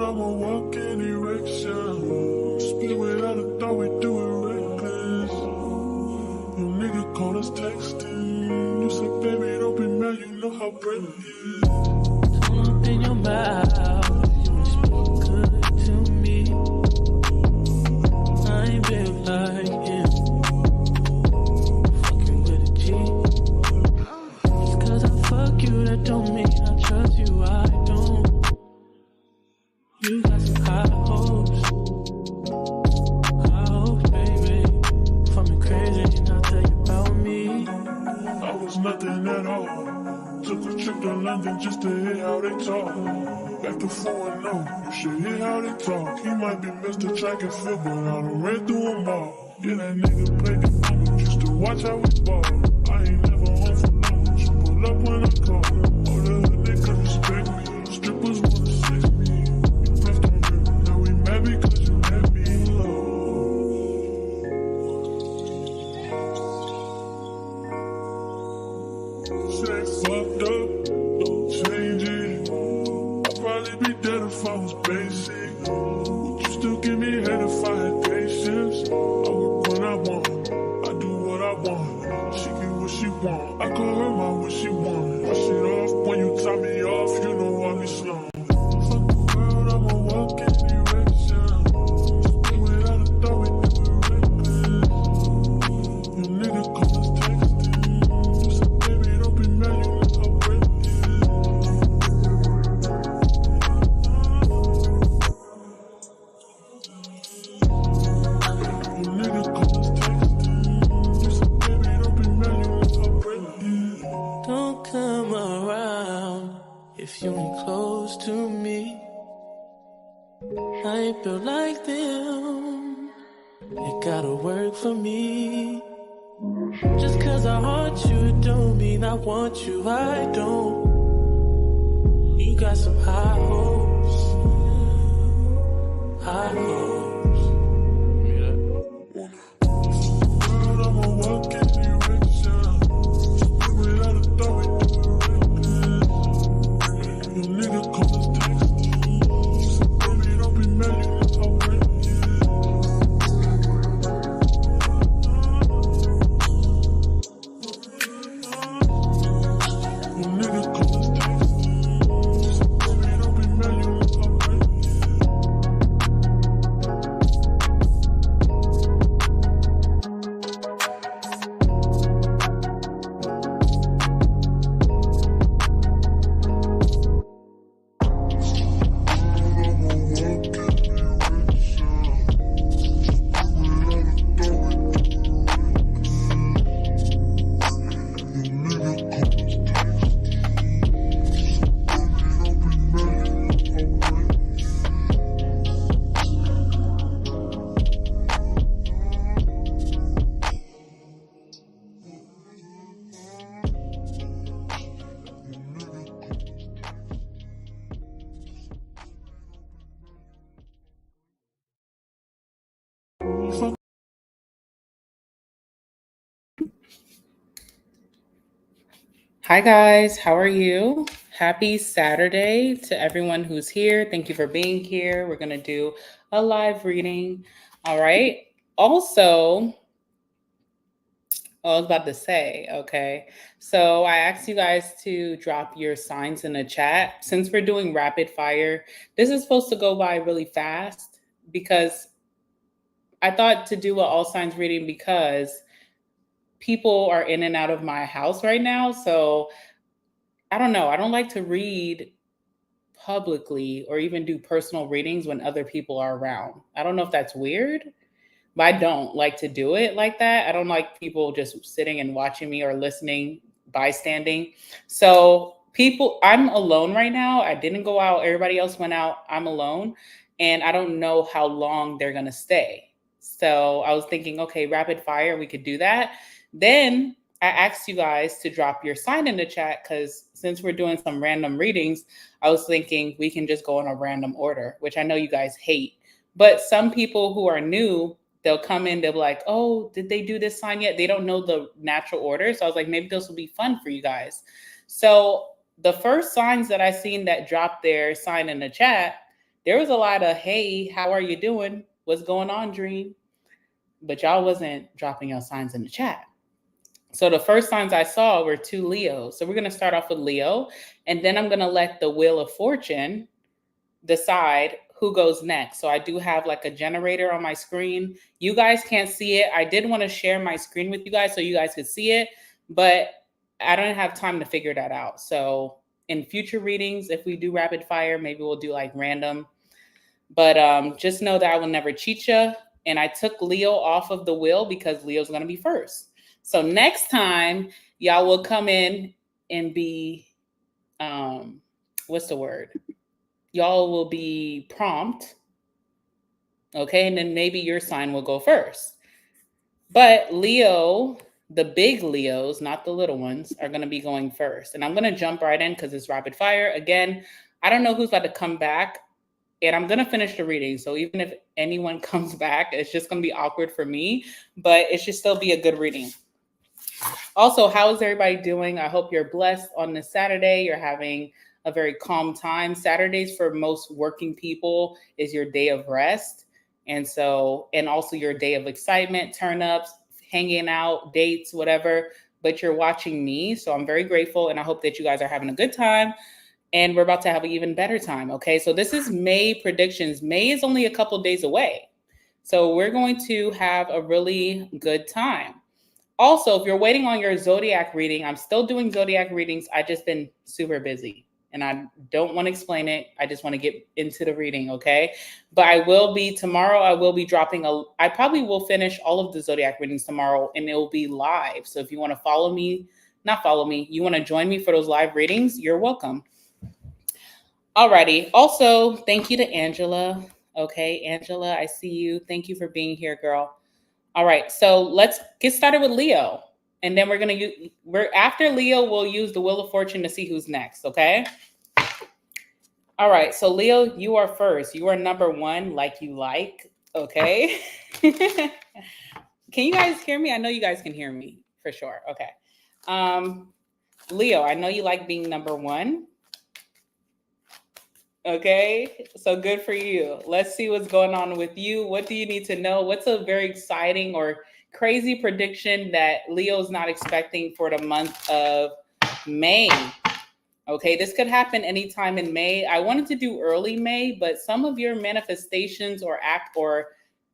I'ma walk in erection. Spit without a thought, we do it reckless. Your nigga called us texting. You said, baby, don't be mad, you know how bread is. Turn up in your mouth. You speak good to me. I ain't built like him. Fucking with a G. Just cause I fuck you, that don't mean I trust you. I don't. You got some high hopes. High hopes, baby. For me crazy, and I'll tell you about me. I was nothing at all. Took a trip to London just to hear how they talk. Back to 4-0, you should hear how they talk. He might be Mr. Track and Field, but I done ran through them all. Yeah, that nigga played the game just to watch how we ball. I ain't never home for long, just pull up when I call. All the hood niggas respect me, strippers wanna sex me. You left on me, now we mad because you let me low. Say fucked up, don't change it. I'd probably be dead if I was basic. Would you still give me head if I had patience? I work when I want, I do what I want. She get what she want, I call her my what she want. My shit off when you tie me off, you know I be slow. Fuck the world, I'ma walk in erection. Spit without a thought, we do it reckless. Your nigga call us texting. You said, baby, don't be mad, you know how bread is. Your nigga call us texting. You said, baby, don't be mad, you know how bread is. Don't come around if you ain't close to me. I ain't built like them. It gotta work for me. Just cause I want you don't mean I want you. I don't. You got some high hopes. High hopes. World, I'ma walk in erection. Spit without a thought, we do it reckless. Your nigga call us texting. You said, baby, don't be mad, you know how bread is. Your nigga call us texting. You said, baby, don't be mad, you know how bread is. Hi, guys. How are you? Happy Saturday to everyone who's here. Thank you for being here. We're going to do a live reading. All right. Also, I was about to say, okay. So I asked you guys to drop your signs in the chat. Since we're doing rapid fire, this is supposed to go by really fast because I thought to do an all signs reading because people are in and out of my house right now. So I don't know. I don't like to read publicly or even do personal readings when other people are around. I don't know if that's weird, but I don't like to do it like that. I don't like people just sitting and watching me or listening, bystanding. So, people, I'm alone right now. I didn't go out. Everybody else went out. I'm alone. And I don't know how long they're going to stay. So, I was thinking, okay, rapid fire, we could do that. Then I asked you guys to drop your sign in the chat because since we're doing some random readings, I was thinking we can just go in a random order, which I know you guys hate. But some people who are new, they'll come in, they'll be like, oh, did they do this sign yet? They don't know the natural order. So I was like, maybe this will be fun for you guys. So the first signs that I seen that dropped their sign in the chat, There was a lot of, hey, how are you doing? What's going on, Dream? But y'all wasn't dropping your signs in the chat. So the first signs I saw were 2 Leos. So we're going to start off with Leo, and then I'm going to let the Wheel of Fortune decide who goes next. So I do have like a generator on my screen. You guys can't see it. I did want to share my screen with you guys so you guys could see it, but I don't have time to figure that out. So in future readings, if we do rapid fire, maybe we'll do like random. But just know that I will never cheat you. And I took Leo off of the wheel because Leo's going to be first. So next time, y'all will come in and be, what's the word? Y'all will be prompt. Okay. And then maybe your sign will go first. But Leo, the big Leos, not the little ones, are going to be going first. And I'm going to jump right in because it's rapid fire. Again, I don't know who's about to come back. And I'm going to finish the reading. So even if anyone comes back, it's just going to be awkward for me. But it should still be a good reading. Also, how is everybody doing? I hope you're blessed on this Saturday. You're having a very calm time. Saturdays for most working people is your day of rest. And also your day of excitement, turn-ups, hanging out, dates, whatever. But you're watching me. So I'm very grateful. And I hope that you guys are having a good time. And we're about to have an even better time. Okay. So this is May predictions. May is only a couple days away. So we're going to have a really good time. Also, if you're waiting on your zodiac reading, I'm still doing zodiac readings. I just been super busy and I don't want to explain it. I just want to get into the reading. Okay. But tomorrow I will be dropping I probably will finish all of the zodiac readings tomorrow and it will be live. So if you want to you want to join me for those live readings, you're welcome. Alrighty. Also, thank you to Angela. Okay, Angela, I see you. Thank you for being here, girl. All right, so let's get started with Leo. And then after Leo, we'll use the Wheel of Fortune to see who's next, okay? All right, so Leo, you are first. You are number 1, like you like, okay? Can you guys hear me? I know you guys can hear me for sure. Okay. Leo, I know you like being number 1. Okay, so good for you. Let's see what's going on with you. What do you need to know? What's a very exciting or crazy prediction that Leo's not expecting for the month of May? Okay, this could happen anytime in May. I wanted to do early May, but some of your manifestations or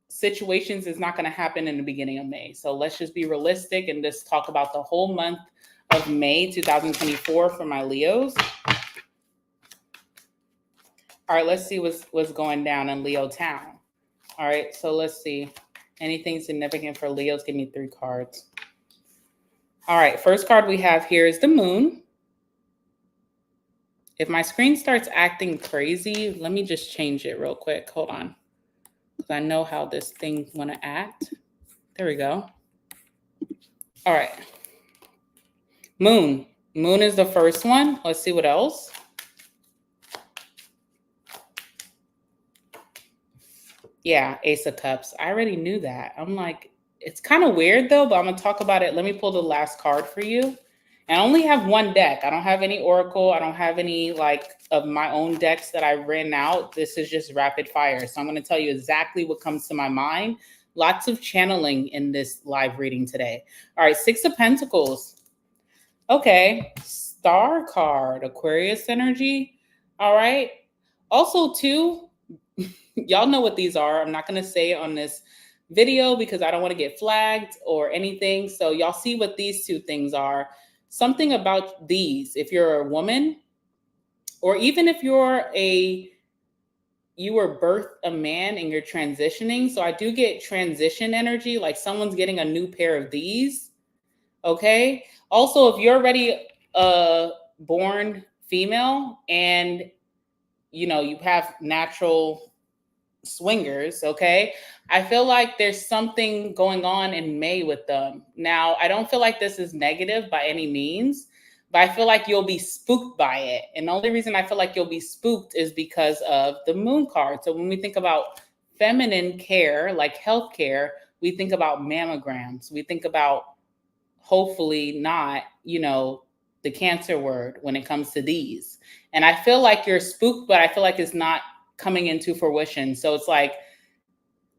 situations is not going to happen in the beginning of May. So let's just be realistic and just talk about the whole month of May 2024 for my Leos. All right, let's see what's going down in Leo Town. All right, so let's see. Anything significant for Leos? Give me 3 cards. All right, first card we have here is the Moon. If my screen starts acting crazy, let me just change it real quick. Hold on. Because I know how this thing want to act. There we go. All right. Moon. Moon is the first one. Let's see what else. Yeah, Ace of Cups. I already knew that. I'm like, it's kind of weird though, but I'm going to talk about it. Let me pull the last card for you. And I only have 1 deck. I don't have any Oracle. I don't have any of my own decks that I ran out. This is just rapid fire. So I'm going to tell you exactly what comes to my mind. Lots of channeling in this live reading today. All right, 6 of Pentacles. Okay, Star card, Aquarius energy. All right. Also, too, y'all know what these are. I'm not going to say it on this video because I don't want to get flagged or anything. So y'all see what these 2 things are. Something about these, if you're a woman, or even if you were birthed a man and you're transitioning. So I do get transition energy, like someone's getting a new pair of these. Okay. Also, if you're already born female and you have natural swingers, okay, I feel like there's something going on in May with them. Now, I don't feel like this is negative by any means, but I feel like you'll be spooked by it. And the only reason I feel like you'll be spooked is because of the Moon card. So when we think about feminine care, like healthcare, we think about mammograms. We think about, hopefully not, the cancer word when it comes to these. And I feel like you're spooked, but I feel like it's not coming into fruition. So it's like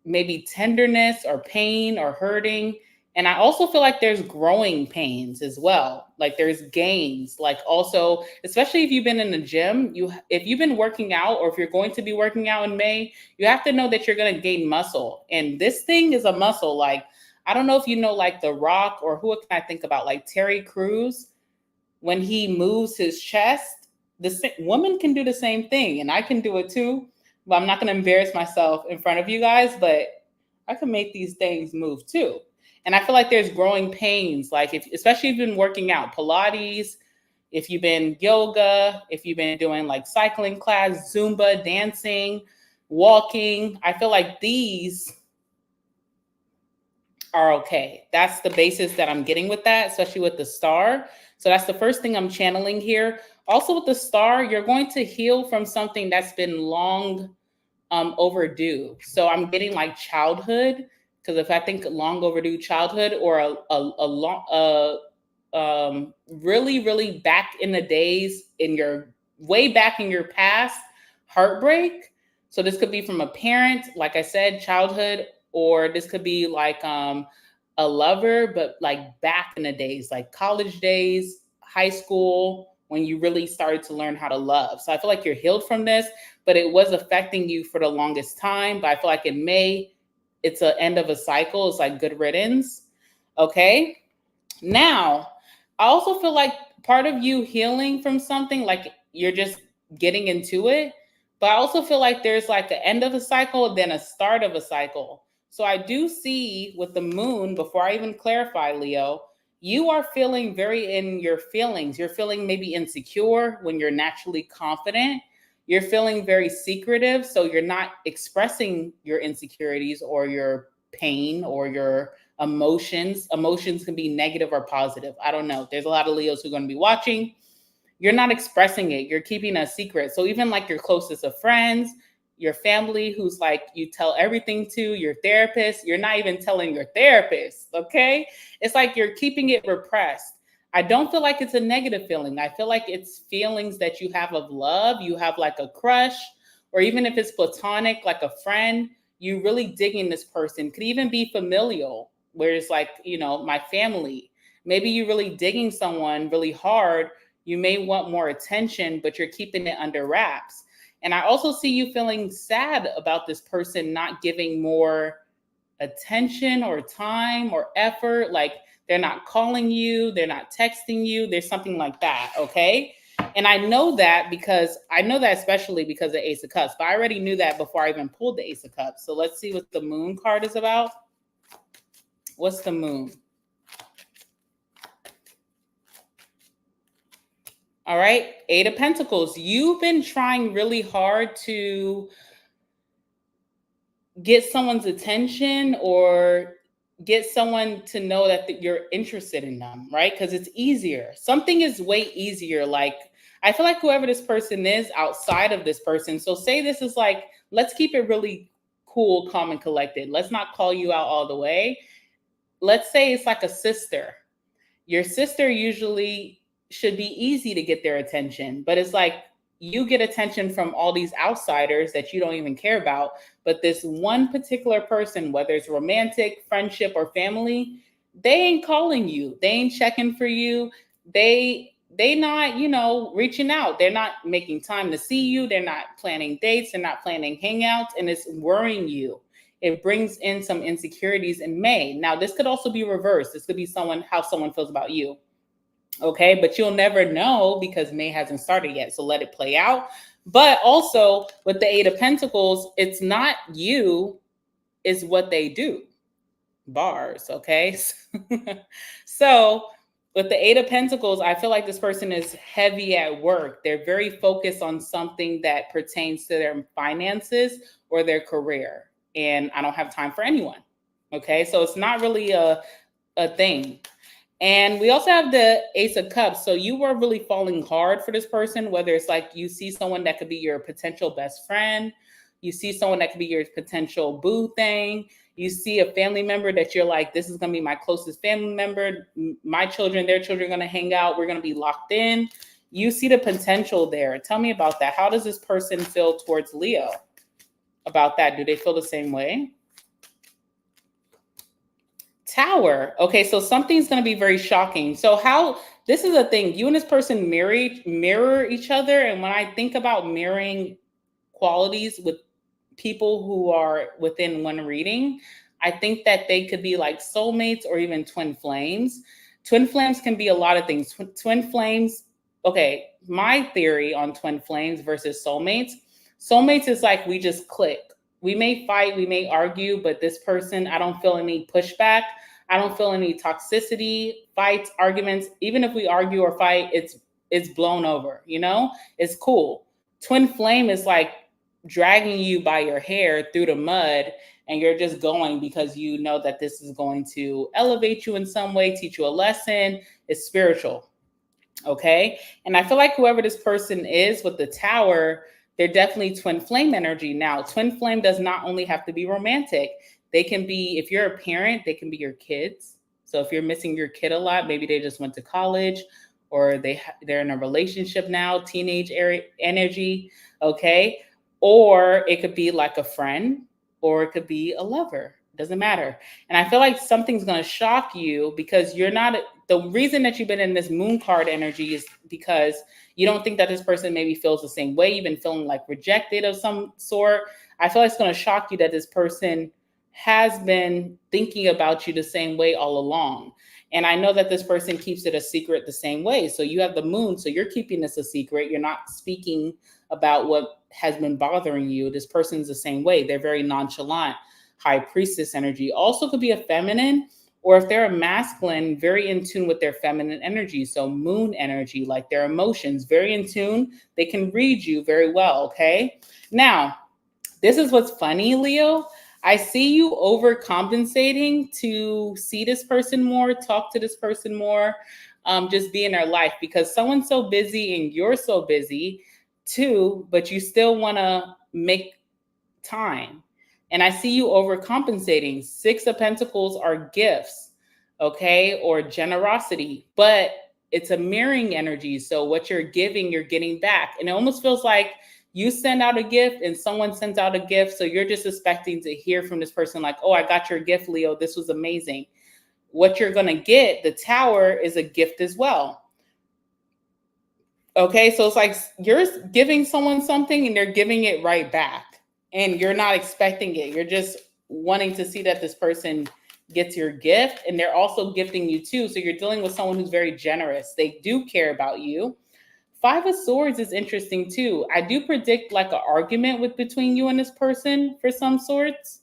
maybe tenderness or pain or hurting. And I also feel like there's growing pains as well. Like there's gains. Like also, especially if you've been in the gym, if you've been working out or if you're going to be working out in May, you have to know that you're going to gain muscle. And this thing is a muscle. Like, I don't know if you know, like The Rock, or who can I think about? Like Terry Crews, when he moves his chest, the woman can do the same thing, and I can do it too. But I'm not going to embarrass myself in front of you guys, but I can make these things move too. And I feel like there's growing pains, like especially if you've been working out, Pilates, if you've been yoga, if you've been doing like cycling class, Zumba, dancing, walking. I feel like these are okay. That's the basis that I'm getting with that, especially with the star. So that's the first thing I'm channeling here. Also with the star, you're going to heal from something that's been long overdue. So I'm getting like childhood, because if I think long overdue childhood, or really, really back in the days, way back in your past, heartbreak. So this could be from a parent, like I said, childhood, or this could be like a lover, but like back in the days, like college days, high school, when you really started to learn how to love. So I feel like you're healed from this, but it was affecting you for the longest time. But I feel like in May, it's an end of a cycle. It's like good riddance. Okay. Now, I also feel like part of you healing from something, like you're just getting into it. But I also feel like there's like an end of a cycle, then a start of a cycle. So I do see with the moon, before I even clarify, Leo, you are feeling very in your feelings. You're feeling maybe insecure when you're naturally confident. You're feeling very secretive. So you're not expressing your insecurities or your pain or your emotions. Emotions can be negative or positive. I don't know. There's a lot of Leos who are going to be watching. You're not expressing it. You're keeping a secret. So even like your closest of friends, your family, who's like you tell everything to, your therapist, you're not even telling your therapist, okay? It's like you're keeping it repressed. I don't feel like it's a negative feeling. I feel like it's feelings that you have of love. You have like a crush, or even if it's platonic, like a friend, you really digging this person. Could even be familial, where it's like, you know, my family. Maybe you really digging someone really hard. You may want more attention, but you're keeping it under wraps. And I also see you feeling sad about this person not giving more attention or time or effort. Like they're not calling you, they're not texting you. There's something like that, okay? And I know that especially because of Ace of Cups, but I already knew that before I even pulled the Ace of Cups. So let's see what the Moon card is about. What's the Moon? All right, Eight of Pentacles. You've been trying really hard to get someone's attention or get someone to know that you're interested in them, right? Because it's easier. Something is way easier. Like, I feel like whoever this person is outside of this person. So say this is like, let's keep it really cool, calm, and collected. Let's not call you out all the way. Let's say it's like a sister. Your sister usually should be easy to get their attention, but it's like you get attention from all these outsiders that you don't even care about. But this one particular person, whether it's romantic, friendship, or family, they ain't calling you. They ain't checking for you. They not, reaching out. They're not making time to see you. They're not planning dates. They're not planning hangouts, and it's worrying you. It brings in some insecurities in May. Now, this could also be reversed. This could be how someone feels about you. Okay, but you'll never know because May hasn't started yet. So let it play out. But also with the Eight of Pentacles, it's not you, it's what they do. Bars, okay? So with the Eight of Pentacles, I feel like this person is heavy at work. They're very focused on something that pertains to their finances or their career. And I don't have time for anyone. Okay, so it's not really a thing. And we also have the Ace of Cups. So you were really falling hard for this person, whether it's like you see someone that could be your potential best friend. You see someone that could be your potential boo thing. You see a family member that you're like, this is going to be my closest family member. My children, their children are going to hang out. We're going to be locked in. You see the potential there. Tell me about that. How does this person feel towards Leo? about that? Do they feel the same way? Tower. Okay, so something's going to be very shocking. So this is a thing. You and this person mirror each other. And when I think about mirroring qualities with people who are within one reading, I think that they could be like soulmates or even twin flames. Twin flames can be a lot of things. Twin flames, okay, my theory on twin flames versus soulmates. Soulmates is like we just click. We may fight, we may argue, but this person, I don't feel any pushback. I don't feel any toxicity, fights, arguments. Even if we argue or fight, it's blown over, It's cool. Twin flame is like dragging you by your hair through the mud, and you're just going because you know that this is going to elevate you in some way, teach you a lesson. It's spiritual. Okay. And I feel like whoever this person is with the tower, they're definitely twin flame energy. Now, twin flame does not only have to be romantic. They can be, if you're a parent, they can be your kids. So if you're missing your kid a lot, maybe they just went to college or they're in a relationship now, teenage energy. Okay. Or it could be like a friend, or it could be a lover. It doesn't matter. And I feel like something's going to shock you because the reason that you've been in this moon card energy is because you don't think that this person maybe feels the same way. You've been feeling like rejected of some sort. I feel like it's going to shock you that this person has been thinking about you the same way all along. And I know that this person keeps it a secret the same way. So you have the moon, so you're keeping this a secret. You're not speaking about what has been bothering you. This person's the same way. They're very nonchalant. High priestess energy also could be a feminine, or if they're a masculine, very in tune with their feminine energy. So moon energy, like their emotions, very in tune. They can read you very well, okay? Now, this is what's funny, Leo. I see you overcompensating to see this person more, talk to this person more, just be in their life because someone's so busy and you're so busy too, but you still want to make time. And I see you overcompensating. 6 of Pentacles are gifts, okay, or generosity, but it's a mirroring energy. So what you're giving, you're getting back. And it almost feels like you send out a gift and someone sends out a gift. So you're just expecting to hear from this person like, oh, I got your gift, Leo. This was amazing. What you're going to get, the tower, is a gift as well. Okay, so it's like you're giving someone something and they're giving it right back. And you're not expecting it. You're just wanting to see that this person gets your gift. And they're also gifting you too. So you're dealing with someone who's very generous. They do care about you. 5 of Swords is interesting too. I do predict like an argument between you and this person for some sorts.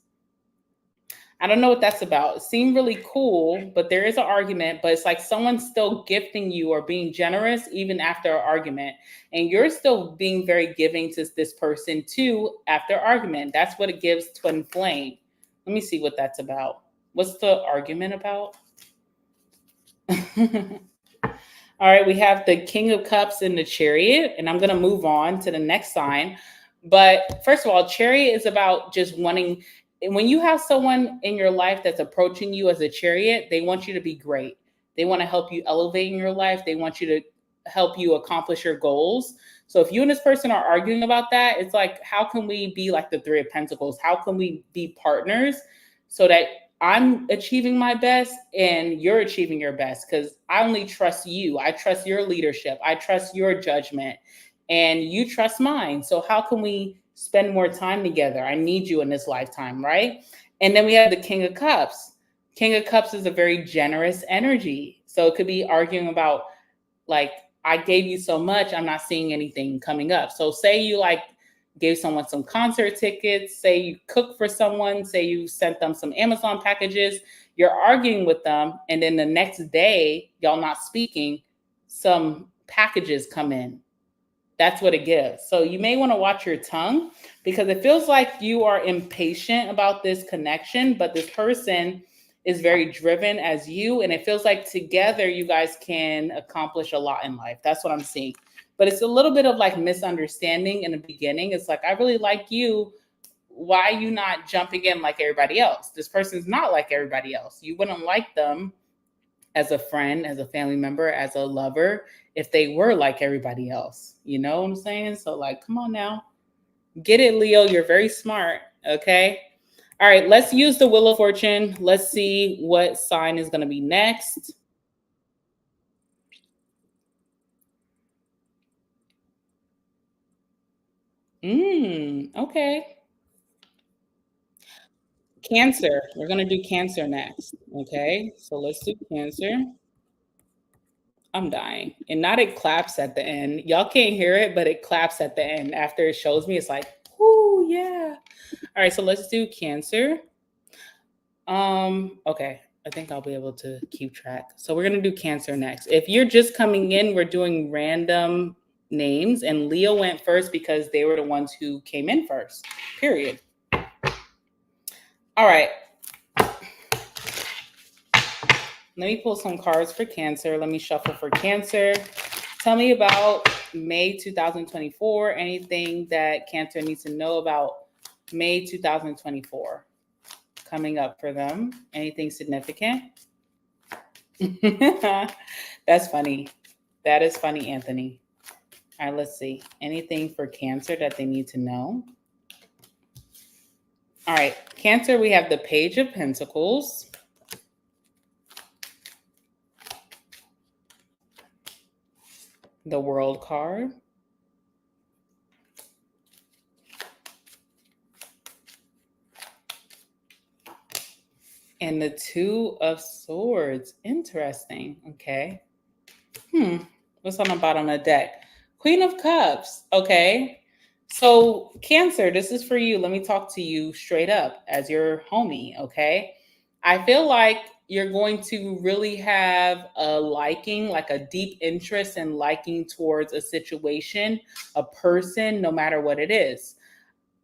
I don't know what that's about. It seemed really cool, but there is an argument, but it's like someone's still gifting you or being generous even after an argument. And you're still being very giving to this person too after argument. That's what it gives twin flame. Let me see what that's about. What's the argument about? All right, we have the King of Cups and the Chariot, and I'm going to move on to the next sign. But first of all, Chariot is about just wanting, when you have someone in your life that's approaching you as a chariot, they want you to be great. They want to help you elevate in your life. They want you to help you accomplish your goals. So if you and this person are arguing about that, it's like, how can we be like the 3 of Pentacles? How can we be partners so that I'm achieving my best and you're achieving your best? Because I only trust you. I trust your leadership. I trust your judgment and you trust mine. So how can we spend more time together? I need you in this lifetime, right? And then we have the King of Cups. King of Cups is a very generous energy. So it could be arguing about like, I gave you so much, I'm not seeing anything coming up. So say you like gave someone some concert tickets, say you cook for someone, say you sent them some Amazon packages, you're arguing with them, and then the next day, y'all not speaking, some packages come in. That's what it gives. So you may want to watch your tongue because it feels like you are impatient about this connection, but this person is very driven as you, and it feels like together you guys can accomplish a lot in life. That's what I'm seeing. But it's a little bit of like misunderstanding in the beginning. It's like, I really like you. Why are you not jumping in like everybody else? This person's not like everybody else. You wouldn't like them as a friend, as a family member, as a lover, if they were like everybody else. You know what I'm saying? So like, come on now. Get it, Leo. You're very smart. Okay. All right, let's use the Wheel of Fortune. Let's see what sign is going to be next. Okay. Cancer. We're going to do Cancer next. Okay. So let's do Cancer. I'm dying. And not it claps at the end. Y'all can't hear it, but it claps at the end. After it shows me, it's like, whoo, yeah. All right, so let's do Cancer. Okay. I think I'll be able to keep track. So we're going to do Cancer next. If you're just coming in, we're doing random names, and Leo went first because they were the ones who came in first. Period. All right. Let me pull some cards for Cancer. Let me shuffle for Cancer. Tell me about May 2024. Anything that Cancer needs to know about May 2024 coming up for them. Anything significant? That's funny. That is funny, Anthony. All right, let's see. Anything for Cancer that they need to know? All right, Cancer, we have the Page of Pentacles. The World card. And the Two of Swords. Interesting. Okay. What's on the bottom of the deck? Queen of Cups. Okay. So Cancer, this is for you. Let me talk to you straight up as your homie. Okay. I feel like you're going to really have a liking, like a deep interest and liking towards a situation, a person, no matter what it is.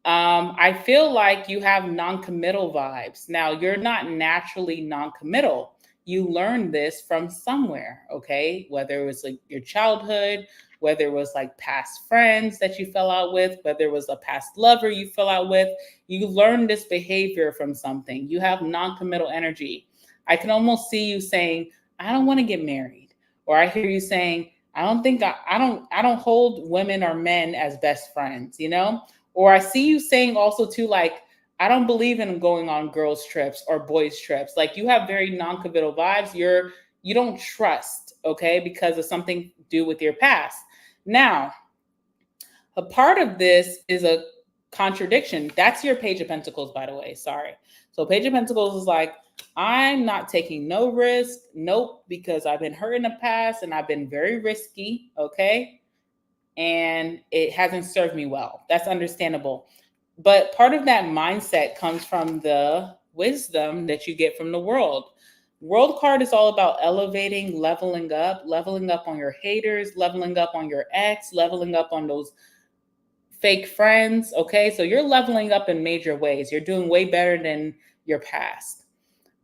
I feel like you have non-committal vibes. Now, you're not naturally non-committal. You learned this from somewhere, okay? Whether it was like your childhood, whether it was like past friends that you fell out with, whether it was a past lover you fell out with, you learned this behavior from something. You have non-committal energy. I can almost see you saying, I don't want to get married. Or I hear you saying, I don't hold women or men as best friends, you know? Or I see you saying also too, like, I don't believe in going on girls' trips or boys' trips. Like, you have very non-committal vibes. You don't trust, okay, because of something to do with your past. Now, a part of this is a contradiction. That's your Page of Pentacles, by the way. Sorry. So Page of Pentacles is like, I'm not taking no risk. Nope, because I've been hurt in the past and I've been very risky, okay? And it hasn't served me well. That's understandable. But part of that mindset comes from the wisdom that you get from the world. World card is all about elevating, leveling up on your haters, leveling up on your ex, leveling up on those fake friends. Okay, so you're leveling up in major ways. You're doing way better than your past.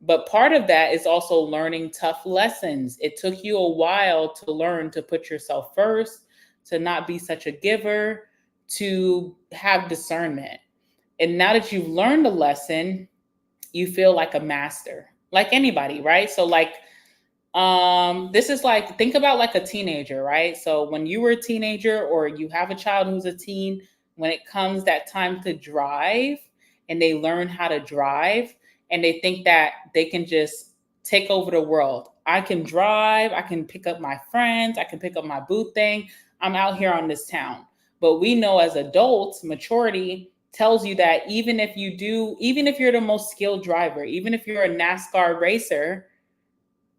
But part of that is also learning tough lessons. It took you a while to learn to put yourself first, to not be such a giver, to have discernment. And now that you've learned a lesson, you feel like a master, like anybody, right? So like, this is like, think about like a teenager, right? So when you were a teenager or you have a child who's a teen, when it comes that time to drive and they learn how to drive and they think that they can just take over the world. I can drive, I can pick up my friends, I can pick up my boo thing. I'm out here on this town. But we know as adults, maturity tells you that even if you're the most skilled driver, even if you're a NASCAR racer,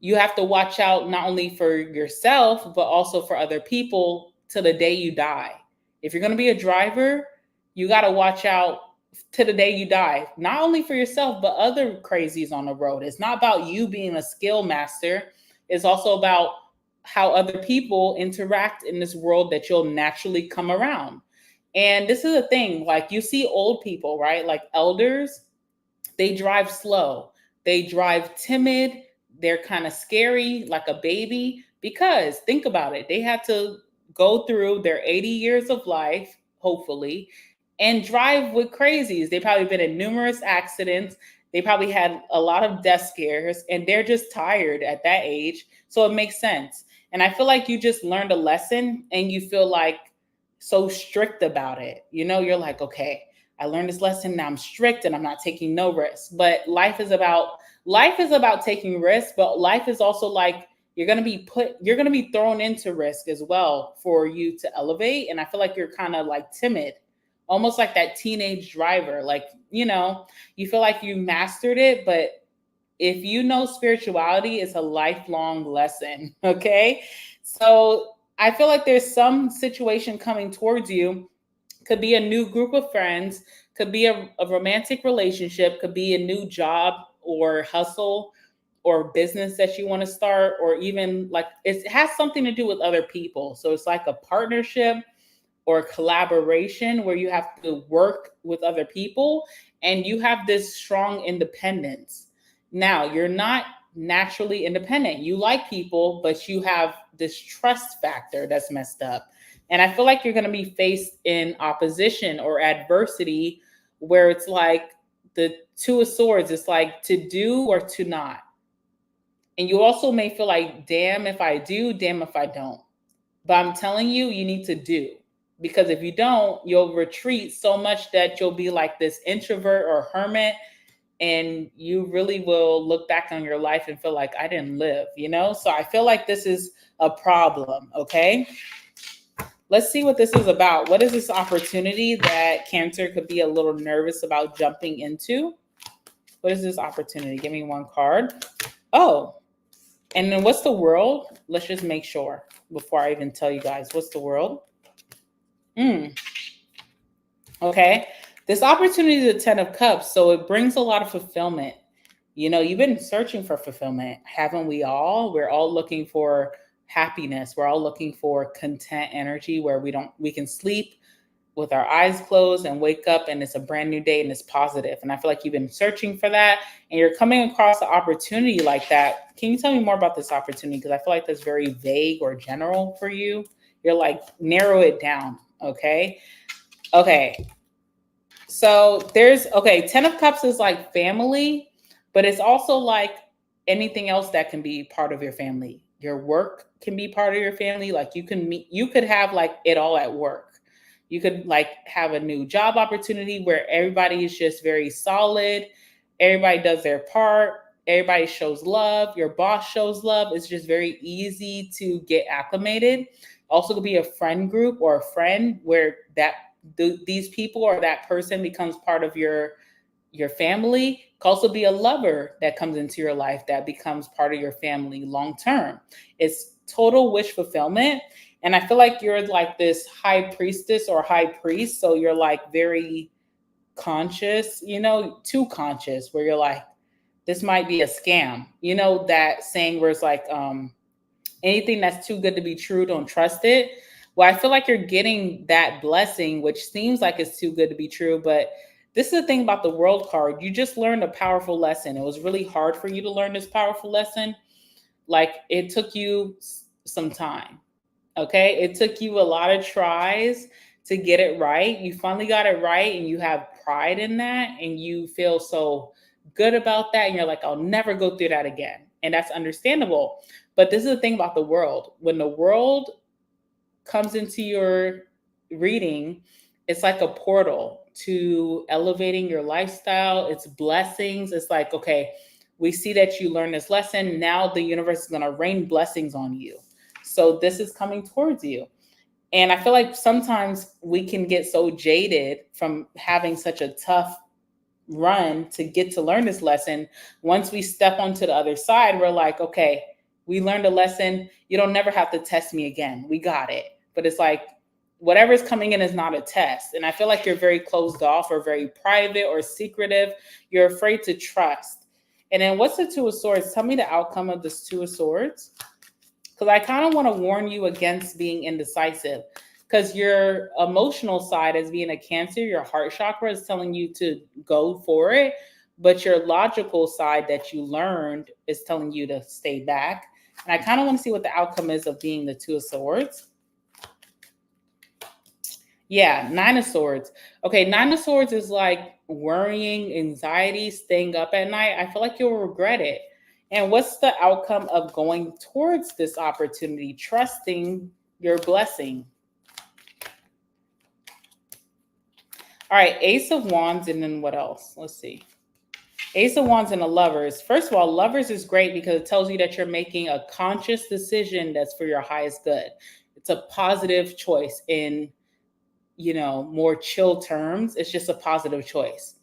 you have to watch out not only for yourself, but also for other people till the day you die. If you're going to be a driver, you got to watch out to the day you die, not only for yourself, but other crazies on the road. It's not about you being a skill master. It's also about how other people interact in this world that you'll naturally come around. And this is a thing, like you see old people, right? Like elders, they drive slow. They drive timid. They're kind of scary, like a baby, because think about it. They had to go through their 80 years of life, hopefully, and drive with crazies. They've probably been in numerous accidents. They probably had a lot of death scares, and they're just tired at that age. So it makes sense. And I feel like you just learned a lesson and you feel like so strict about it. You know, you're like, okay, I learned this lesson. Now I'm strict and I'm not taking no risks. But life is about taking risks, but life is also like you're going to be thrown into risk as well for you to elevate. And I feel like you're kind of like timid, almost like that teenage driver. Like, you feel like you mastered it, but if you know spirituality is a lifelong lesson, okay? So I feel like there's some situation coming towards you. Could be a new group of friends, could be a romantic relationship, could be a new job or hustle or business that you want to start, or even like it has something to do with other people. So it's like a partnership or collaboration where you have to work with other people and you have this strong independence. Now, you're not naturally independent. You like people, but you have this trust factor that's messed up. And I feel like you're going to be faced in opposition or adversity where it's like the Two of Swords. It's like to do or to not. And you also may feel like, damn if I do, damn if I don't. But I'm telling you, you need to do. Because if you don't, you'll retreat so much that you'll be like this introvert or hermit. And you really will look back on your life and feel like I didn't live, So I feel like this is a problem, okay? Let's see what this is about. What is this opportunity that Cancer could be a little nervous about jumping into? What is this opportunity? Give me one card. Oh, and then what's the World? Let's just make sure before I even tell you guys. What's the World? Okay. This opportunity is the 10 of Cups, so it brings a lot of fulfillment. You've been searching for fulfillment, haven't we all? We're all looking for happiness. We're all looking for content energy where we can sleep with our eyes closed and wake up and it's a brand new day and it's positive. And I feel like you've been searching for that and you're coming across an opportunity like that. Can you tell me more about this opportunity? Because I feel like that's very vague or general for you. You're like, narrow it down. Okay. So 10 of Cups is like family, but it's also like anything else that can be part of your family. Your work can be part of your family. Like you could have like it all at work. You could like have a new job opportunity where everybody is just very solid. Everybody does their part. Everybody shows love. Your boss shows love. It's just very easy to get acclimated. Also could be a friend group or a friend where these people or that person becomes part of your family. Could also be a lover that comes into your life that becomes part of your family long term. It's total wish fulfillment. And I feel like you're like this high priestess or high priest. So you're like very conscious, too conscious, where you're like, this might be a scam. That saying where it's like, anything that's too good to be true, don't trust it. Well, I feel like you're getting that blessing, which seems like it's too good to be true. But this is the thing about the World card. You just learned a powerful lesson. It was really hard for you to learn this powerful lesson. Like it took you some time. Okay. It took you a lot of tries to get it right. You finally got it right and you have pride in that and you feel so good about that. And you're like, I'll never go through that again. And that's understandable. But this is the thing about the World. When the World comes into your reading, it's like a portal to elevating your lifestyle. It's blessings. It's like, okay, we see that you learned this lesson. Now the universe is going to rain blessings on you. So this is coming towards you. And I feel like sometimes we can get so jaded from having such a tough run to get to learn this lesson. Once we step onto the other side, we're like, okay, we learned a lesson. You don't never have to test me again. We got it. But it's like, whatever's coming in is not a test. And I feel like you're very closed off or very private or secretive. You're afraid to trust. And then what's the Two of Swords? Tell me the outcome of this Two of Swords. Because I kind of want to warn you against being indecisive. Because your emotional side as being a Cancer, your heart chakra is telling you to go for it. But your logical side that you learned is telling you to stay back. And I kind of want to see what the outcome is of being the Two of Swords. Yeah, Nine of Swords. Okay, Nine of Swords is like worrying, anxiety, staying up at night. I feel like you'll regret it. And what's the outcome of going towards this opportunity? Trusting your blessing. All right, Ace of Wands, and then what else? Let's see. Ace of Wands and the Lovers. First of all, Lovers is great because it tells you that you're making a conscious decision that's for your highest good. It's a positive choice in, more chill terms. It's just a positive choice.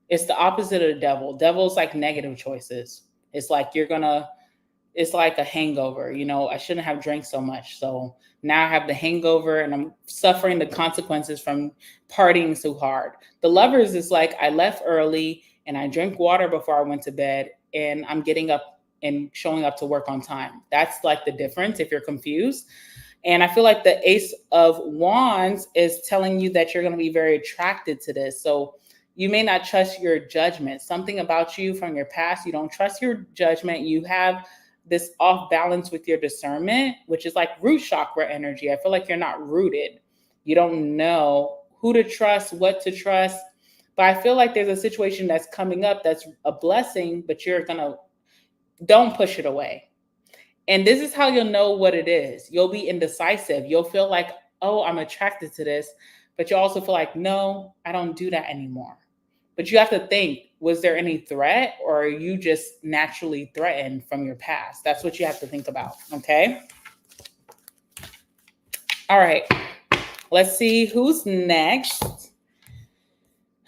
It's the opposite of the devil. Devil's like negative choices. It's like it's like a hangover. I shouldn't have drank so much. So now I have the hangover and I'm suffering the consequences from partying so hard. The Lovers is like, I left early and I drank water before I went to bed and I'm getting up and showing up to work on time. That's like the difference if you're confused. And I feel like the Ace of Wands is telling you that you're going to be very attracted to this. So you may not trust your judgment. Something about you from your past, you don't trust your judgment. You have this off balance with your discernment, which is like root chakra energy. I feel like you're not rooted. You don't know who to trust, what to trust. But I feel like there's a situation that's coming up that's a blessing, but don't push it away. And this is how you'll know what it is. You'll be indecisive. You'll feel like, oh, I'm attracted to this. But you also feel like, no, I don't do that anymore. But you have to think, was there any threat or are you just naturally threatened from your past? That's what you have to think about, okay? All right, let's see who's next.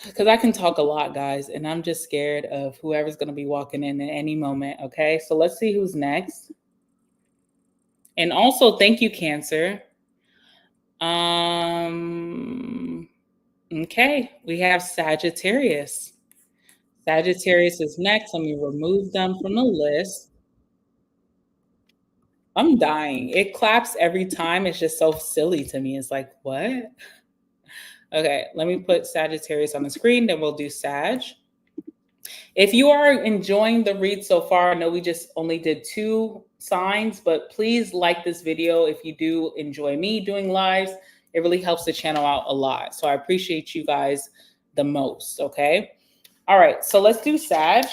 Because I can talk a lot, guys, and I'm just scared of whoever's going to be walking in at any moment, okay? So let's see who's next. And also, thank you, Cancer. Okay, we have Sagittarius. Sagittarius is next. Let me remove them from the list. I'm dying. It claps every time. It's just so silly to me. It's like, what? Okay, let me put Sagittarius on the screen, then we'll do Sag. If you are enjoying the read so far, I know we just only did 2 signs, but please like this video if you do enjoy me doing lives. It really helps the channel out a lot. So I appreciate you guys the most, okay? All right, so let's do Sag.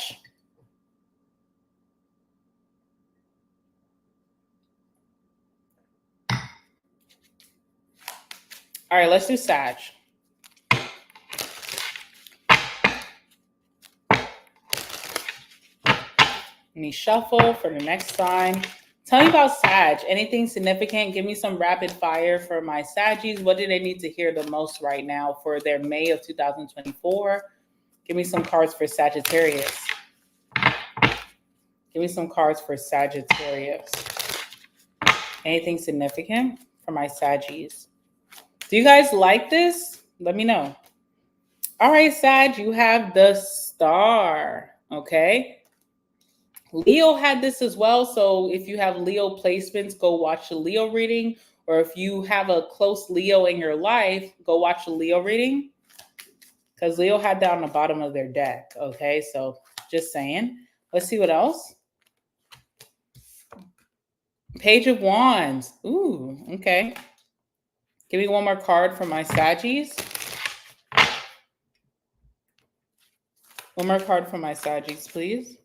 All right, let's do Sag. Let me shuffle for the next sign. Tell me about Sag. Anything significant? Give me some rapid fire for my Saggies. What do they need to hear the most right now for their May of 2024? Give me some cards for Sagittarius. Give me some cards for Sagittarius. Anything significant for my Saggies? Do you guys like this? Let me know. All right, Sag, you have the Star, okay? Leo had this as well. So if you have Leo placements, go watch the Leo reading. Or if you have a close Leo in your life, go watch the Leo reading. Because Leo had that on the bottom of their deck. Okay, so just saying. Let's see what else. Page of Wands. Ooh, okay. Give me one more card for my Saggies. One more card for my Saggies, please.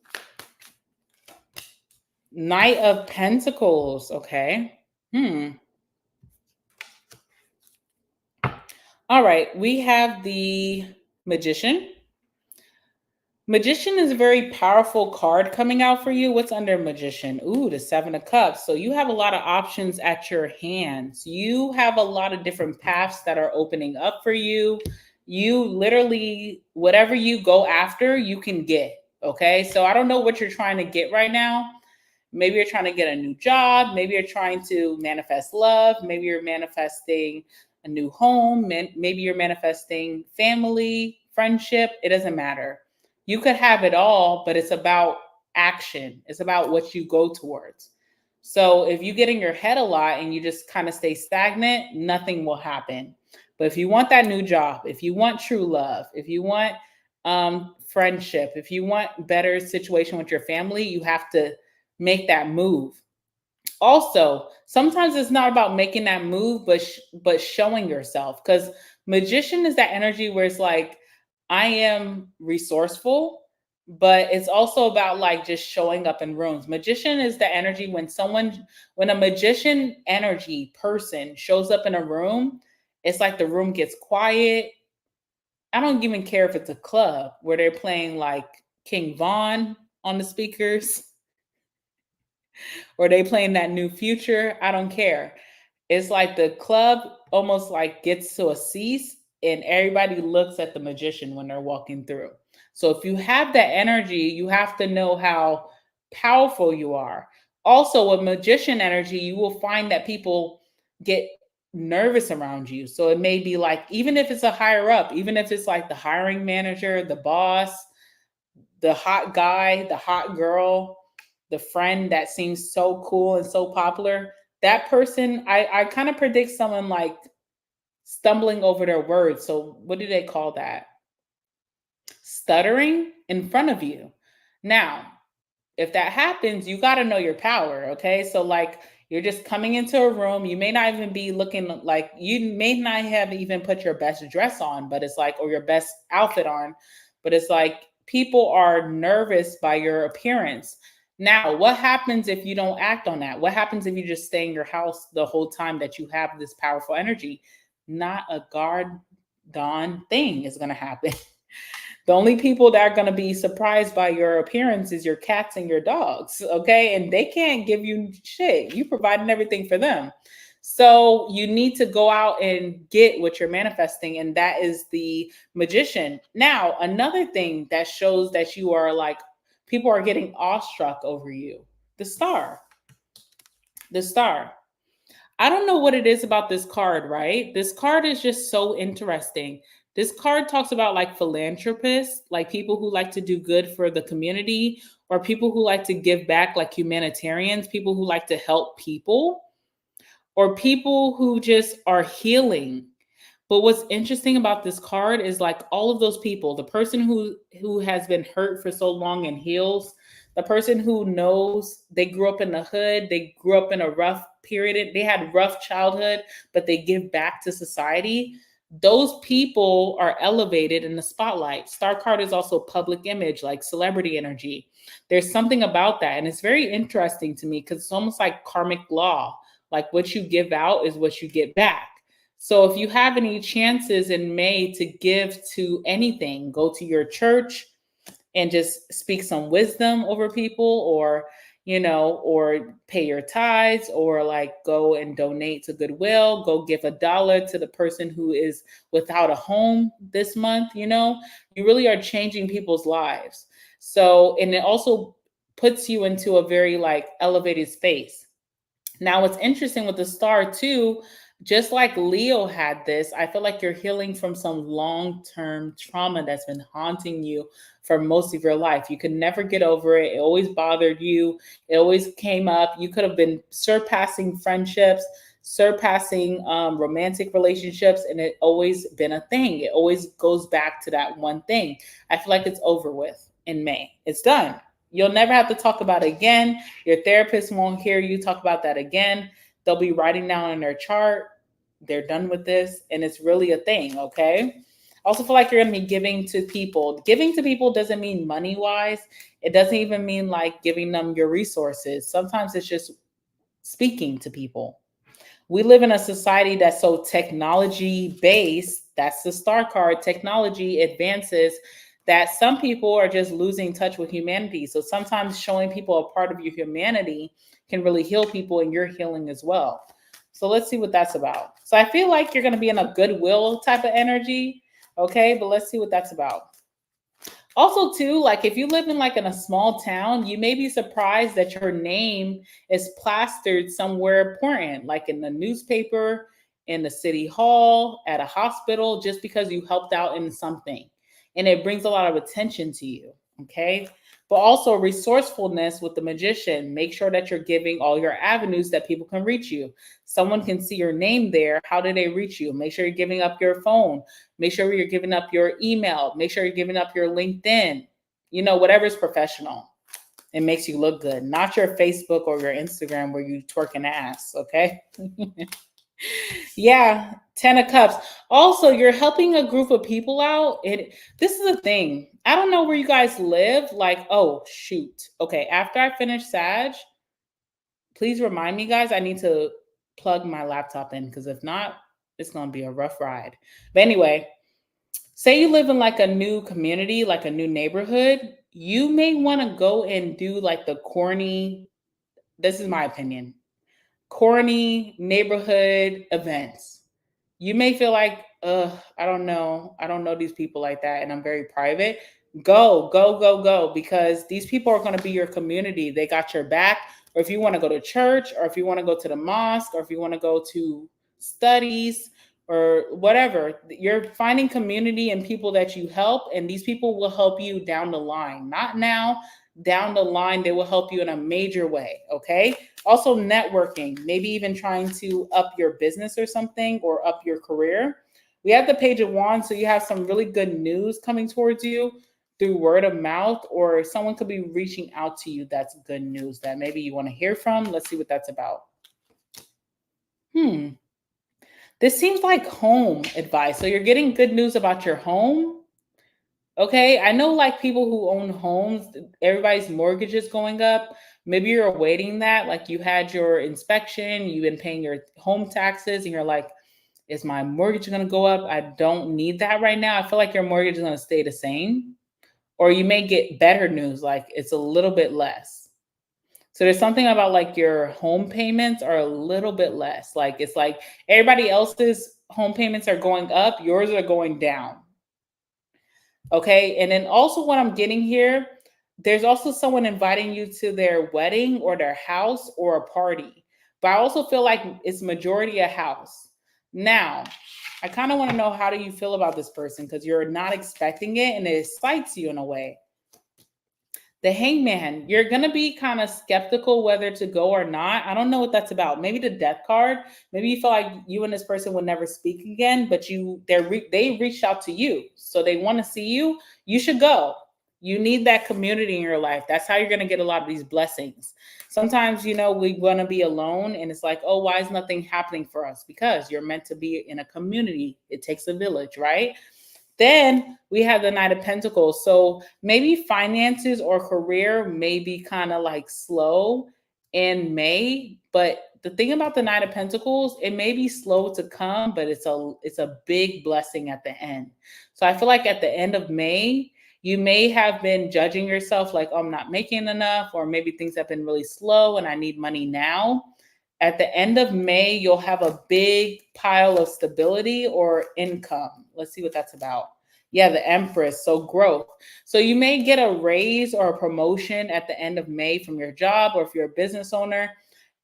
Knight of Pentacles. Okay. All right. We have the Magician. Magician is a very powerful card coming out for you. What's under Magician? Ooh, the 7 of Cups. So you have a lot of options at your hands. You have a lot of different paths that are opening up for you. You literally, whatever you go after, you can get. Okay. So I don't know what you're trying to get right now. Maybe you're trying to get a new job. Maybe you're trying to manifest love. Maybe you're manifesting a new home. Maybe you're manifesting family, friendship. It doesn't matter. You could have it all, but it's about action. It's about what you go towards. So if you get in your head a lot and you just kind of stay stagnant, nothing will happen. But if you want that new job, if you want true love, if you want friendship, if you want better situation with your family, you have to make that move. Also, sometimes it's not about making that move, but showing yourself. Because Magician is that energy where it's like, I am resourceful, but it's also about like just showing up in rooms. Magician is the energy when a magician energy person shows up in a room, it's like the room gets quiet. I don't even care if it's a club where they're playing like King Von on the speakers or they playing that new Future. I don't care. It's like the club almost like gets to a cease and everybody looks at the magician when they're walking through. So if you have that energy, you have to know how powerful you are. Also, with magician energy, you will find that people get nervous around you. So it may be like, even if it's a higher up, even if it's like the hiring manager, the boss, the hot guy, the hot girl, the friend that seems so cool and so popular, that person, I kind of predict someone like stumbling over their words. So what do they call that? Stuttering in front of you. Now, if that happens, you got to know your power. Okay. So, like, you're just coming into a room. You may not even be looking like, you may not have even put your best dress on, but it's like, or your best outfit on, but it's like people are nervous by your appearance. Now, what happens if you don't act on that? What happens if you just stay in your house the whole time that you have this powerful energy? Not a darn thing is going to happen. The only people that are going to be surprised by your appearance is your cats and your dogs, okay? And they can't give you shit. You providing everything for them. So you need to go out and get what you're manifesting, and that is the magician. Now, another thing that shows that you are like, people are getting awestruck over you. The star. The star. I don't know what it is about this card, right? This card is just so interesting. This card talks about like philanthropists, like people who like to do good for the community, or people who like to give back, like humanitarians, people who like to help people, or people who just are healing. But what's interesting about this card is like all of those people, the person who has been hurt for so long and heals, the person who knows they grew up in the hood, they grew up in a rough period, they had rough childhood, but they give back to society. Those people are elevated in the spotlight. Star card is also public image, like celebrity energy. There's something about that. And it's very interesting to me because it's almost like karmic law. Like what you give out is what you get back. So if you have any chances in May to give to anything, go to your church and just speak some wisdom over people, or, or pay your tithes, or like go and donate to Goodwill, go give $1 to the person who is without a home this month, you really are changing people's lives. So, and it also puts you into a very like elevated space. Now, what's interesting with the star too, just like Leo had this, I feel like you're healing from some long-term trauma that's been haunting you for most of your life. You could never get over it. It always bothered you. It always came up. You could have been surpassing friendships, surpassing romantic relationships, and it always been a thing. It always goes back to that one thing. I feel like it's over with in May. It's done. You'll never have to talk about it again. Your therapist won't hear you talk about that again. They'll be writing down in their chart, they're done with this, and it's really a thing, okay? I also feel like you're going to be giving to people. Giving to people doesn't mean money-wise. It doesn't even mean like giving them your resources. Sometimes it's just speaking to people. We live in a society that's so technology-based. That's the star card. Technology advances that some people are just losing touch with humanity. So sometimes showing people a part of your humanity can really heal people, and you're healing as well. So let's see what that's about. So I feel like you're going to be in a goodwill type of energy. Okay, but let's see what that's about. Also, too, like if you live in like in a small town, you may be surprised that your name is plastered somewhere important, like in the newspaper, in the city hall, at a hospital, just because you helped out in something. And it brings a lot of attention to you. Okay. But also resourcefulness with the magician. Make sure that you're giving all your avenues that people can reach you. Someone can see your name there. How do they reach you? Make sure you're giving up your phone. Make sure you're giving up your email. Make sure you're giving up your LinkedIn. Whatever's professional. It makes you look good. Not your Facebook or your Instagram where you twerk an ass. Okay. Yeah, 10 of Cups. Also, you're helping a group of people out. This is the thing. I don't know where you guys live. Like, oh, shoot. Okay, after I finish Sag, please remind me, guys, I need to plug my laptop in, because if not, it's going to be a rough ride. But anyway, say you live in like a new community, like a new neighborhood, you may want to go and do like the corny, this is my opinion, corny neighborhood events. You may feel like, I don't know. I don't know these people like that, and I'm very private. Go, because these people are going to be your community. They got your back. Or if you want to go to church, or if you want to go to the mosque, or if you want to go to studies, or whatever, you're finding community and people that you help, and these people will help you down the line. Not now, down the line, they will help you in a major way. Okay. Also, networking, maybe even trying to up your business or something, or up your career. We have the Page of Wands, so you have some really good news coming towards you through word of mouth, or someone could be reaching out to you. That's good news that maybe you want to hear from. Let's see what that's about. This seems like home advice. So you're getting good news about your home. Okay, I know like people who own homes, everybody's mortgage is going up. Maybe you're awaiting that, like you had your inspection, you've been paying your home taxes, and you're like, is my mortgage going to go up? I don't need that right now. I feel like your mortgage is going to stay the same. Or you may get better news, like it's a little bit less. So there's something about like your home payments are a little bit less. Like it's like everybody else's home payments are going up, yours are going down. Okay. And then also what I'm getting here, there's also someone inviting you to their wedding or their house or a party. But I also feel like it's majority a house. Now, I kind of want to know, how do you feel about this person? Because you're not expecting it and it excites you in a way. The Hangman, you're going to be kind of skeptical whether to go or not. I don't know what that's about. Maybe the Death card. Maybe you feel like you and this person would never speak again, but they reached out to you. So they want to see you. You should go. You need that community in your life. That's how you're going to get a lot of these blessings. Sometimes, we want to be alone and it's like, oh, why is nothing happening for us? Because you're meant to be in a community. It takes a village, right? Then we have the Knight of Pentacles. So maybe finances or career may be kind of like slow in May. But the thing about the Knight of Pentacles, it may be slow to come, but it's a big blessing at the end. So I feel like at the end of May, you may have been judging yourself like, oh, I'm not making enough, or maybe things have been really slow and I need money now. At the end of May, you'll have a big pile of stability or income. Let's see what that's about. Yeah, the Empress, so growth. So you may get a raise or a promotion at the end of May from your job, or if you're a business owner,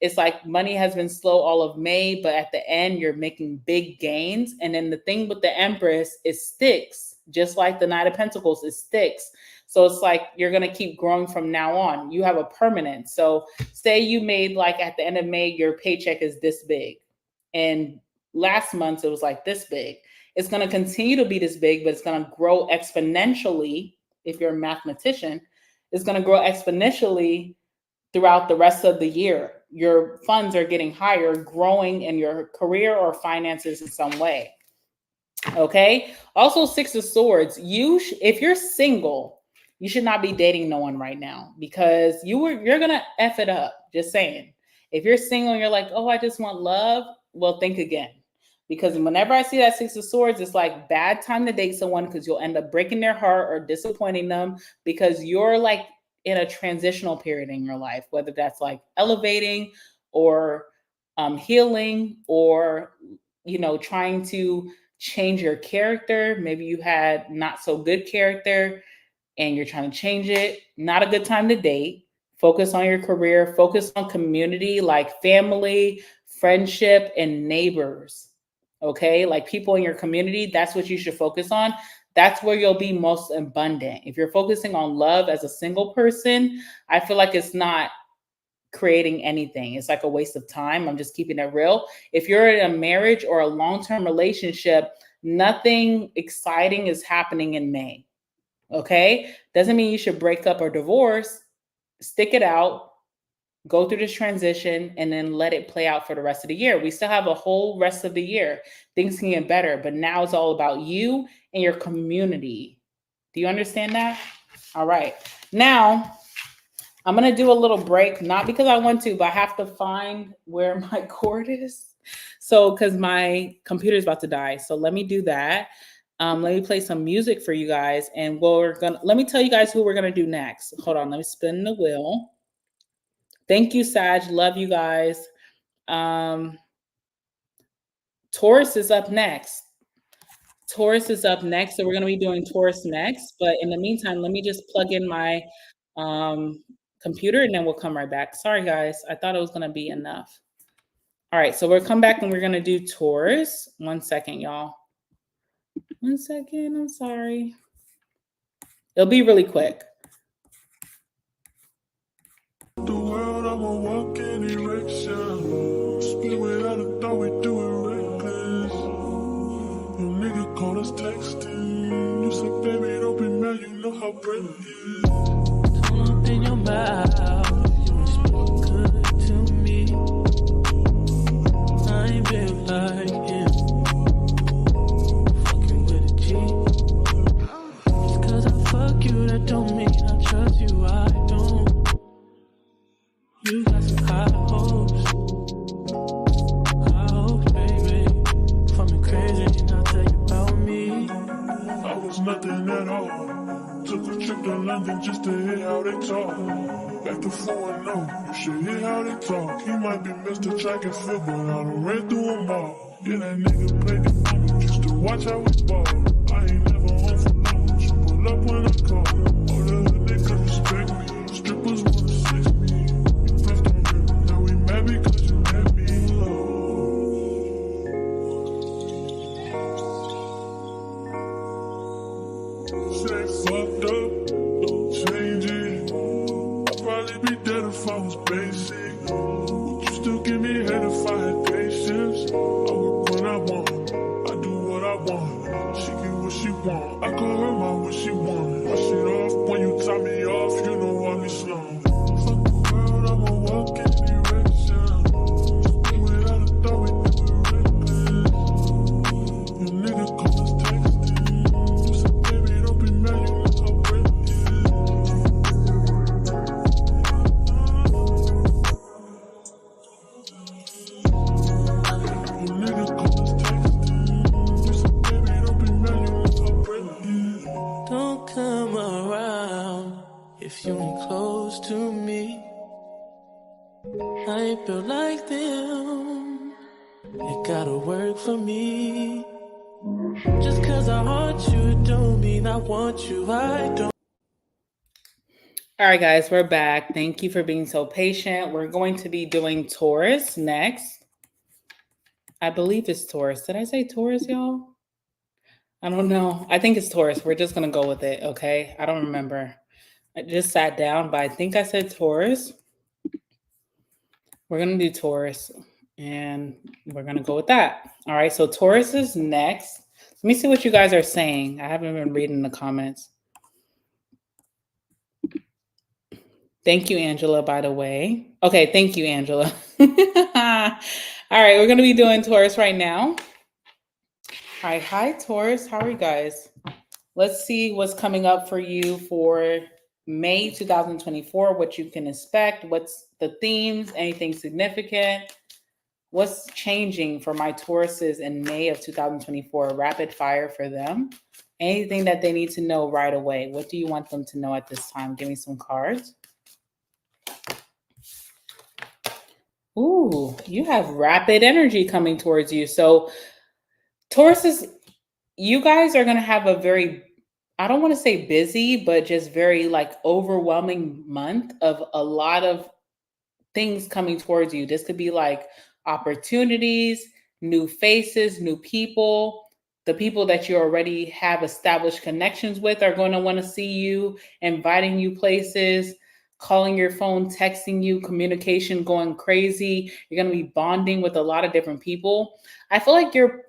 it's like money has been slow all of May, but at the end, you're making big gains. And then the thing with the Empress, it sticks, just like the Knight of Pentacles, it sticks. So it's like you're going to keep growing from now on. You have a permanent. So say you made like at the end of May, your paycheck is this big. And last month it was like this big. It's going to continue to be this big, but it's going to grow exponentially. If you're a mathematician, it's going to grow exponentially throughout the rest of the year. Your funds are getting higher, growing in your career or finances in some way. Okay. Also, Six of Swords. If you're single, you should not be dating no one right now, because you're gonna F it up. Just saying. If you're single and you're like, oh, I just want love, well, think again. Because whenever I see that Six of Swords, it's like bad time to date someone, because you'll end up breaking their heart or disappointing them, because you're like in a transitional period in your life, whether that's like elevating or healing, or trying to change your character. Maybe you had not so good character and you're trying to change it. Not a good time to date. Focus on your career, focus on community, like family, friendship, and neighbors. Okay, like people in your community, that's what you should focus on. That's where you'll be most abundant. If you're focusing on love as a single person, I feel like it's not creating anything. It's like a waste of time. I'm just keeping it real. If you're in a marriage or a long-term relationship, nothing exciting is happening in May. Okay? Doesn't mean you should break up or divorce. Stick it out. Go through this transition and then let it play out for the rest of the year. We still have a whole rest of the year. Things can get better, but now it's all about you and your community. Do you understand that? All right. Now, I'm going to do a little break, not because I want to, but I have to find where my cord is. So, because my computer is about to die. So let me do that. Let me play some music for you guys, and let me tell you guys who we're gonna do next. Hold on, let me spin the wheel. Thank you, Sag. Love you guys. Taurus is up next. Taurus is up next, so we're gonna be doing Taurus next. But in the meantime, let me just plug in my computer, and then we'll come right back. Sorry, guys. I thought it was gonna be enough. All right, so we'll come back and we're gonna do Taurus. 1 second, y'all. 1 second, I'm sorry. It'll be really quick. The world, I'm a walking erection. Spin without a thought, we do it reckless. Your nigga call us texting. You said, baby, don't be mad, you know how bread is. Don't open your mouth, you speak good to me. I ain't built like him. Fucking with a G. Just cause I fuck you, that don't mean I trust you, I don't. You got some high hopes, baby. For me crazy, and I'll tell you about me. I was nothing at all. Took a trip to London just to hear how they talk. Back to 4-0, you should hear how they talk. He might be Mr. Track and Field, but I done ran through them all. Yeah, that nigga played the game just to watch how we ball. I ain't never home for long, just pull up when I call. All the hood niggas respect me, strippers wanna sex me. You pressed on me, now we mad because you let me low. Say fucked up, don't change it. I'd probably be dead if I was basic. Would you still give me head if I had patience? I work when I want, I do what I want. She get what she want, I call her my what she want. My shit off when you top me off, you know I be slow. Fuck the world, I'm a walking erection. Spin without a thought, we do it reckless. Your nigga call us texting. You said, baby, don't be mad, you know how bread is. Your nigga call us texting. You said, baby, don't be mad, you know how bread is. Don't come around if you ain't close to me. I ain't built like them. It gotta work for me. Just cause I want you don't mean I want you, I don't. All right, guys, we're back. Thank you for being so patient. We're going to be doing Taurus next. I believe it's Taurus. Did I say Taurus, y'all? I don't know. I think it's Taurus. We're just going to go with it, okay? I don't remember. I just sat down, but I think I said Taurus. We're going to do Taurus, and we're going to go with that. All right, so Taurus is next. Let me see what you guys are saying. I haven't been reading the comments. Thank you, Angela, by the way. Okay, thank you, Angela. All right, we're going to be doing Taurus right now. All right, hi, Taurus. How are you guys? Let's see what's coming up for you for May 2024, what you can expect, what's the themes, anything significant, what's changing for my Tauruses in May of 2024, rapid fire for them, anything that they need to know right away. What do you want them to know at this time? Give me some cards. Ooh, you have rapid energy coming towards you. So Tauruses, you guys are going to have a very, I don't want to say busy, but just very like overwhelming month of a lot of things coming towards you. This could be like opportunities, new faces, new people. The people that you already have established connections with are going to want to see you, inviting you places, calling your phone, texting you, communication going crazy. You're going to be bonding with a lot of different people. I feel like your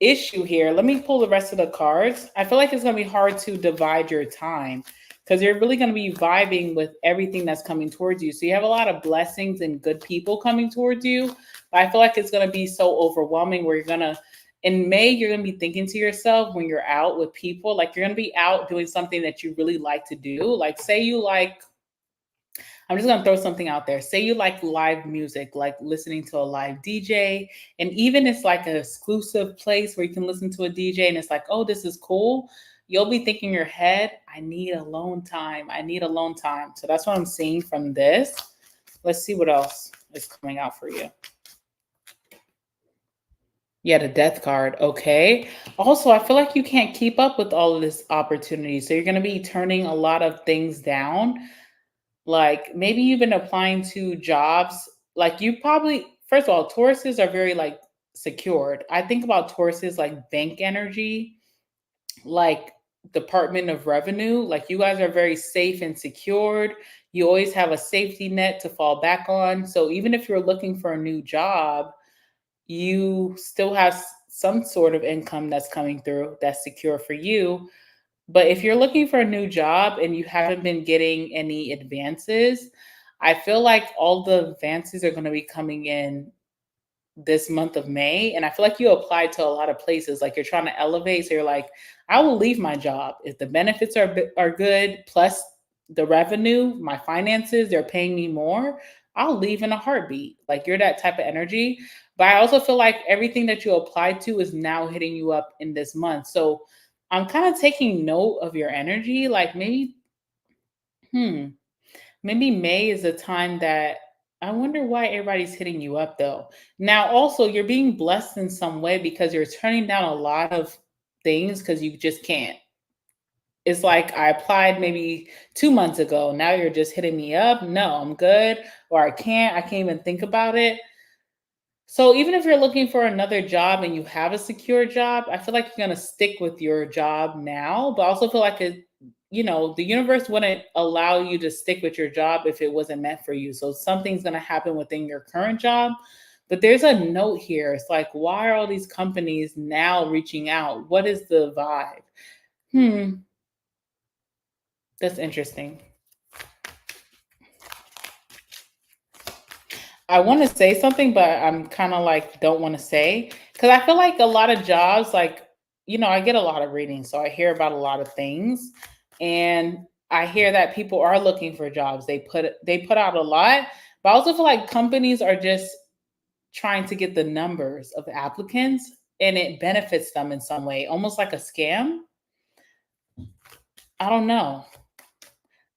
issue here, let me pull the rest of the cards. I feel like it's going to be hard to divide your time because you're really going to be vibing with everything that's coming towards you. So you have a lot of blessings and good people coming towards you. But I feel like it's going to be so overwhelming where you're going to, in May, you're going to be thinking to yourself when you're out with people, like you're going to be out doing something that you really like to do. Like say you like, I'm just gonna throw something out there. Say you like live music, like listening to a live DJ, and even it's like an exclusive place where you can listen to a DJ and it's like, oh, this is cool. You'll be thinking in your head, I need alone time. I need alone time. So that's what I'm seeing from this. Let's see what else is coming out for you. Yeah, the death card. Okay. Also, I feel like you can't keep up with all of this opportunity. So you're going to be turning a lot of things down. Like maybe you've been applying to jobs. Like you probably, first of all, Tauruses are very like secured. I think about Tauruses like bank energy, like Department of Revenue. Like you guys are very safe and secured. You always have a safety net to fall back on. So even if you're looking for a new job, you still have some sort of income that's coming through that's secure for you. But if you're looking for a new job and you haven't been getting any advances, I feel like all the advances are going to be coming in this month of May. And I feel like you applied to a lot of places, like you're trying to elevate. So you're like, I will leave my job if the benefits are good, plus the revenue, my finances, they're paying me more. I'll leave in a heartbeat. Like you're that type of energy. But I also feel like everything that you applied to is now hitting you up in this month. So I'm kind of taking note of your energy. Like maybe May is a time that I wonder why everybody's hitting you up though. Now, also, you're being blessed in some way because you're turning down a lot of things because you just can't. It's like I applied maybe 2 months ago. Now you're just hitting me up. No, I'm good. Or I can't even think about it. So even if you're looking for another job and you have a secure job, I feel like you're going to stick with your job now, but I also feel like the universe wouldn't allow you to stick with your job if it wasn't meant for you. So something's going to happen within your current job. But there's a note here. It's like, why are all these companies now reaching out? What is the vibe? That's interesting. I want to say something, but I'm kind of like don't want to say because I feel like a lot of jobs, like I get a lot of readings, so I hear about a lot of things, and I hear that people are looking for jobs. They put out a lot, but I also feel like companies are just trying to get the numbers of applicants, and it benefits them in some way, almost like a scam. I don't know.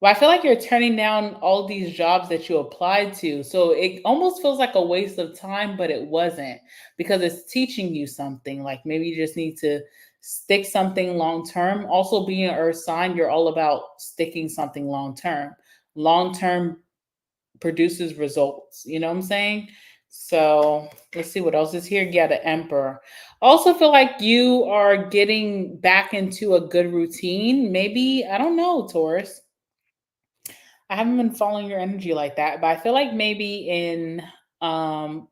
Well, I feel like you're turning down all these jobs that you applied to. So it almost feels like a waste of time, but it wasn't because it's teaching you something. Like maybe you just need to stick something long term. Also, being an earth sign, you're all about sticking something long term. Long term produces results. You know what I'm saying? So let's see what else is here. Yeah, the emperor. Also feel like you are getting back into a good routine. Maybe, I don't know, Taurus. I haven't been following your energy like that, but I feel like maybe in um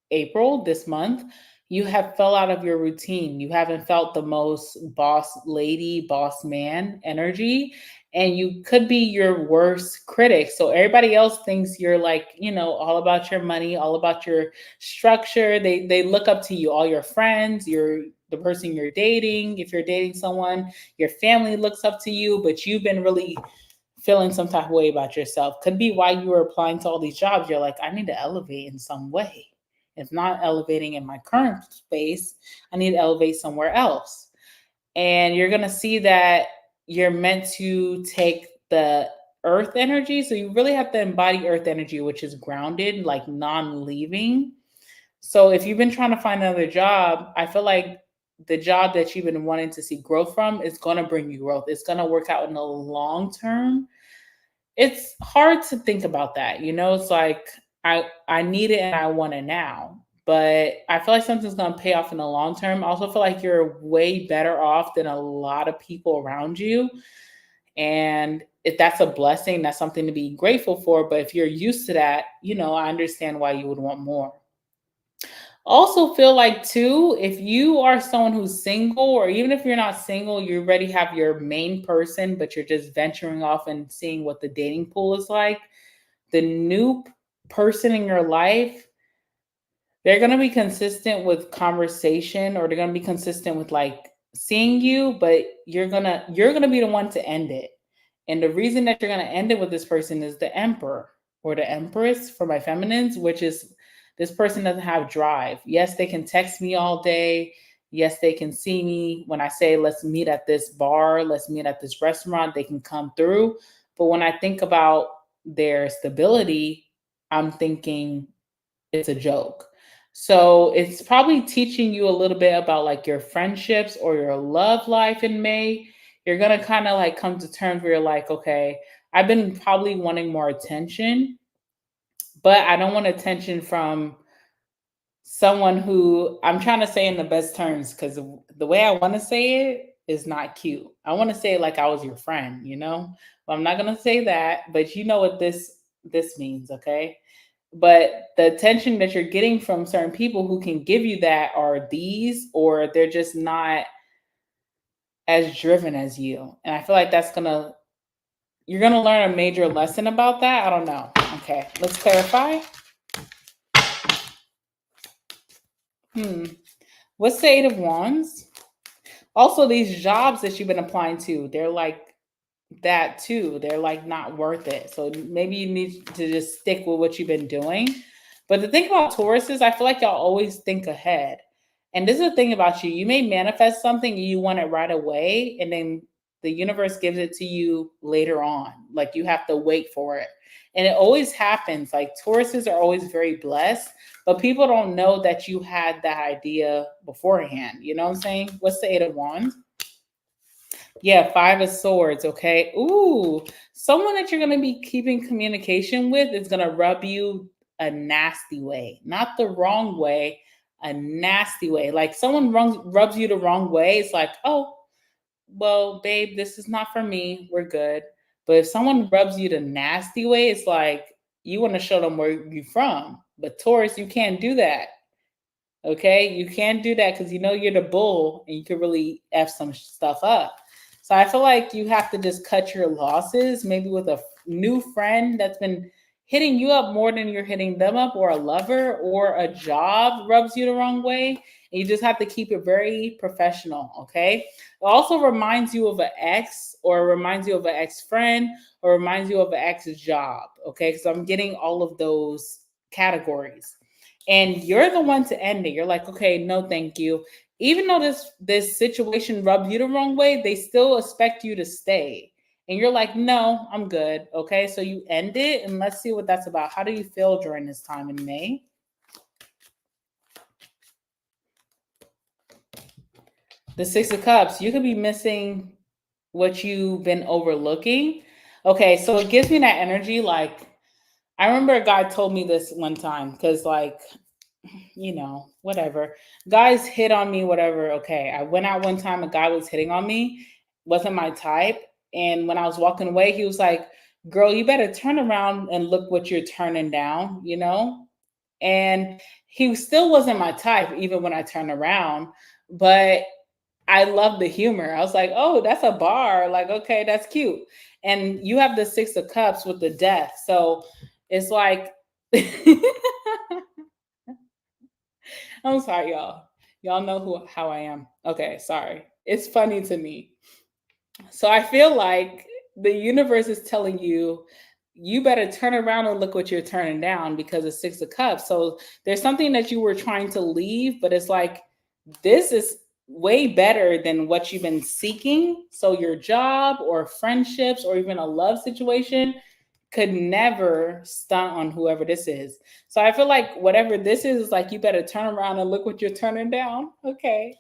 April this month, you have fell out of your routine. You haven't felt the most boss lady, boss man energy, and you could be your worst critic. So everybody else thinks you're like, all about your money, all about your structure. They look up to you, all your friends, the person you're dating. If you're dating someone, your family looks up to you, but you've been really feeling some type of way about yourself. Could be why you were applying to all these jobs. You're like, I need to elevate in some way. If not elevating in my current space, I need to elevate somewhere else. And you're going to see that you're meant to take the earth energy. So you really have to embody earth energy, which is grounded, like non-leaving. So if you've been trying to find another job, I feel like the job that you've been wanting to see growth from is going to bring you growth. It's going to work out in the long term. It's hard to think about that. It's like I need it and I want it now. But I feel like something's going to pay off in the long term. I also feel like you're way better off than a lot of people around you. And if that's a blessing, that's something to be grateful for. But if you're used to that, I understand why you would want more. Also feel like too, if you are someone who's single, or even if you're not single, you already have your main person, but you're just venturing off and seeing what the dating pool is like. The new person in your life, they're going to be consistent with conversation, or they're going to be consistent with like seeing you, but you're going to be the one to end it. And the reason that you're going to end it with this person is the emperor or the empress for my feminines, which is this person doesn't have drive. Yes, they can text me all day. Yes, they can see me when I say, let's meet at this bar, let's meet at this restaurant, they can come through. But when I think about their stability, I'm thinking it's a joke. So it's probably teaching you a little bit about like your friendships or your love life in May. You're going to kind of like come to terms where you're like, okay, I've been probably wanting more attention, but I don't want attention from someone who I'm trying to say in the best terms because the way I want to say it is not cute. I want to say it like I was your friend, you know? But I'm not going to say that, but you know what this means, okay? But the attention that you're getting from certain people who can give you that are these, or they're just not as driven as you. And I feel like you're gonna learn a major lesson about that. I don't know. Okay, let's clarify. What's the Eight of Wands? Also, these jobs that you've been applying to, they're like that too. They're like not worth it. So maybe you need to just stick with what you've been doing. But the thing about Taurus is I feel like y'all always think ahead. And this is the thing about you. You may manifest something and you want it right away, and then the universe gives it to you later on. Like you have to wait for it. And it always happens. Like Tauruses are always very blessed, but people don't know that you had that idea beforehand. You know what I'm saying? What's the Eight of Wands? Yeah, Five of Swords, okay. Ooh, someone that you're going to be keeping communication with is going to rub you a nasty way. Not the wrong way, a nasty way. Like someone rubs you the wrong way, it's like, oh, well, babe, this is not for me. We're good. But if someone rubs you the nasty way, it's like you want to show them where you're from. But Taurus, you can't do that. Okay, you can't do that because you know you're the bull and you can really F some stuff up. So I feel like you have to just cut your losses, maybe with a new friend that's been hitting you up more than you're hitting them up, or a lover, or a job rubs you the wrong way. And you just have to keep it very professional, okay? It also reminds you of an ex, or reminds you of an ex-friend, or reminds you of an ex-job, okay? Because I'm getting all of those categories. And you're the one to end it. You're like, okay, no, thank you. Even though this situation rubbed you the wrong way, they still expect you to stay. And you're like, no, I'm good. Okay, so you end it, and let's see what that's about. How do you feel during this time in May? The Six of Cups. You could be missing what you've been overlooking. Okay, so it gives me that energy. Like, I remember a guy told me this one time because, like, you know, whatever. Guys hit on me, whatever. Okay. I went out one time, a guy was hitting on me, wasn't my type. And when I was walking away, he was like, girl, you better turn around and look what you're turning down, you know? And he still wasn't my type, even when I turned around. But I love the humor. I was like, oh, that's a bar. Like, okay, that's cute. And you have the Six of Cups with the death. So it's like, I'm sorry, y'all. Y'all know how I am. Okay, sorry. It's funny to me. So I feel like the universe is telling you, you better turn around and look what you're turning down because of Six of Cups. So there's something that you were trying to leave, but it's like, this is way better than what you've been seeking. So your job or friendships or even a love situation could never stunt on whoever this is. So I feel like whatever this is like, you better turn around and look what you're turning down. Okay.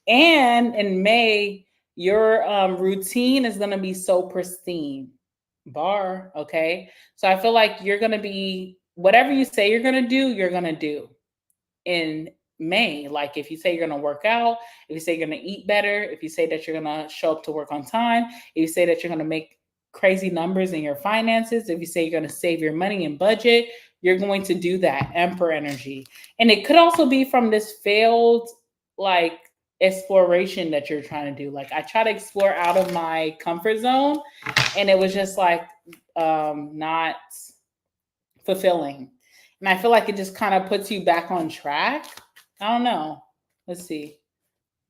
And in May, your routine is going to be so pristine. Bar. Okay. So I feel like you're going to be, whatever you say you're going to do, you're going to do in May. Like if you say you're going to work out, if you say you're going to eat better, if you say that you're going to show up to work on time, if you say that you're going to make crazy numbers in your finances, if you say you're going to save your money and budget, you're going to do that. Emperor energy. And it could also be from this failed like exploration that you're trying to do. Like I try to explore out of my comfort zone and it was just like not fulfilling. And I feel like it just kind of puts you back on track. I don't know. Let's see.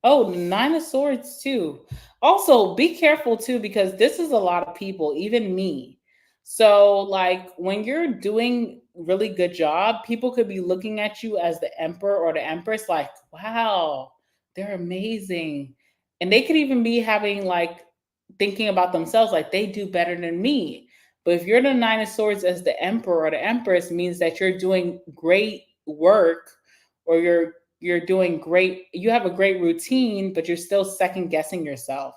Oh, Nine of Swords too. Also, be careful too because this is a lot of people, even me. So, like when you're doing really good job, people could be looking at you as the emperor or the empress like, "Wow, they're amazing." And they could even be having like thinking about themselves like they do better than me. But if you're the Nine of Swords as the emperor or the empress means that you're doing great work or you're doing great, you have a great routine, but you're still second guessing yourself.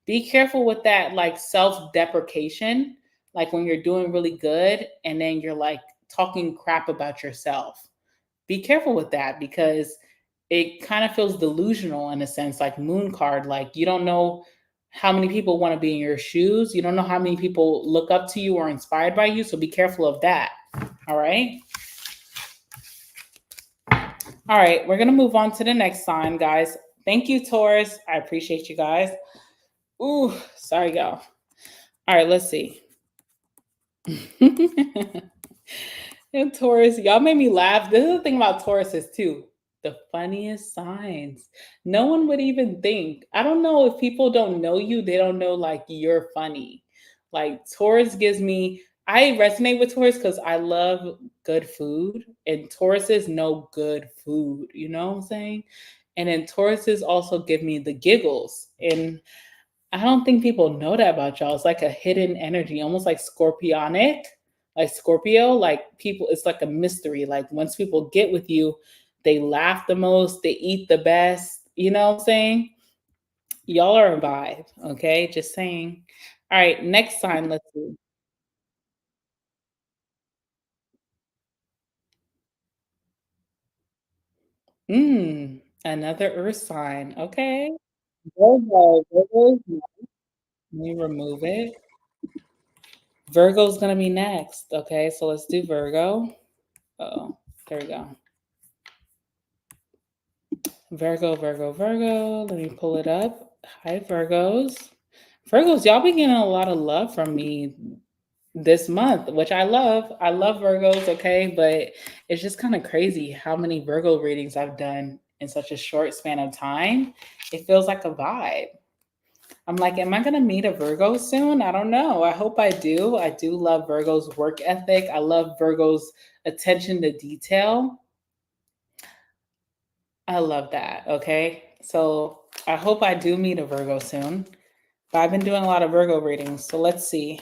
Be careful with that like self-deprecation, like when you're doing really good and then you're like talking crap about yourself. Be careful with that because it kind of feels delusional in a sense, like moon card, like you don't know how many people want to be in your shoes. You don't know how many people look up to you or inspired by you. So be careful of that. All right. All right, we're gonna move on to the next sign, guys. Thank you, Taurus. I appreciate you guys. Ooh, sorry, y'all. All right, let's see. And Taurus, y'all made me laugh. This is the thing about Tauruses too. The funniest signs. No one would even think. I don't know if people don't know you, they don't know like you're funny. Like Taurus gives me, I resonate with Taurus because I love good food, and Tauruses know good food. You know what I'm saying? And then Tauruses also give me the giggles. And I don't think people know that about y'all. It's like a hidden energy, almost like scorpionic, like Scorpio. Like people, it's like a mystery. Like once people get with you, they laugh the most, they eat the best. You know what I'm saying? Y'all are a vibe. Okay, just saying. All right, next sign. Let's see. Another Earth sign. Okay, Virgo. Virgo. Let me remove it. Virgo's gonna be next. Okay, so let's do Virgo. Oh, there we go. Virgo, Virgo, Virgo. Let me pull it up. Hi, Virgos. Virgos, y'all be getting a lot of love from me this month, which I love. I love Virgos, okay? But it's just kind of crazy how many Virgo readings I've done in such a short span of time. It feels like a vibe. I'm like, am I going to meet a Virgo soon? I don't know. I hope I do. I do love Virgo's work ethic. I love Virgo's attention to detail. I love that. Okay. So I hope I do meet a Virgo soon. But I've been doing a lot of Virgo readings. So let's see.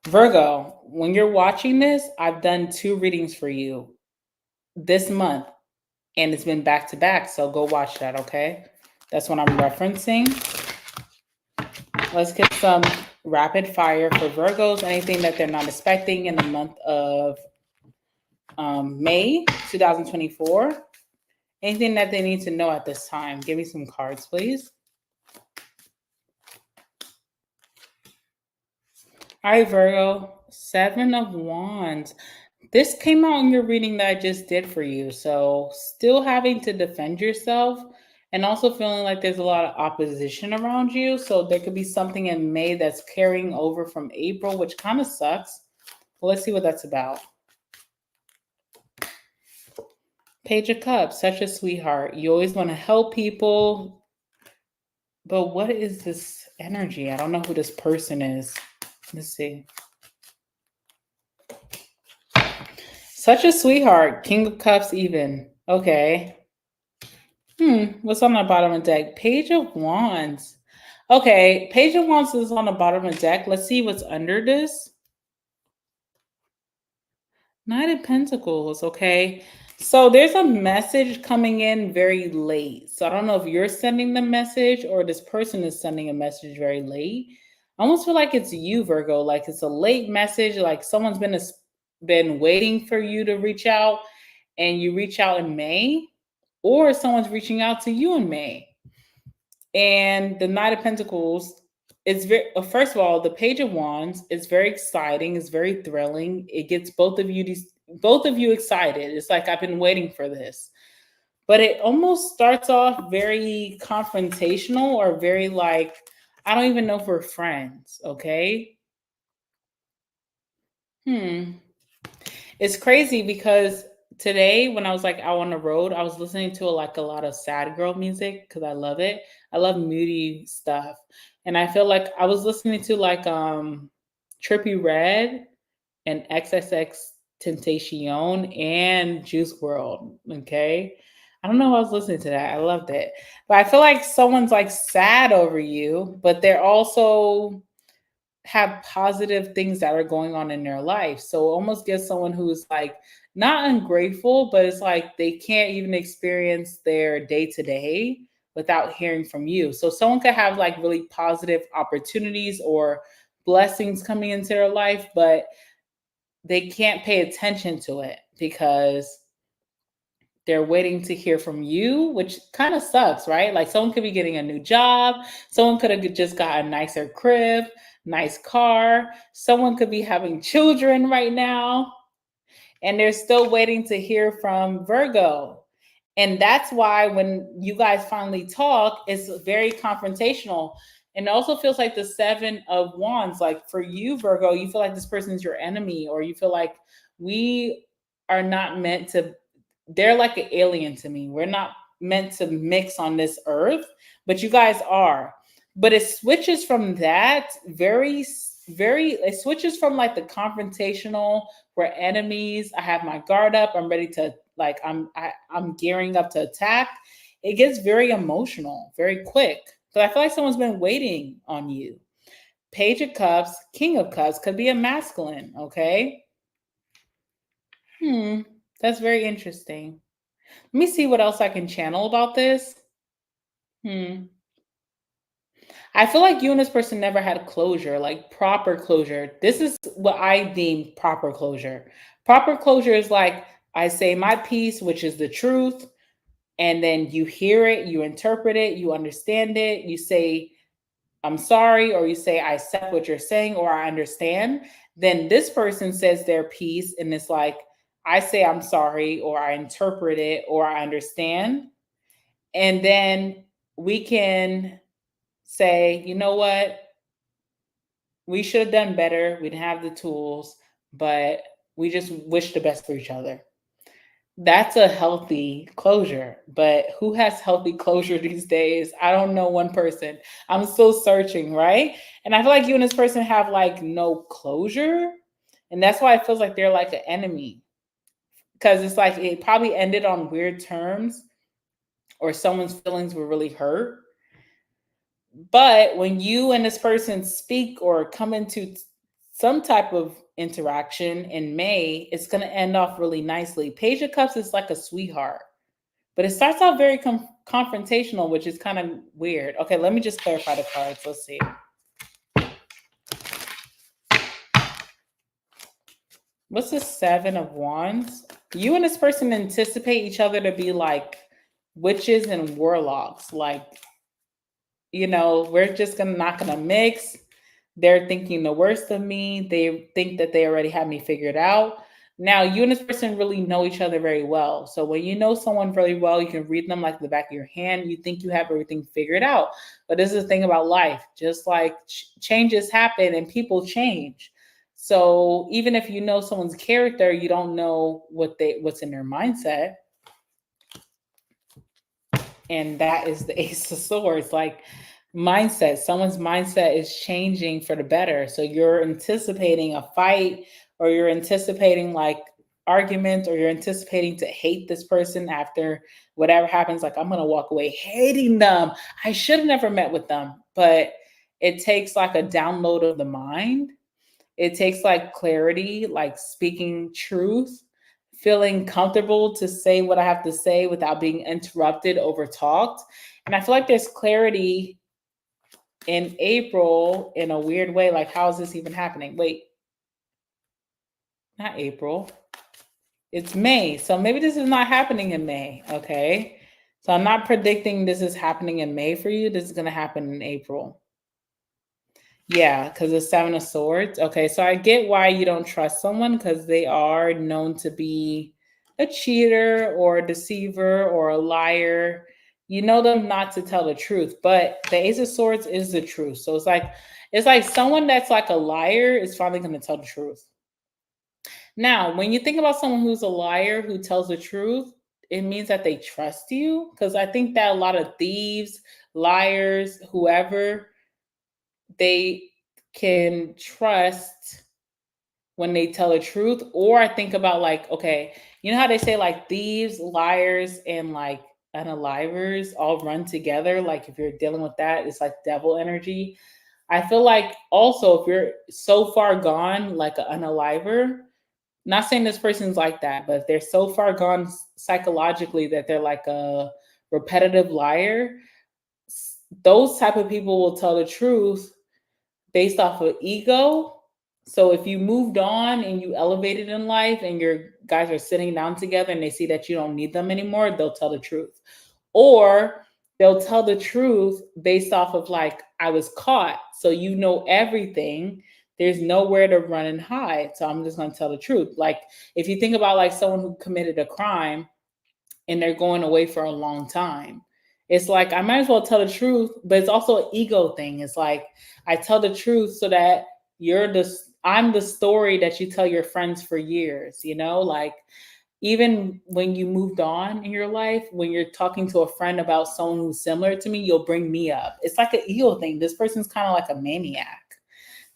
Virgo, when you're watching this, I've done 2 readings for you this month, and it's been back to back. So go watch that. Okay. That's what I'm referencing. Let's get some rapid fire for Virgos. Anything that they're not expecting in the month of May 2024. Anything that they need to know at this time. Give me some cards, please. All right, Virgo, 7 of Wands. This came out in your reading that I just did for you. So, still having to defend yourself and also feeling like there's a lot of opposition around you. So, there could be something in May that's carrying over from April, which kind of sucks. But let's see what that's about. Page of Cups, such a sweetheart. You always want to help people. But what is this energy? I don't know who this person is. Let's see. Such a sweetheart. King of Cups, even. Okay. What's on the bottom of the deck? Page of Wands. Okay, Page of Wands is on the bottom of the deck. Let's see what's under this. Knight of Pentacles. Okay. So there's a message coming in very late. So I don't know if you're sending the message or this person is sending a message very late. I almost feel like it's you, Virgo. Like it's a late message. Like someone's been waiting for you to reach out, and you reach out in May, or someone's reaching out to you in May. And the Knight of Pentacles, it's very, first of all, the Page of Wands is very exciting. It's very thrilling. It gets both of you excited. It's like, I've been waiting for this. But it almost starts off very confrontational or very like, I don't even know if we're friends. Okay. It's crazy because today when I was like out on the road, I was listening to like a lot of sad girl music because I love it. I love moody stuff. And I feel like I was listening to like Trippie Redd and XXX Tentacion and Juice World. Okay. I don't know why I was listening to that. I loved it. But I feel like someone's like sad over you, but they're also have positive things that are going on in their life. So almost get someone who's like not ungrateful, but it's like they can't even experience their day to day without hearing from you. So someone could have like really positive opportunities or blessings coming into their life, but they can't pay attention to it because they're waiting to hear from you, which kind of sucks, right? Like someone could be getting a new job, someone could have just got a nicer crib, nice car, someone could be having children right now, and they're still waiting to hear from Virgo. And that's why when you guys finally talk, it's very confrontational. And it also feels like the 7 of Wands. Like for you, Virgo, you feel like this person's your enemy, or you feel like we are not meant to, they're like an alien to me. We're not meant to mix on this earth, but you guys are. But it switches from that it switches from like the confrontational, we're enemies, I have my guard up, I'm ready to like I'm gearing up to attack. It gets very emotional very quick. So I feel like someone's been waiting on you. Page of Cups, King of Cups could be a masculine, okay? That's very interesting. Let me see what else I can channel about this. I feel like you and this person never had closure, like proper closure. This is what I deem proper closure. Proper closure is like I say my piece, which is the truth, and then you hear it, you interpret it, you understand it, you say, I'm sorry, or you say, I accept what you're saying, or I understand. Then this person says their piece, and it's like, I say, I'm sorry, or I interpret it, or I understand. And then we can say, you know what? We should have done better. We didn't have the tools, but we just wish the best for each other. That's a healthy closure. But who has healthy closure these days? I don't know one person. I'm still searching, right? And I feel like you and this person have like no closure. And that's why it feels like they're like an enemy. Because it's like it probably ended on weird terms or someone's feelings were really hurt. But when you and this person speak or come into some type of interaction in May, it's going to end off really nicely. Page of Cups is like a sweetheart, but it starts out very confrontational, which is kind of weird. Okay, let me just clarify the cards. Let's see. What's the 7 of Wands? You and this person anticipate each other to be like witches and warlocks. Like, you know, we're just not gonna mix. They're thinking the worst of me. They think that they already have me figured out. Now, you and this person really know each other very well. So when you know someone really well, you can read them like the back of your hand. You think you have everything figured out. But this is the thing about life. Just like changes happen and people change. So even if you know someone's character, you don't know what's in their mindset. And that is the Ace of Swords. Like mindset, someone's mindset is changing for the better. So you're anticipating a fight, or you're anticipating like argument, or you're anticipating to hate this person after whatever happens. Like, I'm going to walk away hating them. I should have never met with them. But it takes like a download of the mind. It takes like clarity, like speaking truth, feeling comfortable to say what I have to say without being interrupted, over talked. And I feel like there's clarity in April in a weird way. Like, how is this even happening? Wait, not April. It's May. So maybe this is not happening in May. Okay. So I'm not predicting this is happening in May for you. This is going to happen in April. Yeah, because the 7 of Swords. Okay, so I get why you don't trust someone, because they are known to be a cheater or a deceiver or a liar. You know them not to tell the truth, but the Ace of Swords is the truth. So it's like someone that's like a liar is finally going to tell the truth. Now, when you think about someone who's a liar who tells the truth, it means that they trust you. Because I think that a lot of thieves, liars, whoever, they can trust when they tell the truth. Or I think about like, okay, you know how they say like thieves, liars, and like unalivers all run together. Like if you're dealing with that, it's like devil energy. I feel like also if you're so far gone, like an unaliver, not saying this person's like that, but if they're so far gone psychologically that they're like a repetitive liar, those type of people will tell the truth based off of ego. So if you moved on and you elevated in life and your guys are sitting down together and they see that you don't need them anymore, they'll tell the truth. Or they'll tell the truth based off of like, I was caught. So you know everything. There's nowhere to run and hide. So I'm just going to tell the truth. Like if you think about like someone who committed a crime and they're going away for a long time. It's like I might as well tell the truth, but it's also an ego thing. It's like I tell the truth so that I'm the story that you tell your friends for years, you know? Like even when you moved on in your life, when you're talking to a friend about someone who's similar to me, you'll bring me up. It's like an ego thing. This person's kind of like a maniac.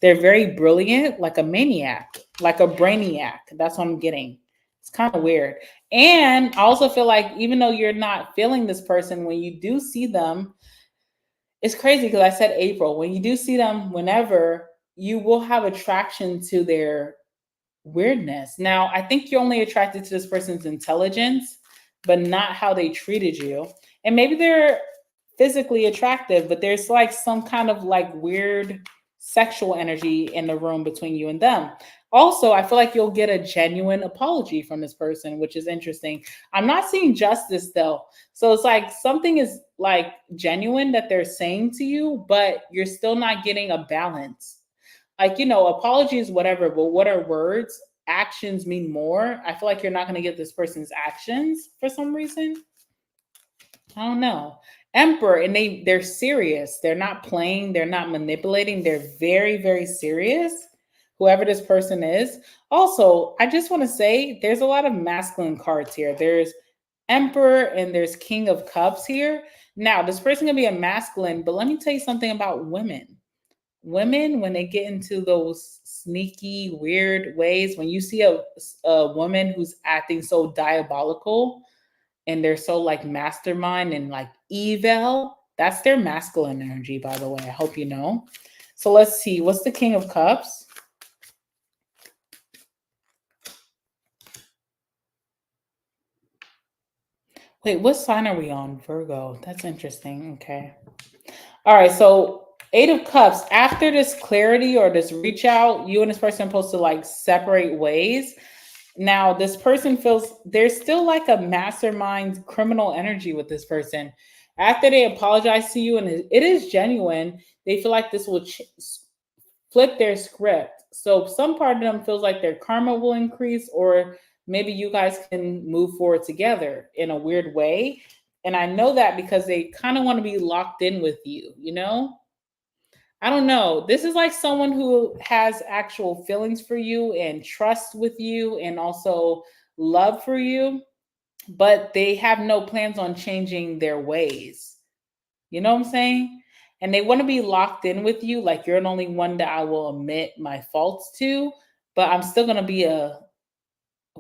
They're very brilliant, like a maniac, like a brainiac. That's what I'm getting. It's kind of weird. And I also feel like even though you're not feeling this person, when you do see them, it's crazy because I said April. When you do see them, whenever you will have attraction to their weirdness. Now, I think you're only attracted to this person's intelligence, but not how they treated you. And maybe they're physically attractive, but there's like some kind of like weird sexual energy in the room between you and them. Also, I feel like you'll get a genuine apology from this person, which is interesting. I'm not seeing justice though. So it's like something is like genuine that they're saying to you, but you're still not getting a balance. Like, you know, apologies, whatever, but what are words? Actions mean more. I feel like you're not going to get this person's actions for some reason. I don't know. Emperor, and they're serious. They're not playing, they're not manipulating. They're very, very serious. Whoever this person is. Also, I just want to say there's a lot of masculine cards here. There's Emperor and there's King of Cups here. Now, this person can be a masculine, but let me tell you something about women. Women, when they get into those sneaky, weird ways, when you see a woman who's acting so diabolical, and they're so like mastermind and like evil. That's their masculine energy, by the way. I hope you know. So let's see. What's the King of Cups? Wait, what sign are we on? Virgo. That's interesting. Okay. All right. So Eight of Cups. After this clarity or this reach out, you and this person are supposed to like separate ways. Now, this person feels there's still like a mastermind criminal energy with this person. After they apologize to you and it is genuine, they feel like this will flip their script. So some part of them feels like their karma will increase, or maybe you guys can move forward together in a weird way. And I know that because they kind of want to be locked in with you, you know? I don't know. This is like someone who has actual feelings for you and trust with you and also love for you, but they have no plans on changing their ways. You know what I'm saying? And they want to be locked in with you. Like you're the only one that I will admit my faults to, but I'm still going to be a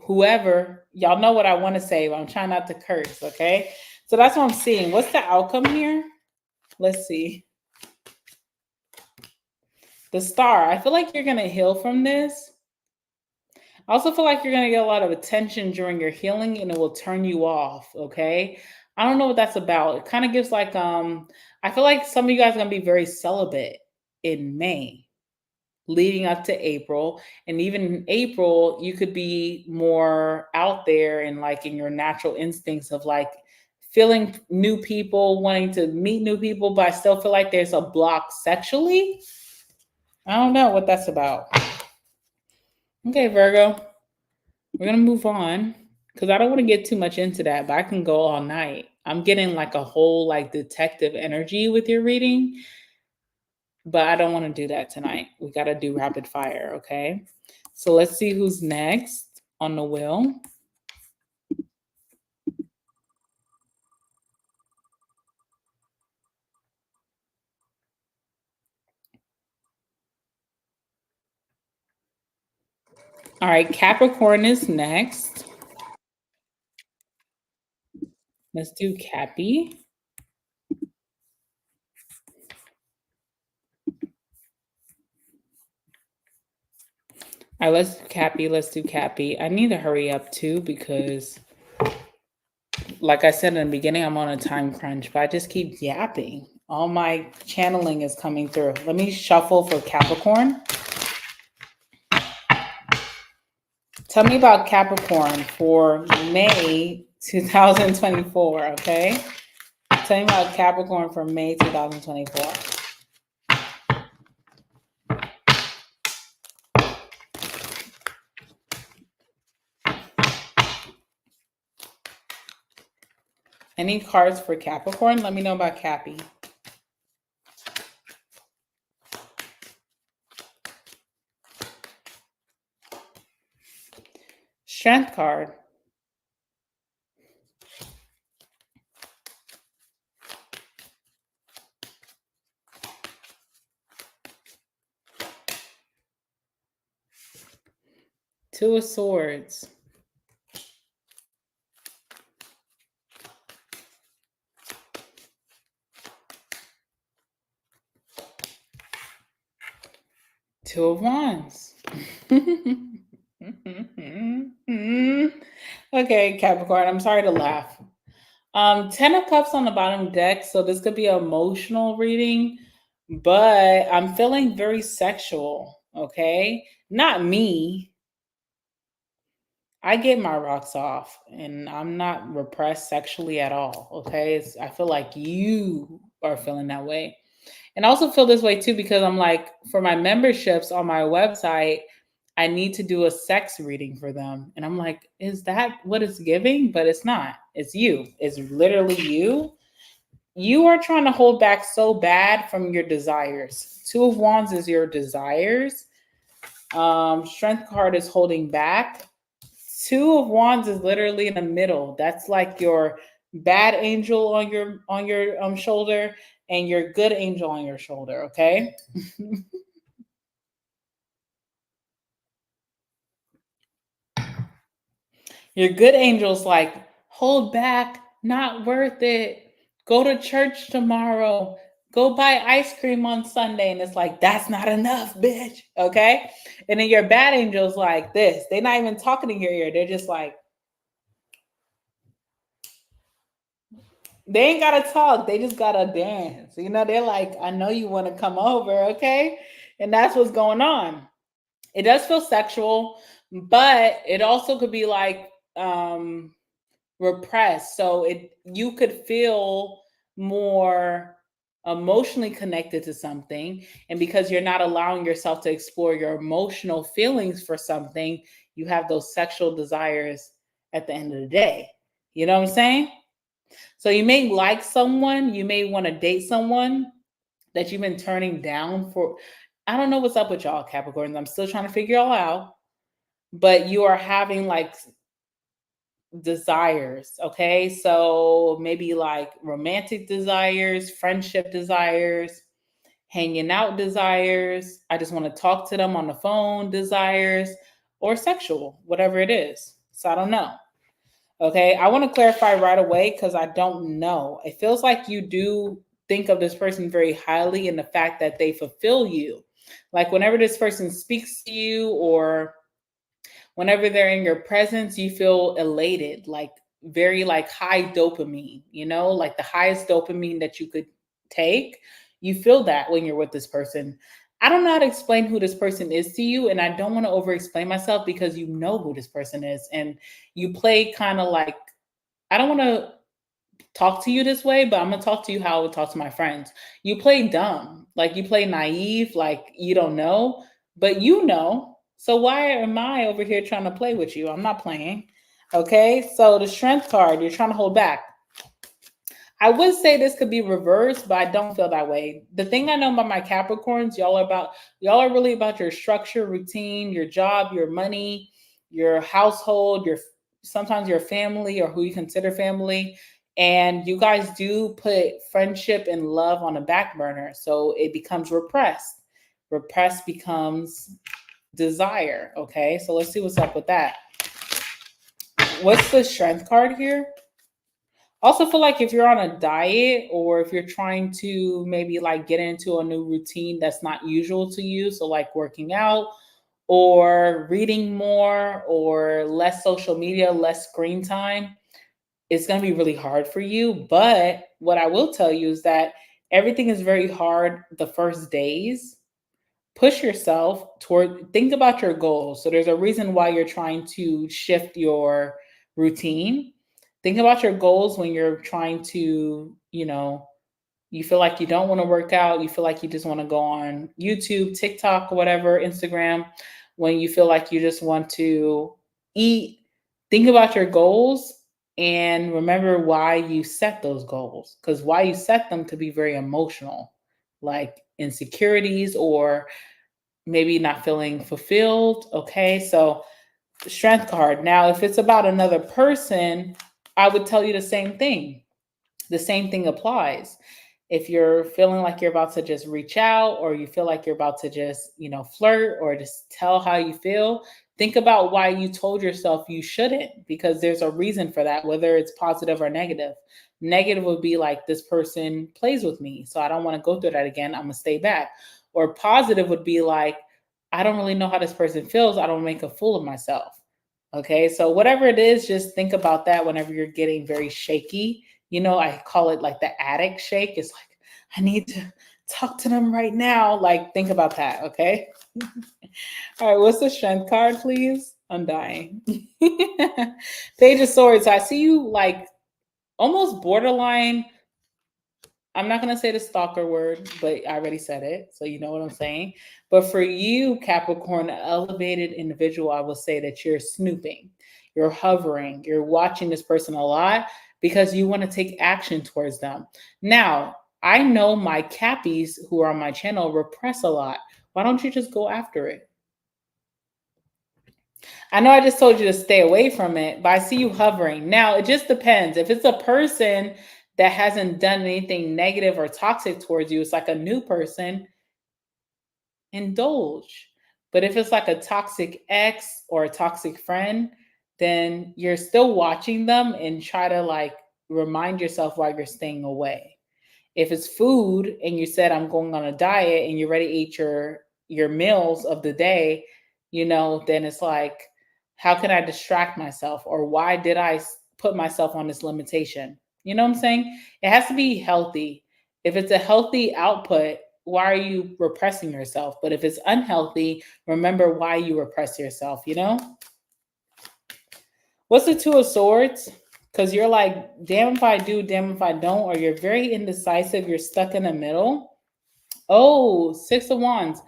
whoever. Y'all know what I want to say, but I'm trying not to curse. Okay. So that's what I'm seeing. What's the outcome here? Let's see. The Star. I feel like you're going to heal from this. I also feel like you're going to get a lot of attention during your healing and it will turn you off, okay? I don't know what that's about. It kind of gives like I feel like some of you guys are going to be very celibate in May leading up to April, and even in April you could be more out there and like in your natural instincts of like feeling new people, wanting to meet new people, but I still feel like there's a block sexually. I don't know what that's about. Okay, Virgo. We're going to move on because I don't want to get too much into that, but I can go all night. I'm getting like a whole like detective energy with your reading, but I don't want to do that tonight. We got to do rapid fire, okay? So let's see who's next on the wheel. All right, Capricorn is next. Let's do Cappy. All right, let's do Cappy. Let's do Cappy. I need to hurry up too because, like I said in the beginning, I'm on a time crunch, but I just keep yapping. All my channeling is coming through. Let me shuffle for Capricorn. Tell me about Capricorn for May 2024, okay? Tell me about Capricorn for May 2024. Any cards for Capricorn? Let me know about Cappy. Strength card. Two of Swords. Two of Wands. Okay, Capricorn, I'm sorry to laugh. 10 of Cups on the bottom deck, so this could be an emotional reading, but I'm feeling very sexual, okay? Not me. I get my rocks off, and I'm not repressed sexually at all, okay? I feel like you are feeling that way. And I also feel this way too because I'm like, for my memberships on my website, I need to do a sex reading for them. And I'm like, is that what it's giving? But it's not. It's you. It's literally you. You are trying to hold back so bad from your desires. Two of Wands is your desires. Strength card is holding back. Two of Wands is literally in the middle. That's like your bad angel on your shoulder and your good angel on your shoulder, okay? Your good angel's like, hold back, not worth it. Go to church tomorrow. Go buy ice cream on Sunday. And it's like, that's not enough, bitch. Okay. And then your bad angel's like this. They're not even talking in your ear. They're just like, they ain't gotta talk. They just gotta dance. You know, they're like, I know you want to come over, okay? And that's what's going on. It does feel sexual, but it also could be like repressed. So you could feel more emotionally connected to something. And because you're not allowing yourself to explore your emotional feelings for something, you have those sexual desires at the end of the day. You know what I'm saying? So you may like someone, you may want to date someone that you've been turning down for. I don't know what's up with y'all, Capricorns. I'm still trying to figure y'all out. But you are having like desires, okay? So maybe like romantic desires, friendship desires, hanging out desires. I just want to talk to them on the phone desires, or sexual, whatever it is. So I don't know. Okay, I want to clarify right away because I don't know. It feels like you do think of this person very highly in the fact that they fulfill you. Like whenever this person speaks to you or whenever they're in your presence, you feel elated, like very like high dopamine, you know, like the highest dopamine that you could take. You feel that when you're with this person. I don't know how to explain who this person is to you, and I don't want to over explain myself because you know who this person is, and you play kind of like, I don't want to talk to you this way, but I'm gonna talk to you how I would talk to my friends. You play dumb, like you play naive, like you don't know, but you know. So why am I over here trying to play with you? I'm not playing. Okay, so the strength card, you're trying to hold back. I would say this could be reversed, but I don't feel that way. The thing I know about my Capricorns, y'all are really about your structure, routine, your job, your money, your household, your sometimes your family or who you consider family. And you guys do put friendship and love on a back burner. So it becomes repressed. Repressed becomes desire. Okay. So let's see what's up with that. What's the strength card here? Also feel like if you're on a diet or if you're trying to maybe like get into a new routine that's not usual to you, so like working out or reading more or less social media, less screen time, it's going to be really hard for you. But what I will tell you is that everything is very hard the first days. Push yourself toward, think about your goals. So there's a reason why you're trying to shift your routine. Think about your goals when you're trying to, you feel like you don't want to work out, you feel like you just want to go on YouTube, TikTok, whatever, Instagram, when you feel like you just want to eat. Think about your goals and remember why you set those goals, because why you set them could be very emotional, like insecurities or maybe not feeling fulfilled. Okay, so strength card. Now, if it's about another person, I would tell you the same thing. The same thing applies. If you're feeling like you're about to just reach out or you feel like you're about to just, flirt or just tell how you feel, think about why you told yourself you shouldn't, because there's a reason for that, whether it's positive or negative. Negative would be like, this person plays with me, so I don't want to go through that again. I'm going to stay back. Or positive would be like, I don't really know how this person feels. I don't make a fool of myself. Okay, so whatever it is, just think about that whenever you're getting very shaky. I call it like the addict shake. It's like, I need to talk to them right now. Like, think about that, okay? All right, what's the strength card, please? I'm dying. Page of Swords. I see you like almost borderline. I'm not going to say the stalker word, but I already said it, so you know what I'm saying. But for you, Capricorn, elevated individual, I will say that you're snooping, you're hovering, you're watching this person a lot because you want to take action towards them. Now, I know my Cappies who are on my channel repress a lot. Why don't you just go after it? I know I just told you to stay away from it, but I see you hovering. Now, it just depends. If it's a person that hasn't done anything negative or toxic towards you, it's like a new person, indulge. But if it's like a toxic ex or a toxic friend, then you're still watching them and try to like remind yourself why you're staying away. If it's food and you said I'm going on a diet and you're ready to eat your meals of the day, then it's like, how can I distract myself? Or why did I put myself on this limitation? You know what I'm saying? It has to be healthy. If it's a healthy output, why are you repressing yourself? But if it's unhealthy, remember why you repress yourself, What's the Two of Swords? Because you're like, damn if I do, damn if I don't, or you're very indecisive, you're stuck in the middle. Oh, Six of Wands.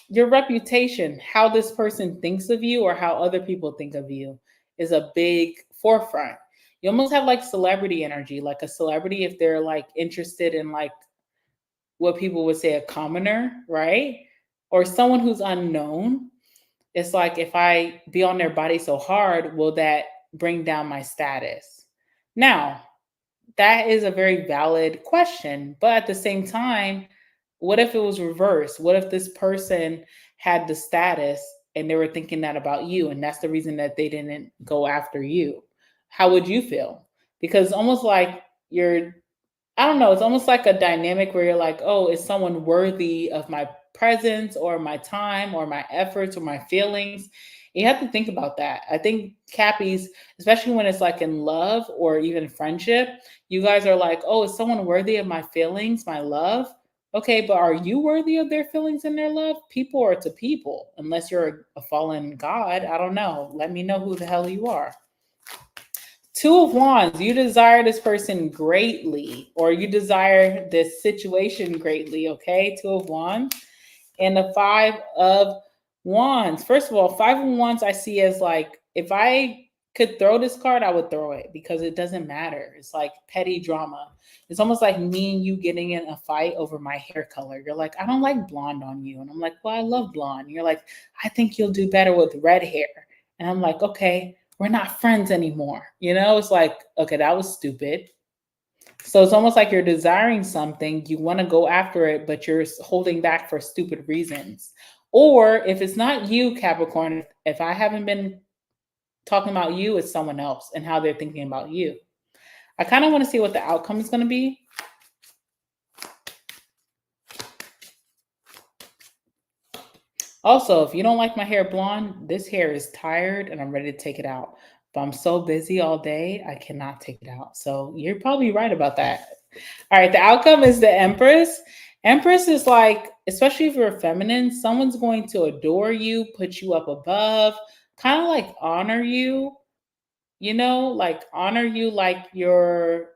Your reputation, how this person thinks of you or how other people think of you is a big forefront. You almost have like celebrity energy, like a celebrity if they're like interested in like what people would say a commoner, right? Or someone who's unknown. It's like, if I be on their body so hard, will that bring down my status? Now, that is a very valid question. But at the same time, what if it was reversed? What if this person had the status and they were thinking that about you, and that's the reason that they didn't go after you? How would you feel? Because it's almost like I don't know, it's almost like a dynamic where you're like, oh, is someone worthy of my presence or my time or my efforts or my feelings? You have to think about that. I think Cappies, especially when it's like in love or even friendship, you guys are like, oh, is someone worthy of my feelings, my love? Okay, but are you worthy of their feelings and their love? People are to people, unless you're a fallen god. I don't know. Let me know who the hell you are. Two of Wands, you desire this person greatly, or you desire this situation greatly, okay? Two of Wands. And the Five of Wands. First of all, Five of Wands I see as like, if I could throw this card, I would throw it because it doesn't matter. It's like petty drama. It's almost like me and you getting in a fight over my hair color. You're like, I don't like blonde on you. And I'm like, well, I love blonde. You're like, I think you'll do better with red hair. And I'm like, okay, we're not friends anymore. You know, it's like, okay, that was stupid. So it's almost like you're desiring something, you want to go after it, but you're holding back for stupid reasons. Or if it's not you, Capricorn, if I haven't been talking about you, it's someone else and how they're thinking about you. I kind of want to see what the outcome is going to be. Also, if you don't like my hair blonde, this hair is tired and I'm ready to take it out. But I'm so busy all day, I cannot take it out. So you're probably right about that. All right, the outcome is the Empress. Empress is like, especially if you're feminine, someone's going to adore you, put you up above, kind of like honor you, you know, like honor you like you're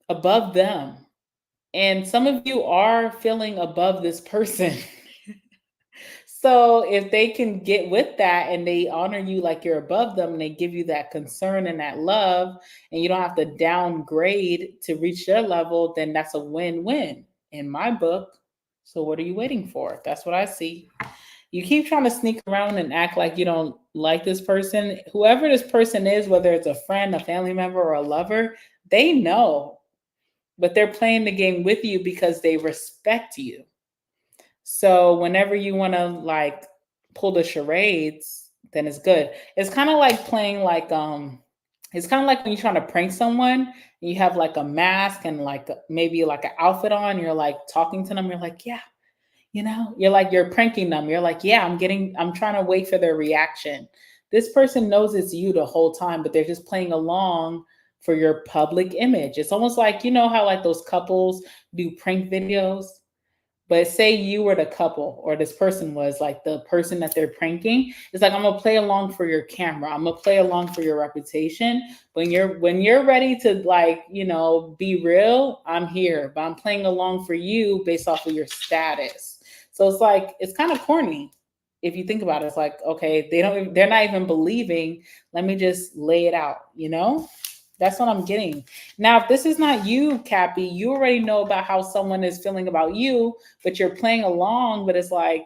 above them. And some of you are feeling above this person. So if they can get with that and they honor you like you're above them and they give you that concern and that love, and you don't have to downgrade to reach their level, then that's a win-win in my book. So what are you waiting for? That's what I see. You keep trying to sneak around and act like you don't like this person. Whoever this person is, whether it's a friend, a family member, or a lover, they know. But they're playing the game with you because they respect you. So whenever you want to like pull the charades, then it's good. It's kind of like playing like it's kind of like when you're trying to prank someone and you have like a mask and like maybe like an outfit on, you're like talking to them, you're like, yeah, you know, you're like you're pranking them. You're like, yeah, I'm trying to wait for their reaction. This person knows it's you the whole time, but they're just playing along for your public image. It's almost like, you know how like those couples do prank videos? But say you were the couple or this person was like the person that they're pranking. It's like I'm gonna play along for your camera. I'm gonna play along for your reputation. When you're ready to like, you know, be real, I'm here. But I'm playing along for you based off of your status. So it's like it's kind of corny if you think about it. It's like, okay, they're not even believing. Let me just lay it out, you know? That's what I'm getting. Now, if this is not you, Cappy, you already know about how someone is feeling about you, but you're playing along, but it's like,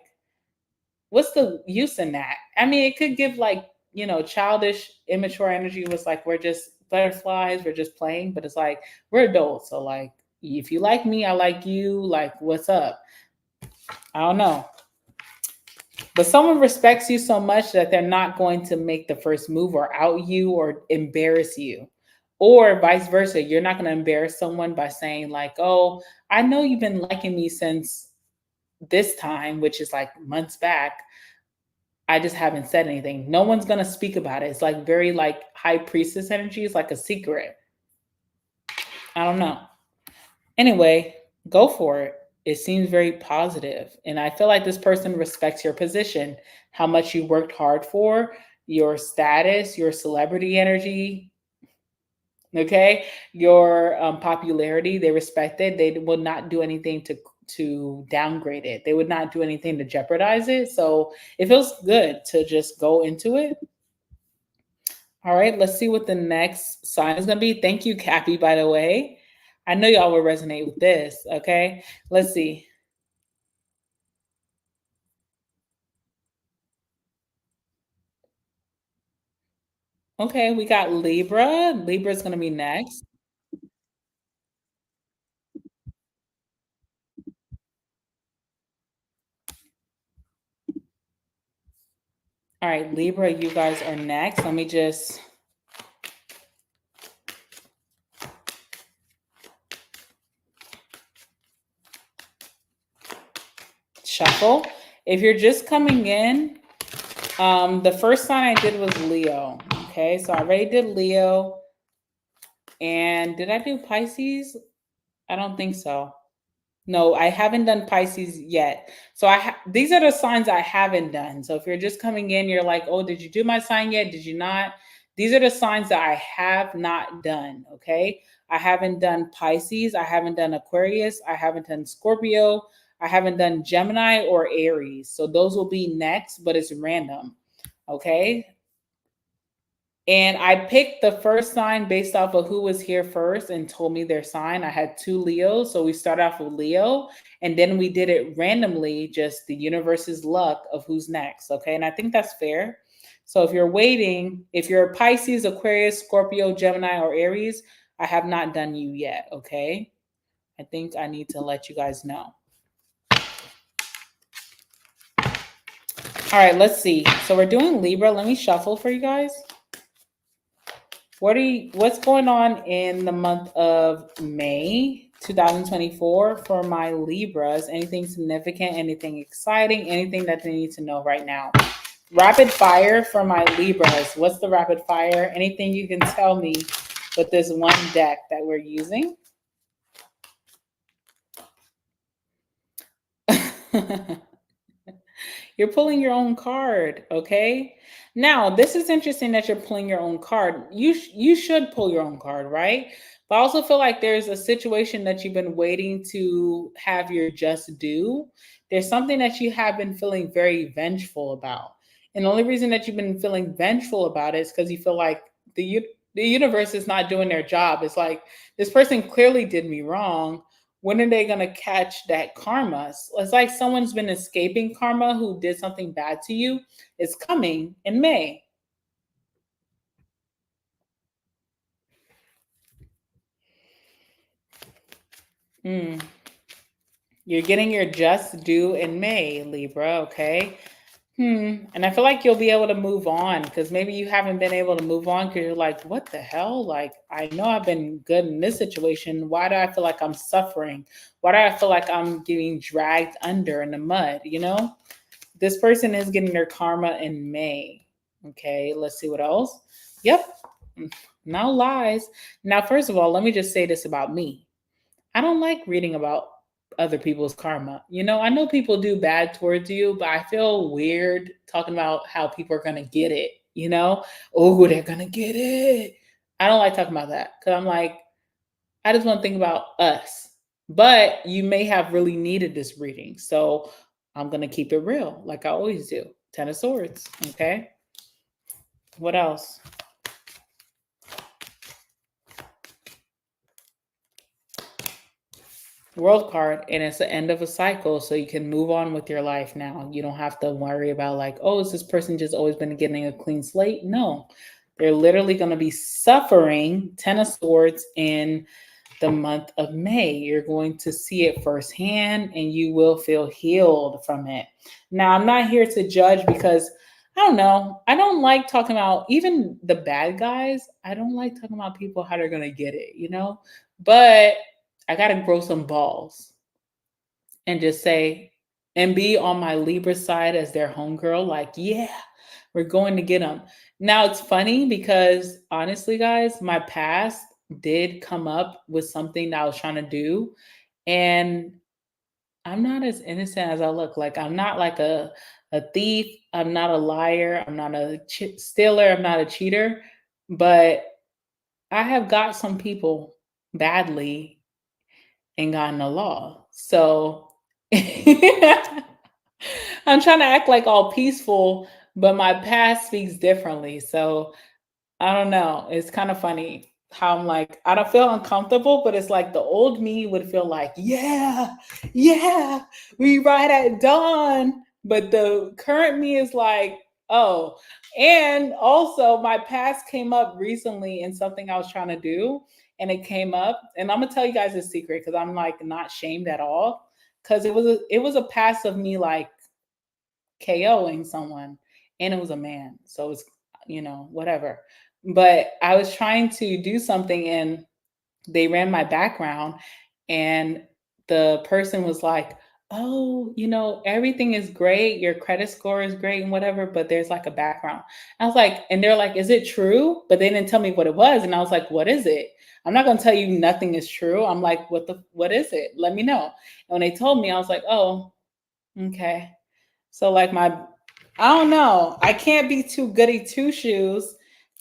what's the use in that? I mean, it could give like, you know, childish, immature energy was like, we're just butterflies, we're just playing, but it's like, we're adults. So, like, if you like me, I like you. Like, what's up? I don't know. But someone respects you so much that they're not going to make the first move or out you or embarrass you. Or vice versa, you're not going to embarrass someone by saying, like, oh, I know you've been liking me since this time, which is like months back. I just haven't said anything. No one's going to speak about it. It's like very like high priestess energy. It's like a secret. I don't know. Anyway, go for it. It seems very positive. And I feel like this person respects your position, how much you worked hard for, your status, your celebrity energy, okay, your popularity. They respect it. They will not do anything to downgrade it. They would not do anything to jeopardize it. So it feels good to just go into it. All right, let's see what the next sign is going to be. Thank you, Cappy, by the way. I know y'all will resonate with this. Okay, let's see. Okay, we got Libra. Libra is going to be next. All right, Libra, you guys are next. Let me just shuffle. If you're just coming in, the first sign I did was Leo. Okay, so I already did Leo. And did I do Pisces? I don't think so. No, I haven't done Pisces yet. So these are the signs I haven't done. So if you're just coming in, you're like, oh, did you do my sign yet? Did you not? These are the signs that I have not done. Okay. I haven't done Pisces. I haven't done Aquarius. I haven't done Scorpio. I haven't done Gemini or Aries. So those will be next, but it's random. Okay. And I picked the first sign based off of who was here first and told me their sign. I had 2 Leos. So we started off with Leo and then we did it randomly, just the universe's luck of who's next. Okay. And I think that's fair. So if you're waiting, if you're Pisces, Aquarius, Scorpio, Gemini, or Aries, I have not done you yet. Okay. I think I need to let you guys know. All right, let's see. So we're doing Libra. Let me shuffle for you guys. What's going on in the month of May 2024 for my Libras? Anything significant, anything exciting, anything that they need to know right now? Rapid fire for my Libras. What's the rapid fire? Anything you can tell me with this one deck that we're using? You're pulling your own card, okay? Now, this is interesting that you're pulling your own card. You should pull your own card, right? But I also feel like there's a situation that you've been waiting to have your just due. There's something that you have been feeling very vengeful about. And the only reason that you've been feeling vengeful about it is because you feel like the universe is not doing their job. It's like, this person clearly did me wrong. When are they going to catch that karma? It's like someone's been escaping karma who did something bad to you. It's coming in May. You're getting your just due in May, Libra, okay? And I feel like you'll be able to move on because maybe you haven't been able to move on because you're like, what the hell? Like, I know I've been good in this situation. Why do I feel like I'm suffering? Why do I feel like I'm getting dragged under in the mud? You know, this person is getting their karma in May. Okay, let's see what else. Yep, no lies. Now, first of all, let me just say this about me. I don't like reading about other people's karma. You know, I know people do bad towards you, but I feel weird talking about how people are going to get it, you know? Oh, they're going to get it. I don't like talking about that because I'm like, I just want to think about us. But you may have really needed this reading. So I'm going to keep it real like I always do. 10 of Swords. Okay. What else? World card, and it's the end of a cycle, so you can move on with your life now. You don't have to worry about like, oh, is this person just always been getting a clean slate? No, they're literally going to be suffering. 10 of Swords in the month of May. You're going to see it firsthand and you will feel healed from it. Now, I'm not here to judge because I don't know. I don't like talking about even the bad guys. I don't like talking about people how they're going to get it, you know? But I got to grow some balls and just say, and be on my Libra side as their homegirl. Like, yeah, we're going to get them. Now, it's funny because honestly, guys, my past did come up with something that I was trying to do. And I'm not as innocent as I look. Like, I'm not like a thief. I'm not a liar. I'm not a stealer. I'm not a cheater. But I have got some people badly and gotten the law. So I'm trying to act like all peaceful, but my past speaks differently. So I don't know. It's kind of funny how I'm like, I don't feel uncomfortable, but it's like the old me would feel like, yeah, we ride at dawn. But the current me is like, oh, and also my past came up recently in something I was trying to do. And it came up, and I'm gonna tell you guys a secret because I'm like not shamed at all. Because it was a past of me like KOing someone, and it was a man. So it's, you know, whatever. But I was trying to do something and they ran my background, and the person was like, oh, you know, everything is great. Your credit score is great and whatever, but there's like a background. I was like, and they're like, is it true? But they didn't tell me what it was. And I was like, what is it? I'm not going to tell you nothing is true. I'm like, what is it? Let me know. And when they told me, I was like, oh, okay. So like I don't know. I can't be too goody two shoes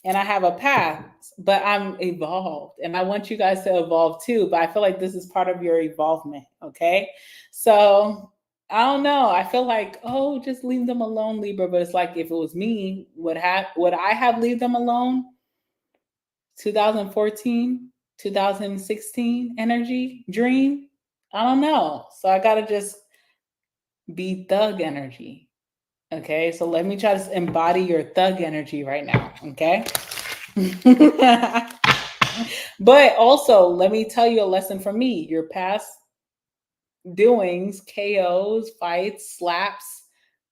and I have a path, but I'm evolved and I want you guys to evolve too. But I feel like this is part of your evolvement. Okay. So I don't know. I feel like, oh, just leave them alone, Libra. But it's like, if it was me, would I have leave them alone? 2014, 2016 energy dream? I don't know. So I gotta just be thug energy. Okay, so let me try to embody your thug energy right now. Okay. But also, let me tell you a lesson from me. Your past doings, KOs, fights, slaps,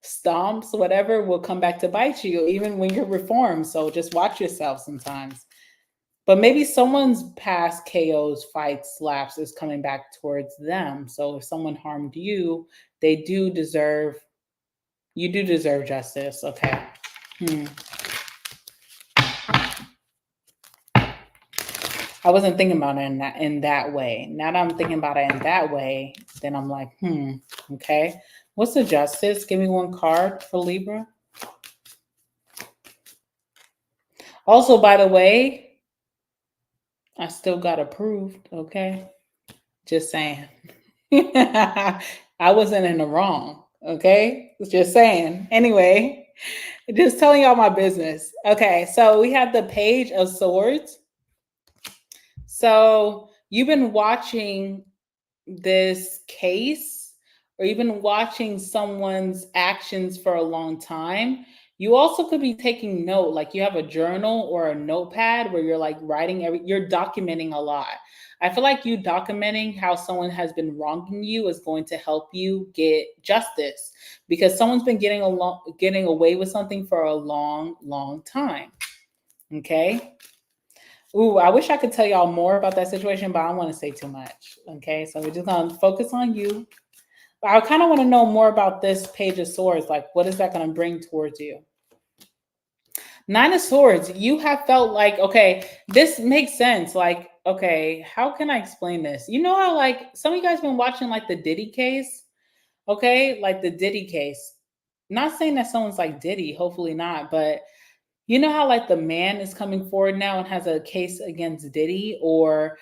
stomps, whatever will come back to bite you, even when you're reformed. So just watch yourself sometimes. But maybe someone's past KOs, fights, slaps is coming back towards them. So if someone harmed you, you do deserve justice. Okay. I wasn't thinking about it in that way. Now that I'm thinking about it in that way, then I'm like, okay. What's the justice? Give me one card for Libra. Also, by the way, I still got approved, okay? Just saying. I wasn't in the wrong, okay? Just saying. Anyway, just telling y'all my business. Okay, so we have the Page of Swords. So you've been watching this case, or you've been watching someone's actions for a long time. You also could be taking note, like you have a journal or a notepad where you're like writing you're documenting a lot. I feel like you documenting how someone has been wronging you is going to help you get justice, because someone's been getting away with something for a long, long time. Okay. Ooh, I wish I could tell y'all more about that situation, but I don't want to say too much. Okay, so we're just gonna focus on you. But I kind of want to know more about this Page of Swords. Like, what is that going to bring towards you? Nine of Swords, you have felt like, okay, this makes sense. Like, okay, how can I explain this? You know how, like, some of you guys been watching like the Diddy case? Okay, like the Diddy case. Not saying that someone's like Diddy, hopefully not, but you know how like the man is coming forward now and has a case against Diddy, or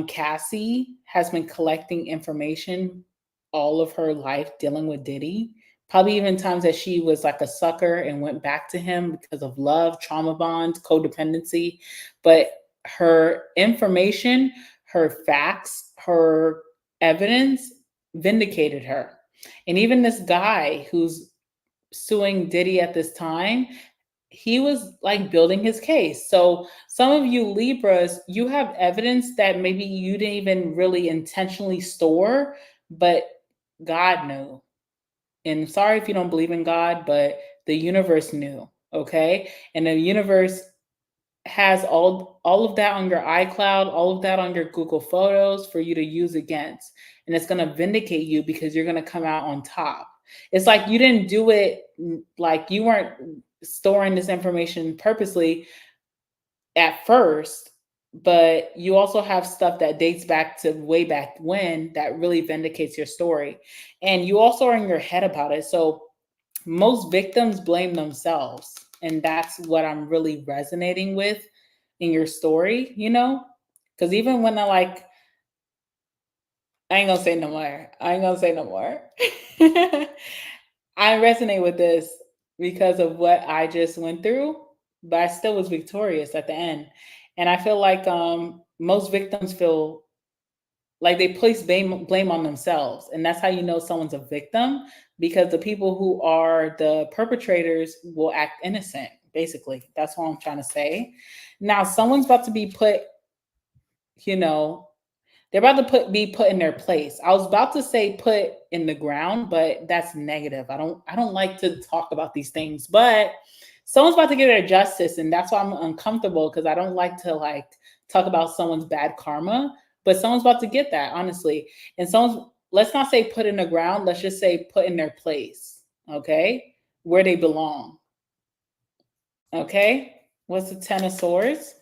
Cassie has been collecting information all of her life dealing with Diddy. Probably even times that she was like a sucker and went back to him because of love, trauma bonds, codependency. But her information, her facts, her evidence vindicated her. And even this guy who's suing Diddy at this time, he was like building his case. So some of you Libras, you have evidence that maybe you didn't even really intentionally store, but God knew. And sorry if you don't believe in God, but the universe knew. Okay. And the universe has all of that on your iCloud, all of that on your Google Photos for you to use against. And it's going to vindicate you because you're going to come out on top. It's like you didn't do it, like you weren't storing this information purposely at first, but you also have stuff that dates back to way back when that really vindicates your story. And you also are in your head about it. So most victims blame themselves. And that's what I'm really resonating with in your story, you know? Because even when I ain't gonna say no more. I resonate with this because of what I just went through, but I still was victorious at the end. And I feel like most victims feel like they place blame on themselves. And that's how you know someone's a victim, because the people who are the perpetrators will act innocent, basically. That's what I'm trying to say. Now, someone's about to be put, they're about to be put in their place. I was about to say put in the ground, but that's negative. I don't like to talk about these things, but someone's about to get their justice, and that's why I'm uncomfortable, because I don't like to talk about someone's bad karma, but someone's about to get that, honestly. And let's not say put in the ground, let's just say put in their place, okay? Where they belong. Okay? What's the Ten of Swords?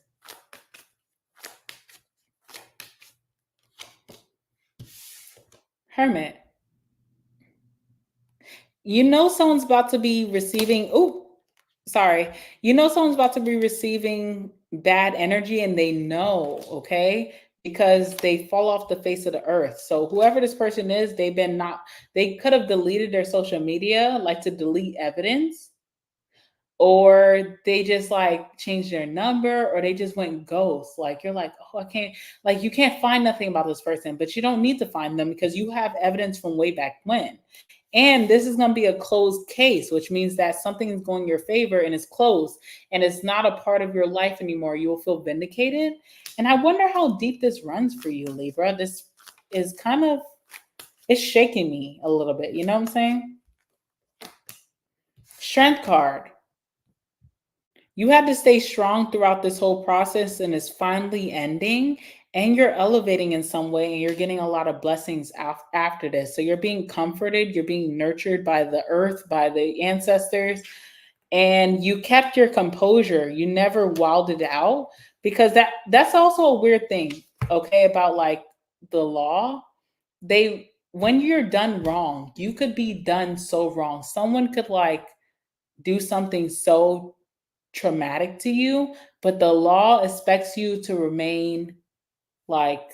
Hermit. You know someone's about to be receiving, someone's about to be receiving bad energy, and they know, okay? because they fall off the face of the earth. So whoever this person is, they could have deleted their social media, like to delete evidence, or they just like changed their number, or they just went ghost. Like you're like, oh, I can't, like you can't find nothing about this person, but you don't need to find them because you have evidence from way back when. And this is going to be a closed case, which means that something is going in your favor and it's closed and it's not a part of your life anymore. You will feel vindicated. And I wonder how deep this runs for you, Libra. This is kind of, it's shaking me a little bit. You know what I'm saying? Strength card. You had to stay strong throughout this whole process, and it's finally ending, and you're elevating in some way, and you're getting a lot of blessings after this. So you're being comforted, you're being nurtured by the earth, by the ancestors, and you kept your composure. You never wilded out, because that's also a weird thing, okay, about like the law. When you're done wrong, you could be done so wrong. Someone could like do something so traumatic to you, but the law expects you to remain like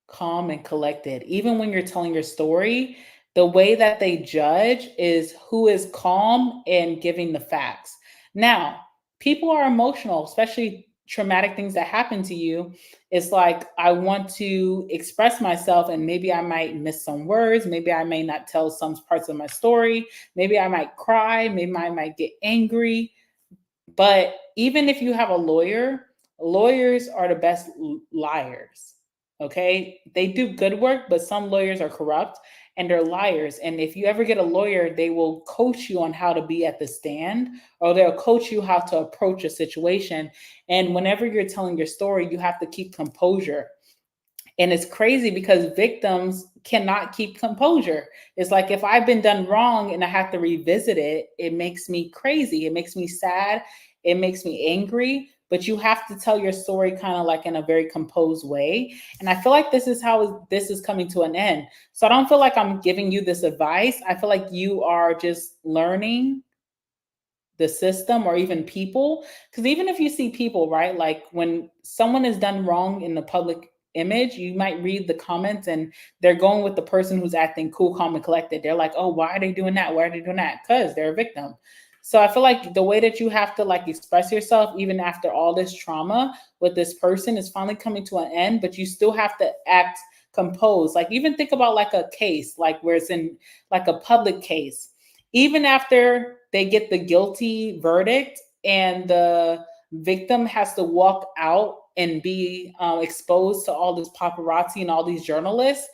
calm and collected. Even when you're telling your story, the way that they judge is who is calm and giving the facts. Now, people are emotional, especially traumatic things that happen to you. It's like, I want to express myself, and maybe I might miss some words. Maybe I may not tell some parts of my story. Maybe I might cry. Maybe I might get angry. But even if you have a lawyer, lawyers are the best liars. Okay. They do good work, but some lawyers are corrupt and they're liars. And if you ever get a lawyer, they will coach you on how to be at the stand, or they'll coach you how to approach a situation. And whenever you're telling your story, you have to keep composure. And it's crazy because victims cannot keep composure. It's like, if I've been done wrong and I have to revisit it, it makes me crazy. It makes me sad. It makes me angry. But you have to tell your story kind of like in a very composed way. And I feel like this is how this is coming to an end. So I don't feel like I'm giving you this advice. I feel like you are just learning the system, or even people. Because even if you see people, right, like when someone is done wrong in the public image, you might read the comments and they're going with the person who's acting cool, calm, and collected. They're like, oh, why are they doing that? Why are they doing that? Because they're a victim. So I feel like the way that you have to like express yourself, even after all this trauma with this person, is finally coming to an end, but you still have to act composed. Like, even think about like a case, like where it's in like a public case. Even after they get the guilty verdict and the victim has to walk out and be exposed to all this paparazzi and all these journalists,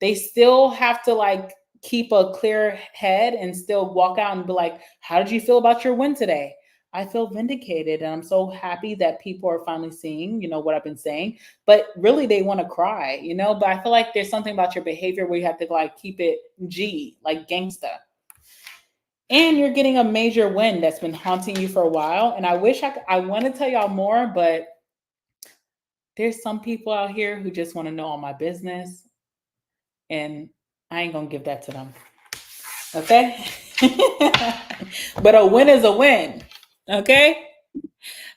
they still have to like keep a clear head and still walk out and be like, how did you feel about your win today? I feel vindicated, and I'm so happy that people are finally seeing, what I've been saying. But really, they want to cry, But I feel like there's something about your behavior where you have to like keep it G, like gangsta. And you're getting a major win that's been haunting you for a while. And I wish I want to tell y'all more, but there's some people out here who just want to know all my business. And I ain't going to give that to them. Okay? But a win is a win. Okay?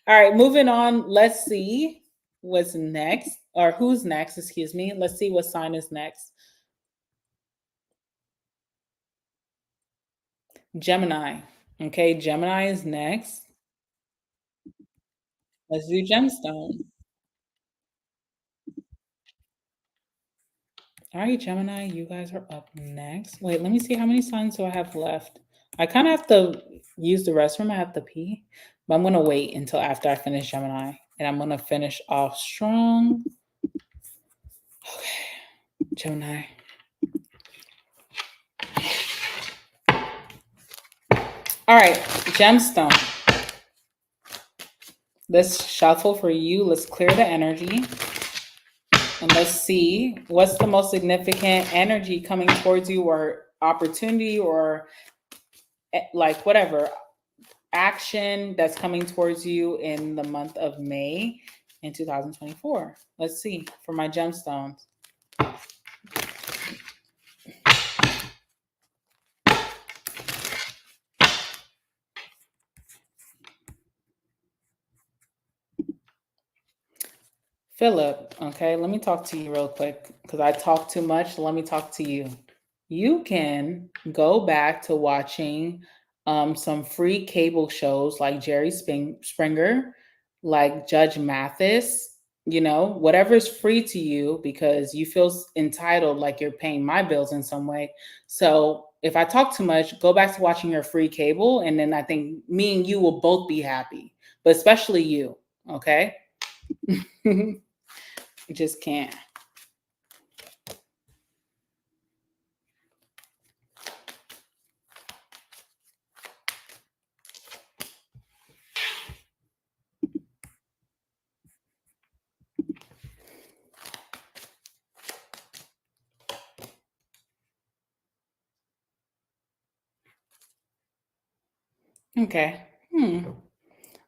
All right, moving on. Let's see what's next, or who's next, excuse me. Let's see what sign is next. Gemini. Okay, Gemini is next. Let's do gemstone. All right, Gemini, you guys are up next. Wait, let me see, how many signs do I have left? I kind of have to use the restroom. I have to pee, but I'm going to wait until after I finish Gemini, and I'm going to finish off strong. Okay, Gemini. All right, gemstone. Let's shuffle for you. Let's clear the energy. And let's see what's the most significant energy coming towards you, or opportunity, or like whatever action that's coming towards you in the month of May in 2024. Let's see for my gemstones. Philip, okay, let me talk to you real quick because I talk too much. Let me talk to you. You can go back to watching some free cable shows like Springer, like Judge Mathis, whatever's free to you because you feel entitled like you're paying my bills in some way. So if I talk too much, go back to watching your free cable, and then I think me and you will both be happy, but especially you, okay? You just can't. Okay.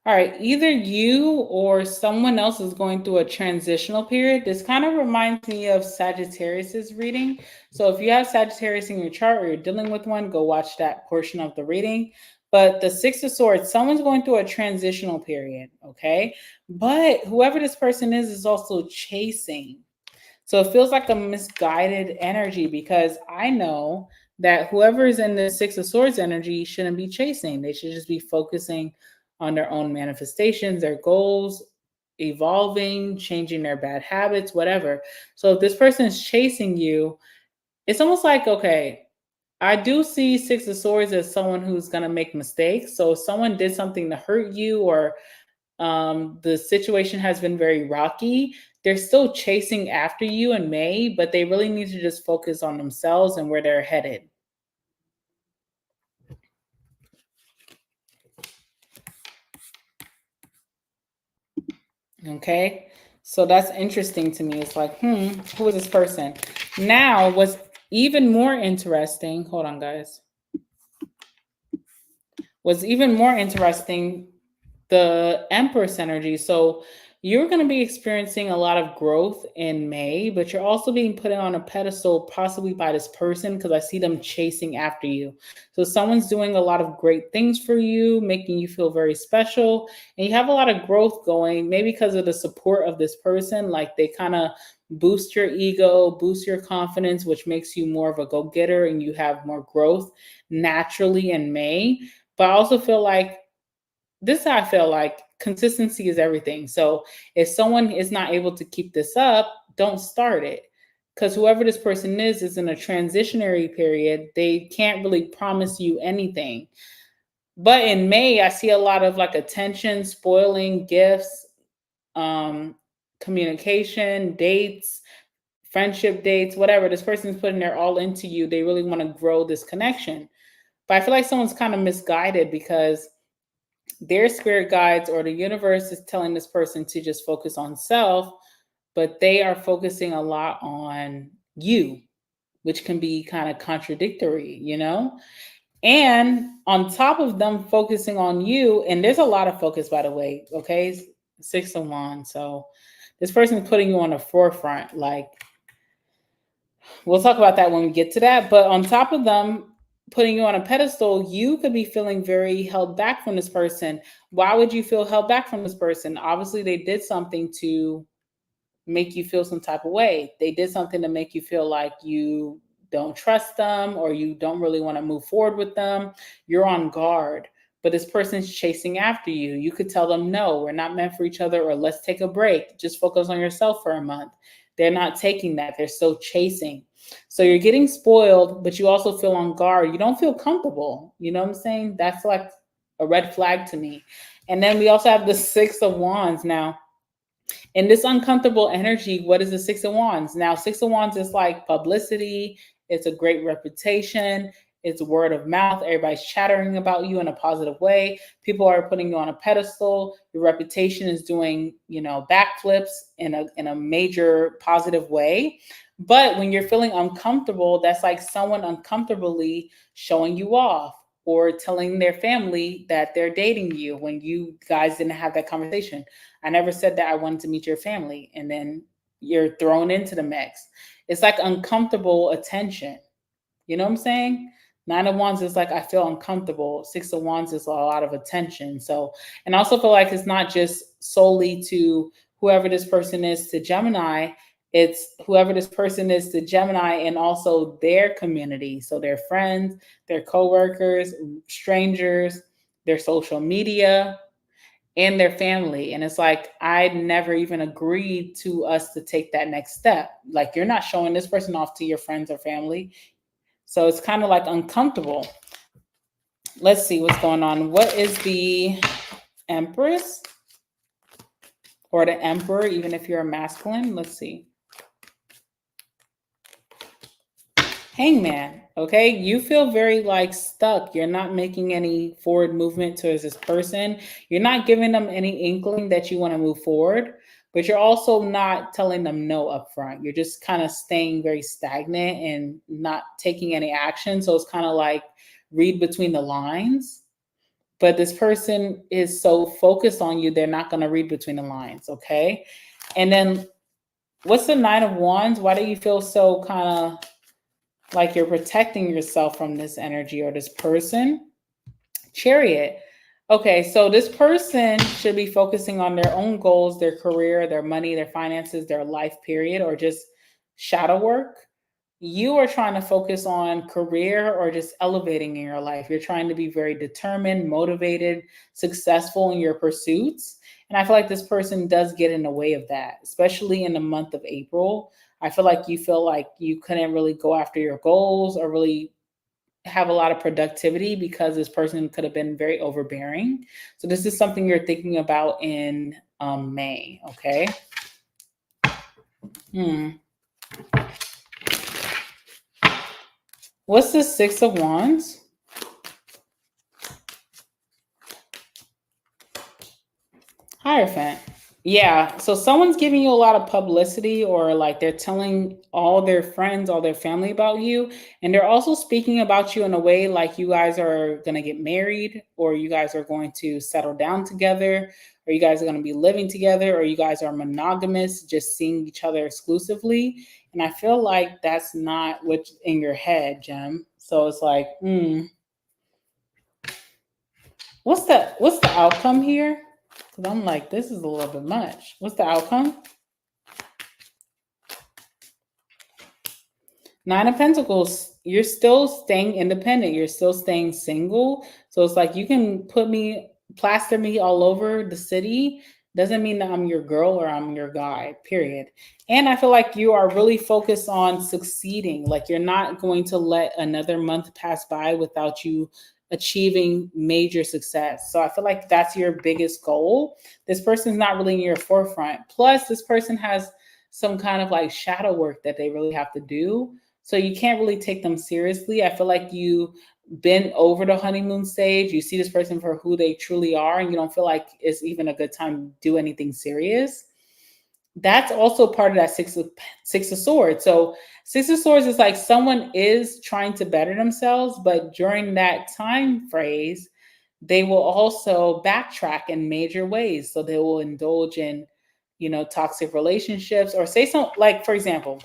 All right. Either you or someone else is going through a transitional period. This kind of reminds me of Sagittarius's reading. So if you have Sagittarius in your chart or you're dealing with one, go watch that portion of the reading. But the Six of Swords, someone's going through a transitional period. Okay. But whoever this person is also chasing. So it feels like a misguided energy because I know that whoever is in the Six of Swords energy shouldn't be chasing. They should just be focusing on their own manifestations, their goals, evolving, changing their bad habits, whatever. So if this person is chasing you, it's almost like, okay, I do see Six of Swords as someone who's going to make mistakes. So if someone did something to hurt you or the situation has been very rocky, they're still chasing after you in May, but they really need to just focus on themselves and where they're headed. Okay, so that's interesting to me. It's like, who is this person? Now, what's even more interesting, hold on, guys. What's even more interesting, the Empress energy. So you're going to be experiencing a lot of growth in May, but you're also being put on a pedestal possibly by this person because I see them chasing after you. So someone's doing a lot of great things for you, making you feel very special, and you have a lot of growth going, maybe because of the support of this person. Like they kind of boost your ego, boost your confidence, which makes you more of a go-getter and you have more growth naturally in May. But I also feel like this is how I feel like consistency is everything. So if someone is not able to keep this up, don't start it. Because whoever this person is in a transitionary period. They can't really promise you anything. But in May, I see a lot of like attention, spoiling, gifts, communication, dates, friendship dates, whatever. This person's putting their all into you. They really want to grow this connection. But I feel like someone's kind of misguided because their spirit guides or the universe is telling this person to just focus on self, but they are focusing a lot on you, which can be kind of contradictory, And on top of them focusing on you, and there's a lot of focus, by the way, okay? Six of Wands. So this person is putting you on the forefront. Like, we'll talk about that when we get to that. But on top of them putting you on a pedestal, you could be feeling very held back from this person. Why would you feel held back from this person? Obviously, they did something to make you feel some type of way. They did something to make you feel like you don't trust them or you don't really want to move forward with them. You're on guard, but this person's chasing after you. You could tell them, no, we're not meant for each other, or let's take a break. Just focus on yourself for a month. They're not taking that. They're still chasing. So you're getting spoiled, but you also feel on guard. You don't feel comfortable. You know what I'm saying? That's like a red flag to me. And then we also have the Six of Wands. Now, in this uncomfortable energy, what is the Six of Wands? Now, Six of Wands is like publicity. It's a great reputation. It's word of mouth. Everybody's chattering about you in a positive way. People are putting you on a pedestal. Your reputation is doing, backflips in a major positive way. But when you're feeling uncomfortable, that's like someone uncomfortably showing you off or telling their family that they're dating you when you guys didn't have that conversation. I never said that I wanted to meet your family. And then you're thrown into the mix. It's like uncomfortable attention. You know what I'm saying? Nine of Wands is like, I feel uncomfortable. Six of Wands is a lot of attention. So, and I also feel like it's not just solely to whoever this person is to Gemini, it's whoever this person is to Gemini and also their community. So their friends, their coworkers, strangers, their social media, and their family. And it's like, I never even agreed to us to take that next step. Like, you're not showing this person off to your friends or family. So it's kind of like uncomfortable. Let's see what's going on. What is the Empress or the Emperor, even if you're a masculine? Let's see. Hangman. Okay, you feel very like stuck. You're not making any forward movement towards this person. You're not giving them any inkling that you want to move forward, but you're also not telling them no up front. You're just kind of staying very stagnant and not taking any action. So it's kind of like read between the lines. But this person is so focused on you, they're not going to read between the lines. Okay. And then what's the Nine of Wands? Why do you feel so kind of like you're protecting yourself from this energy or this person? Chariot. Okay, so this person should be focusing on their own goals, their career, their money, their finances, their life period, or just shadow work. You are trying to focus on career or just elevating in your life. You're trying to be very determined, motivated, successful in your pursuits. And I feel like this person does get in the way of that, especially in the month of April. I feel like you couldn't really go after your goals or really have a lot of productivity because this person could have been very overbearing. So this is something you're thinking about in May, okay? What's the Six of Wands? Hierophant. Yeah, so someone's giving you a lot of publicity, or like they're telling all their friends, all their family about you. And they're also speaking about you in a way like you guys are going to get married, or you guys are going to settle down together, or you guys are going to be living together, or you guys are monogamous, just seeing each other exclusively. And I feel like that's not what's in your head, Gem. So it's like, what's the outcome here? Because I'm like, this is a little bit much. What's the outcome? Nine of Pentacles. You're still staying independent. You're still staying single. So it's like, you can plaster me all over the city. Doesn't mean that I'm your girl or I'm your guy, period. And I feel like you are really focused on succeeding. Like, you're not going to let another month pass by without you achieving major success. So I feel like that's your biggest goal. This person's not really in your forefront. Plus, this person has some kind of like shadow work that they really have to do. So you can't really take them seriously. I feel like you've been over the honeymoon stage. You see this person for who they truly are, and you don't feel like it's even a good time to do anything serious. That's also part of that Six of Swords. So Six of Swords is like someone is trying to better themselves, but during that time phrase, they will also backtrack in major ways. So they will indulge in, toxic relationships, or say something like, for example,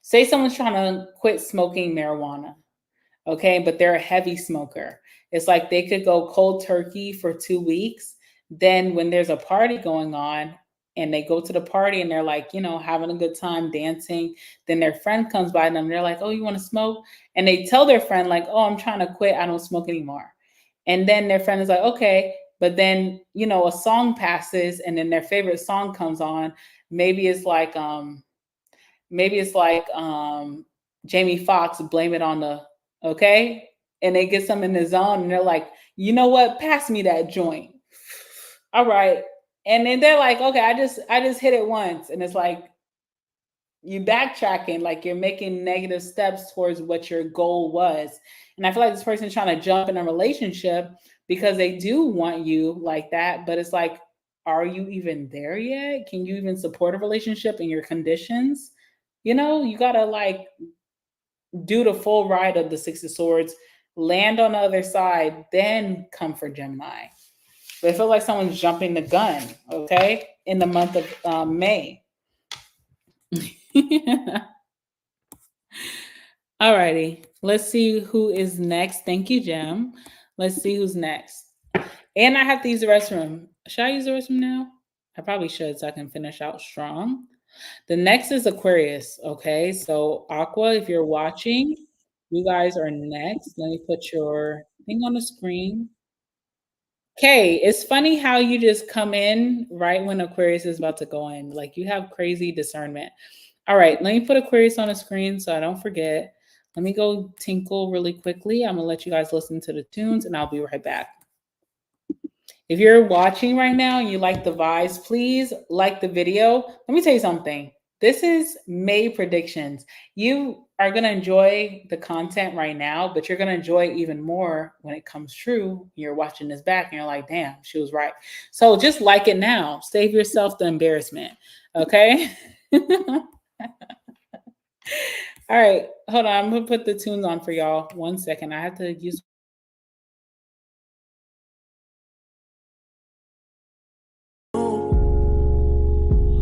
say someone's trying to quit smoking marijuana, okay, but they're a heavy smoker. It's like they could go cold turkey for 2 weeks. Then when there's a party going on, and they go to the party and they're like, having a good time dancing. Then their friend comes by them and they're like, oh, you want to smoke? And they tell their friend like, oh, I'm trying to quit. I don't smoke anymore. And then their friend is like, okay. But then, a song passes and then their favorite song comes on. Maybe it's like Jamie Foxx, Blame It on the, okay. And they get some in the zone and they're like, you know what? Pass me that joint. All right. And then they're like, okay, I just hit it once. And it's like, you backtracking, like you're making negative steps towards what your goal was. And I feel like this person's trying to jump in a relationship because they do want you like that. But it's like, are you even there yet? Can you even support a relationship in your conditions? You got to like do the full ride of the Six of Swords, land on the other side, then come for Gemini. But I feel like someone's jumping the gun, okay, in the month of May. All righty. Let's see who is next. Thank you, Gem. Let's see who's next. And I have to use the restroom. Should I use the restroom now? I probably should so I can finish out strong. The next is Aquarius. Okay, so Aqua, if you're watching, you guys are next. Let me put your thing on the screen. Okay, it's funny how you just come in right when Aquarius is about to go in. Like you have crazy discernment. All right, let me put Aquarius on the screen so I don't forget. Let me go tinkle really quickly. I'm gonna let you guys listen to the tunes and I'll be right back. If you're watching right now and you like the vibes, please like the video. Let me tell you something. This is May predictions. You are going to enjoy the content right now, but you're going to enjoy even more when it comes true. You're watching this back and you're like, damn, she was right. So just like it now. Save yourself the embarrassment. Okay? All right. Hold on. I'm going to put the tunes on for y'all. 1 second. I have to use.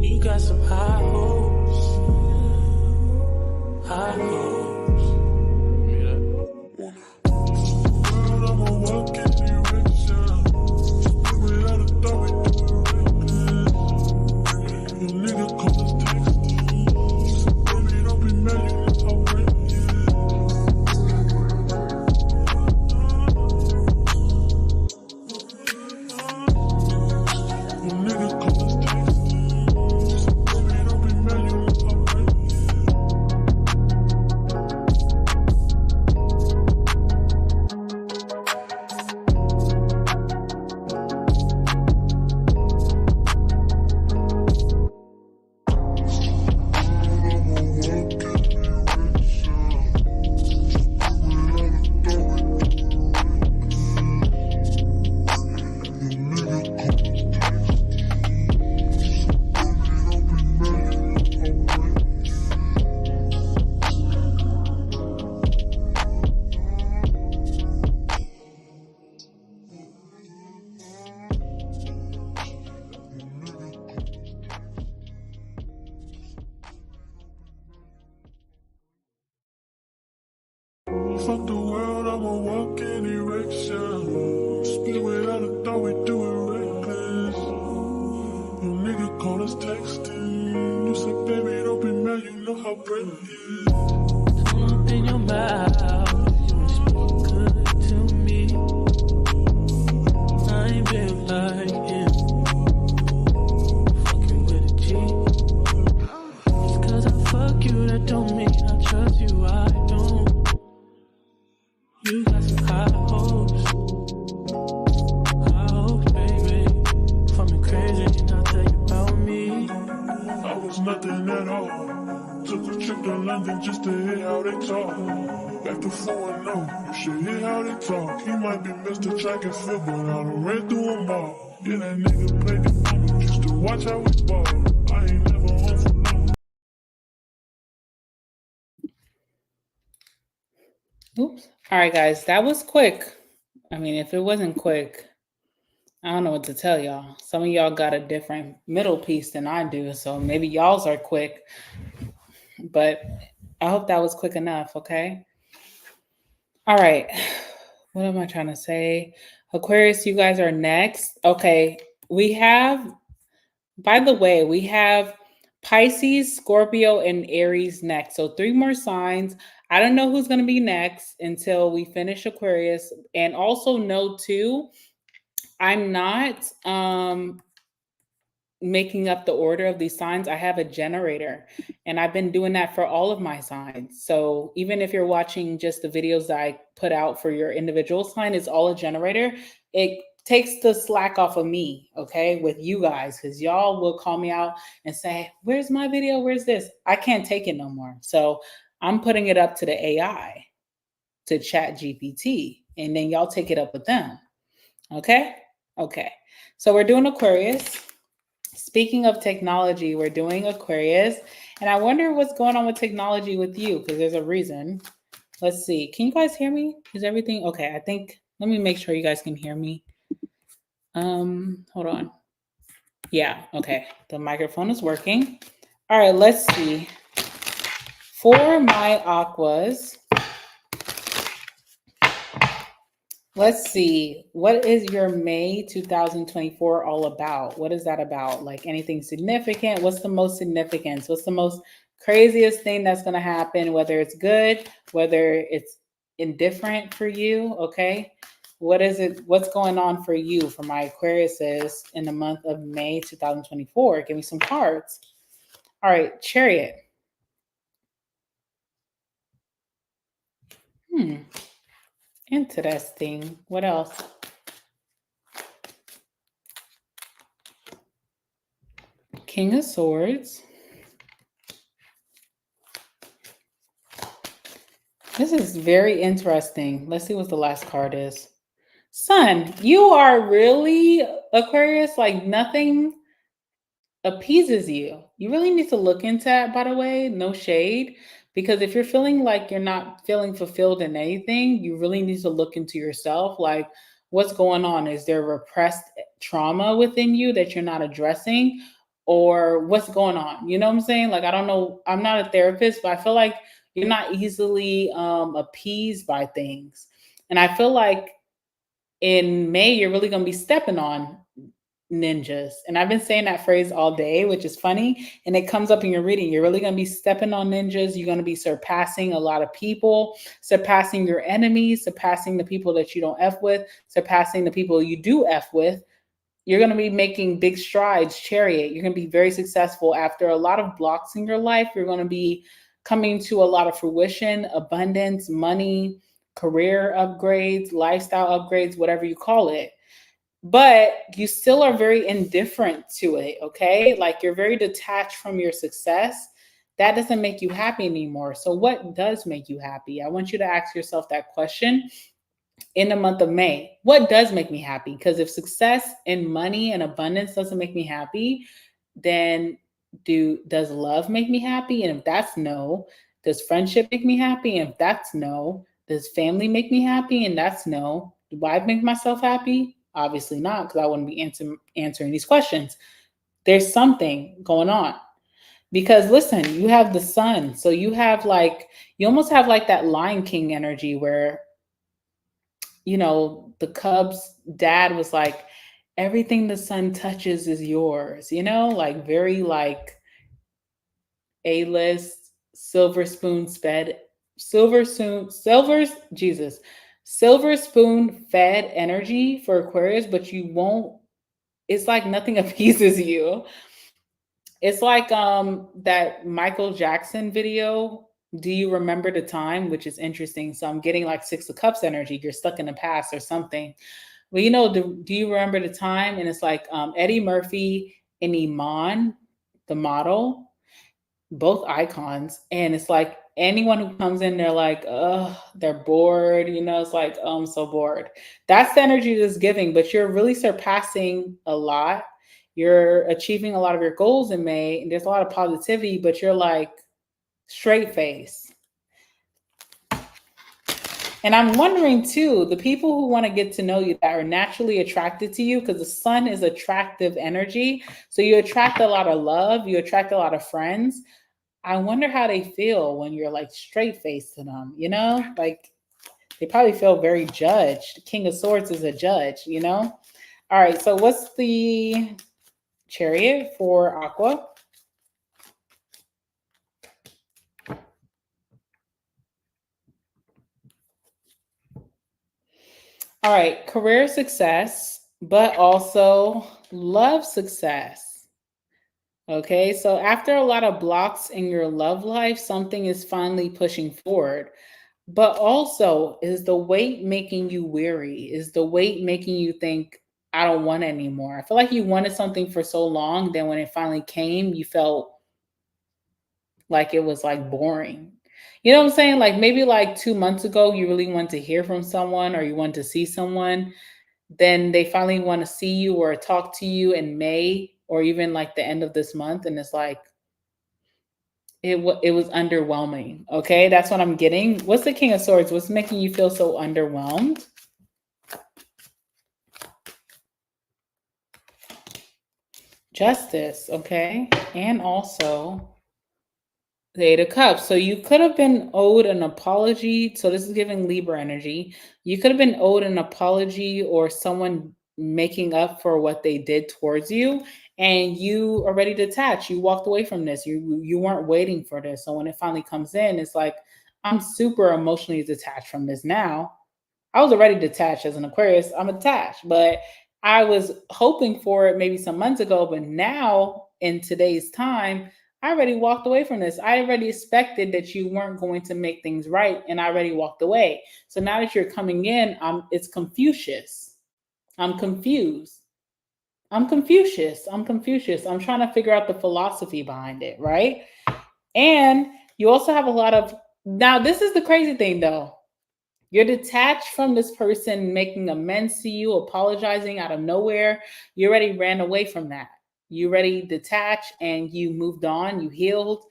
You got some high hopes. High hopes. I'ma walk in direction. Without a thought, we do it reckless. You niggas call us texting. Baby, don't be mad, you look how reckless. You niggas call us texting. Baby, don't be mad, you look how reckless. Fuck the world, I'ma walk in erection. Spit without a thought, we do it reckless. You nigga call us texting. You said, baby, don't be mad, you know how bread is. Up in your mouth. You speak good to me. I ain't built like him. Fucking with a G. Just cause I fuck you, that don't mean I trust you. I don't. You got some high hopes. High hopes, baby. If I'm crazy, I'll tell you about me. I was nothing at all. Took a trip to London just to hear how they talk. Back to 4-0, you should hear how they talk. He might be Mr. Track and Field, but I done ran through them all. Yeah, that nigga played the phone just to watch how we ball. I ain't never home for long. Oops. All right, guys, that was quick. I mean, if it wasn't quick, I don't know what to tell y'all. Some of y'all got a different middle piece than I do, so maybe y'all's are quick. But I hope that was quick enough, okay? All right. What am I trying to say? Aquarius, you guys are next. Okay. We have, by the way, we have Pisces, Scorpio, and Aries next. So 3 more signs. I don't know who's going to be next until we finish Aquarius. And also note too, I'm not making up the order of these signs. I have a generator and I've been doing that for all of my signs. So even if you're watching just the videos that I put out for your individual sign, it's all a generator. It takes the slack off of me, okay, with you guys, because y'all will call me out and say, where's my video? Where's this? I can't take it no more. So I'm putting it up to the AI, to ChatGPT, and then y'all take it up with them. Okay? Okay. So we're doing Aquarius. Speaking of technology, we're doing Aquarius. And I wonder what's going on with technology with you, because there's a reason. Let's see. Can you guys hear me? Is everything okay? I think, let me make sure you guys can hear me. Hold on. Yeah, okay. The microphone is working. All right, let's see. For my Aquas, Let's see. What is your May 2024 all about? What is that about? Like anything significant? What's the most significance? What's the most craziest thing that's going to happen? Whether it's good, whether it's indifferent for you, okay? What is it? What's going on for you, for my Aquariuses in the month of May 2024? Give me some cards. All right, Chariot. Interesting. What else? King of Swords. This is very interesting. Let's see what the last card is. Sun, you are really Aquarius, like nothing appeases you. You really need to look into that, by the way, no shade. Because if you're feeling like you're not feeling fulfilled in anything, you really need to look into yourself. Like, what's going on? Is there repressed trauma within you that you're not addressing? Or what's going on? You know what I'm saying? Like, I don't know. I'm not a therapist, but I feel like you're not easily appeased by things. And I feel like in May, you're really going to be stepping on ninjas. And I've been saying that phrase all day, which is funny. And it comes up in your reading. You're really going to be stepping on ninjas. You're going to be surpassing a lot of people, surpassing your enemies, surpassing the people that you don't F with, surpassing the people you do F with. You're going to be making big strides, Chariot. You're going to be very successful. After a lot of blocks in your life, you're going to be coming to a lot of fruition, abundance, money, career upgrades, lifestyle upgrades, whatever you call it. But you still are very indifferent to it, okay? Like you're very detached from your success. That doesn't make you happy anymore. So what does make you happy? I want you to ask yourself that question in the month of May. What does make me happy? Because if success and money and abundance doesn't make me happy, then does love make me happy? And if that's no, does friendship make me happy? And if that's no, does family make me happy? And that's no. Do I make myself happy? Obviously not, because I wouldn't be answering these questions. There's something going on. Because listen, you have the sun. So you almost have like that Lion King energy where, the Cubs dad was like, everything the sun touches is yours, like very like A-list, silver spoon fed energy for Aquarius, but you won't, it's like nothing appeases you. It's like that Michael Jackson video, Do You Remember the Time? Which is interesting. So I'm getting like Six of Cups energy. You're stuck in the past or something. Well, do you remember the time? And it's like Eddie Murphy and Iman, the model, both icons. And it's like anyone who comes in, they're like, they're bored. It's like, oh, I'm so bored. That's the energy that's giving, but you're really surpassing a lot. You're achieving a lot of your goals in May, and there's a lot of positivity, but you're like straight face. And I'm wondering too, the people who want to get to know you that are naturally attracted to you, because the sun is attractive energy. So you attract a lot of love, you attract a lot of friends. I wonder how they feel when you're like straight faced to them, like they probably feel very judged. King of Swords is a judge, All right, so what's the Chariot for Aqua? All right, career success, but also love success. Okay, so after a lot of blocks in your love life, something is finally pushing forward. But also, is the weight making you weary? Is the weight making you think, I don't want it anymore? I feel like you wanted something for so long, then when it finally came, you felt like it was like boring. You know what I'm saying? Like maybe like 2 months ago, you really want to hear from someone or you want to see someone. Then they finally want to see you or talk to you in May or even like the end of this month. And it's like, it was underwhelming. Okay, that's what I'm getting. What's the King of Swords? What's making you feel so underwhelmed? Justice, okay. And also The Eight of Cups. So you could have been owed an apology. So this is giving Libra energy. You could have been owed an apology or someone making up for what they did towards you, and you already detached. You walked away from this. You weren't waiting for this. So when it finally comes in, it's like I'm super emotionally detached from this now. I was already detached as an Aquarius. I'm attached, but I was hoping for it maybe some months ago. But now, in today's time, I already walked away from this. I already expected that you weren't going to make things right, and I already walked away. So now that you're coming in, it's Confucius. I'm confused. I'm Confucius. I'm Confucius. I'm trying to figure out the philosophy behind it, right? And you also have a lot of, now this is the crazy thing though. You're detached from this person making amends to you, apologizing out of nowhere. You already ran away from that. You already detached and you moved on, you healed.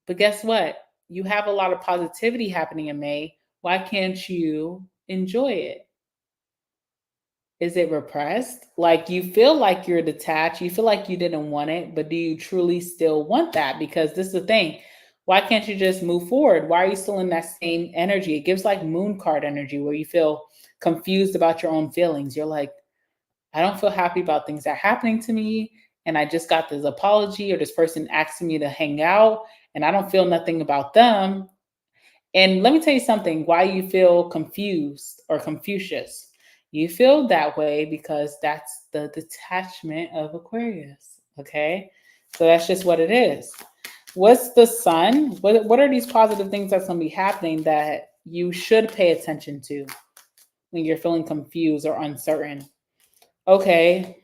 But guess what? You have a lot of positivity happening in May. Why can't you enjoy it? Is it repressed? Like you feel like you're detached, you feel like you didn't want it, but do you truly still want that? Because this is the thing. Why can't you just move forward? Why are you still in that same energy? It gives like moon card energy where you feel confused about your own feelings. You're like, I don't feel happy about things that are happening to me. And I just got this apology or this person asking me to hang out and I don't feel nothing about them. And let me tell you something why you feel confused or Confucius. You feel that way because that's the detachment of Aquarius. Okay. So that's just what it is. What's the sun? What are these positive things that's going to be happening that you should pay attention to when you're feeling confused or uncertain? Okay,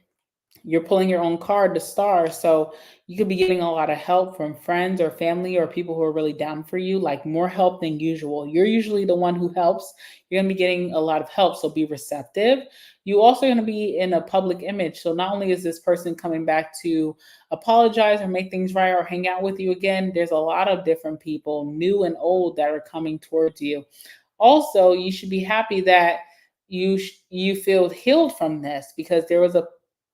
you're pulling your own card, the star. So you could be getting a lot of help from friends or family or people who are really down for you, like more help than usual. You're usually the one who helps. You're going to be getting a lot of help. So be receptive. You also going to be in a public image. So not only is this person coming back to apologize or make things right or hang out with you again, there's a lot of different people, new and old, that are coming towards you. Also, you should be happy that you feel healed from this because there was a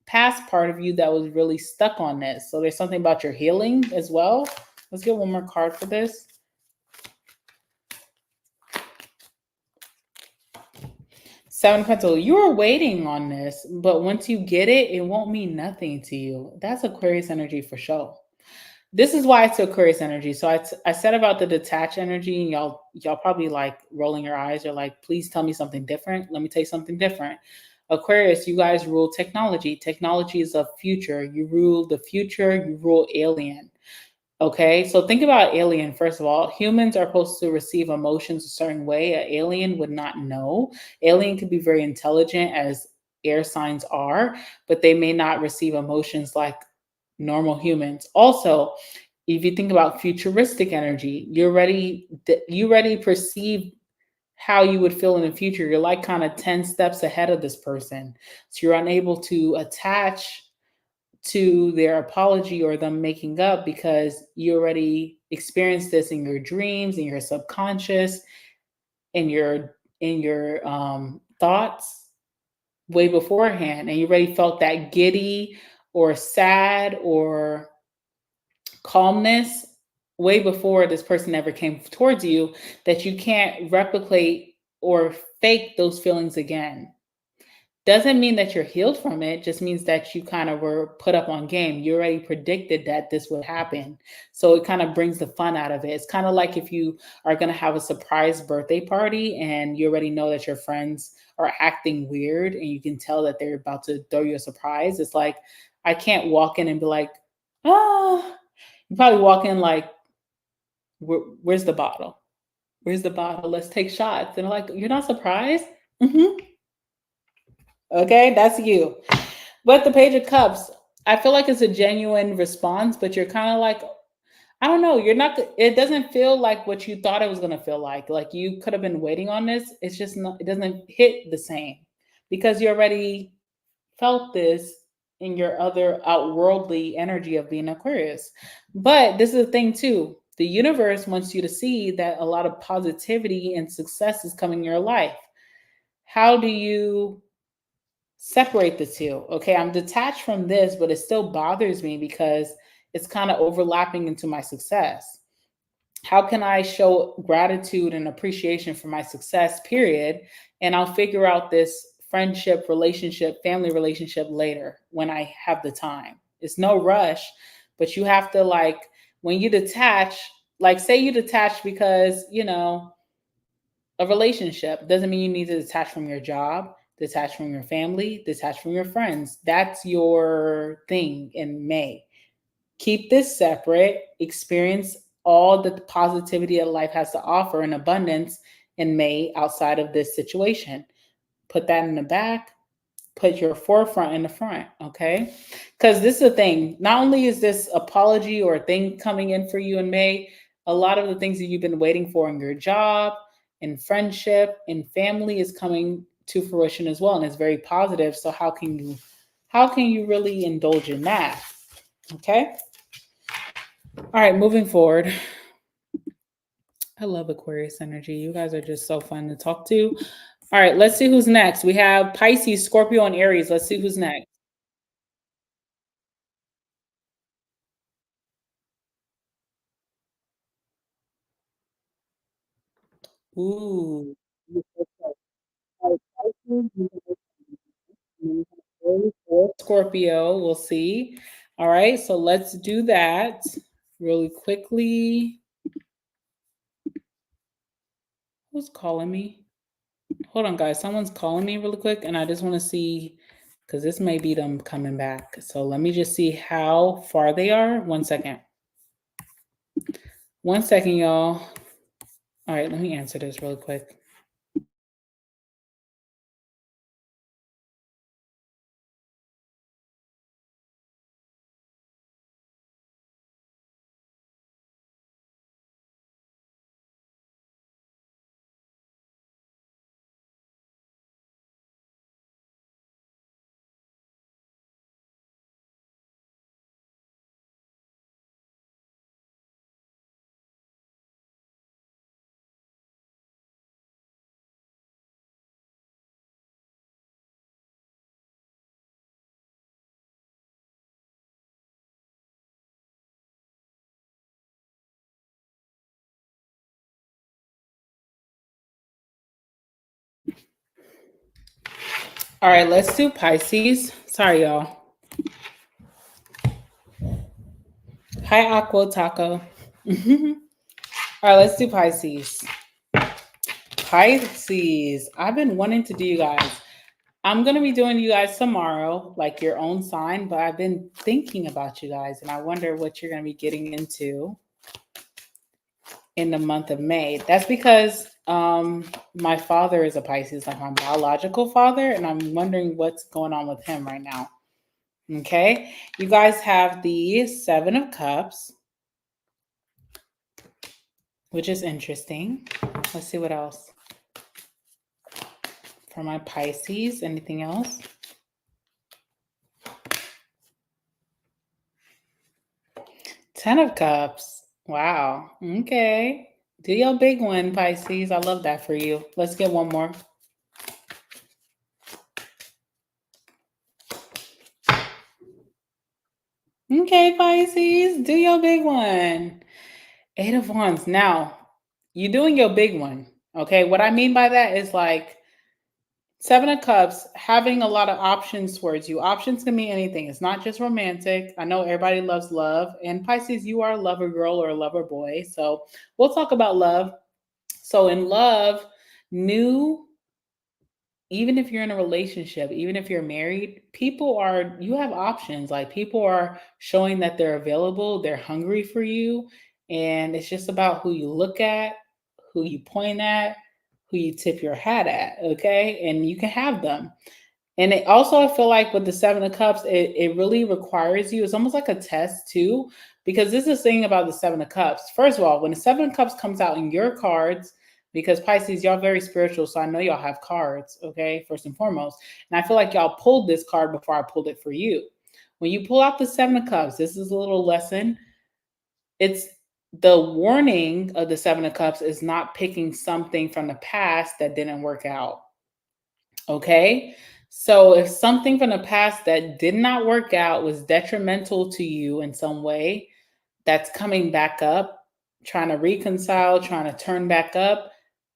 past part of you that was really stuck on this. So there's something about your healing as well. Let's get one more card for this. Seven of Pentacles. You are waiting on this, but once you get it, it won't mean nothing to you. That's Aquarius energy for sure. This is why it's Aquarius energy. So I said about the detached energy, and y'all probably like rolling your eyes. You're like, please tell me something different. Let me tell you something different. Aquarius, you guys rule technology. Technology is a future. You rule the future. You rule alien. Okay, so think about alien. First of all, humans are supposed to receive emotions a certain way. An alien would not know. Alien could be very intelligent, as air signs are, but they may not receive emotions like normal humans. Also, if you think about futuristic energy, you already perceive how you would feel in the future. You're like kind of 10 steps ahead of this person. So you're unable to attach to their apology or them making up because you already experienced this in your dreams, in your subconscious, in your thoughts way beforehand, and you already felt that giddy or sad or calmness way before this person ever came towards you, that you can't replicate or fake those feelings again. Doesn't mean that you're healed from it, just means that you kind of were put up on game. You already predicted that this would happen. So it kind of brings the fun out of it. It's kind of like if you are going to have a surprise birthday party and you already know that your friends are acting weird and you can tell that they're about to throw you a surprise. It's like, I can't walk in and be like, oh, you probably walk in like, where's the bottle? Where's the bottle? Let's take shots. And I'm like, you're not surprised? Mm-hmm. Okay, that's you. But the Page of Cups, I feel like it's a genuine response, but you're kind of like, I don't know, you're not, it doesn't feel like what you thought it was going to feel like. Like you could have been waiting on this. It's just not, it doesn't hit the same because you already felt this in your other outworldly energy of being Aquarius. But this is the thing too. The universe wants you to see that a lot of positivity and success is coming in your life. How do you separate the two? Okay, I'm detached from this, but it still bothers me because it's kind of overlapping into my success. How can I show gratitude and appreciation for my success, period? And I'll figure out this friendship, relationship, family relationship later when I have the time. It's no rush, but you have to, like, when you detach, like, say you detach because, a relationship doesn't mean you need to detach from your job, detach from your family, detach from your friends. That's your thing in May. Keep this separate, experience all the positivity that life has to offer in abundance in May outside of this situation. Put that in the back, put your forefront in the front, okay? Because this is the thing. Not only is this apology or thing coming in for you in May, a lot of the things that you've been waiting for in your job, in friendship, in family is coming to fruition as well, and it's very positive. So how can you really indulge in that? Okay. All right, moving forward. I love Aquarius energy. You guys are just so fun to talk to. All right, let's see who's next. We have Pisces, Scorpio, and Aries. Let's see who's next. Ooh. Scorpio, we'll see. All right, so let's do that really quickly. Who's calling me? Hold on, guys. Someone's calling me really quick, and I just want to see because this may be them coming back. So let me just see how far they are. 1 second. 1 second, y'all. All right, let me answer this really quick. All right, let's do Pisces. Sorry, y'all. Hi, Aqua Taco. All right, let's do Pisces. Pisces. I've been wanting to do you guys. I'm going to be doing you guys tomorrow, like your own sign, but I've been thinking about you guys and I wonder what you're going to be getting into in the month of May. That's because my father is a Pisces, like my biological father, and I'm wondering what's going on with him right now. Okay, you guys have the Seven of Cups, which is interesting. Let's see what else for my Pisces. Anything else? Ten of Cups. Wow. Okay. Do your big one, Pisces. I love that for you. Let's get one more. Okay, Pisces. Do your big one. Eight of Wands. Now, you're doing your big one. Okay. What I mean by that is like Seven of Cups, having a lot of options towards you. Options can mean anything. It's not just romantic. I know everybody loves love. And Pisces, you are a lover girl or a lover boy. So we'll talk about love. So in love, new, even if you're in a relationship, even if you're married, you have options. Like people are showing that they're available, they're hungry for you. And it's just about who you look at, who you point at, who you tip your hat at. Okay. And you can have them. And it also, I feel like with the Seven of Cups, it really requires you. It's almost like a test too, because this is the thing about the Seven of Cups. First of all, when the Seven of Cups comes out in your cards, because Pisces, y'all very spiritual, so I know y'all have cards, okay, first and foremost. And I feel like y'all pulled this card before I pulled it for you. When you pull out the Seven of Cups, this is a little lesson. It's the warning of the Seven of Cups is not picking something from the past that didn't work out. Okay. So if something from the past that did not work out was detrimental to you in some way, that's coming back up, trying to reconcile, trying to turn back up,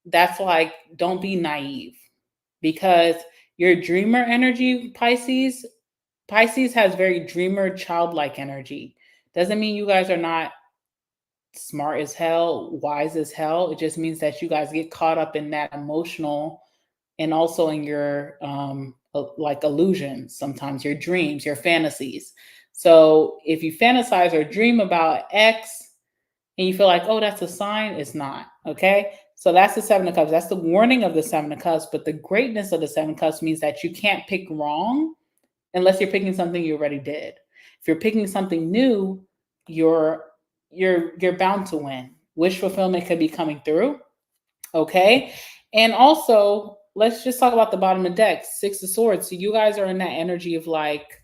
that's like, don't be naive, because your dreamer energy, Pisces has very dreamer, childlike energy. Doesn't mean you guys are not smart as hell, wise as hell. It just means that you guys get caught up in that emotional, and also in your like illusions, sometimes your dreams, your fantasies. So if you fantasize or dream about X and you feel like, oh, that's a sign, it's not. Okay. So that's the Seven of Cups. That's the warning of the Seven of Cups. But the greatness of the Seven of Cups means that you can't pick wrong unless you're picking something you already did. If you're picking something new, you're bound to win. Wish fulfillment could be coming through. Okay. And also, let's just talk about the bottom of the deck, Six of Swords. So you guys are in that energy of like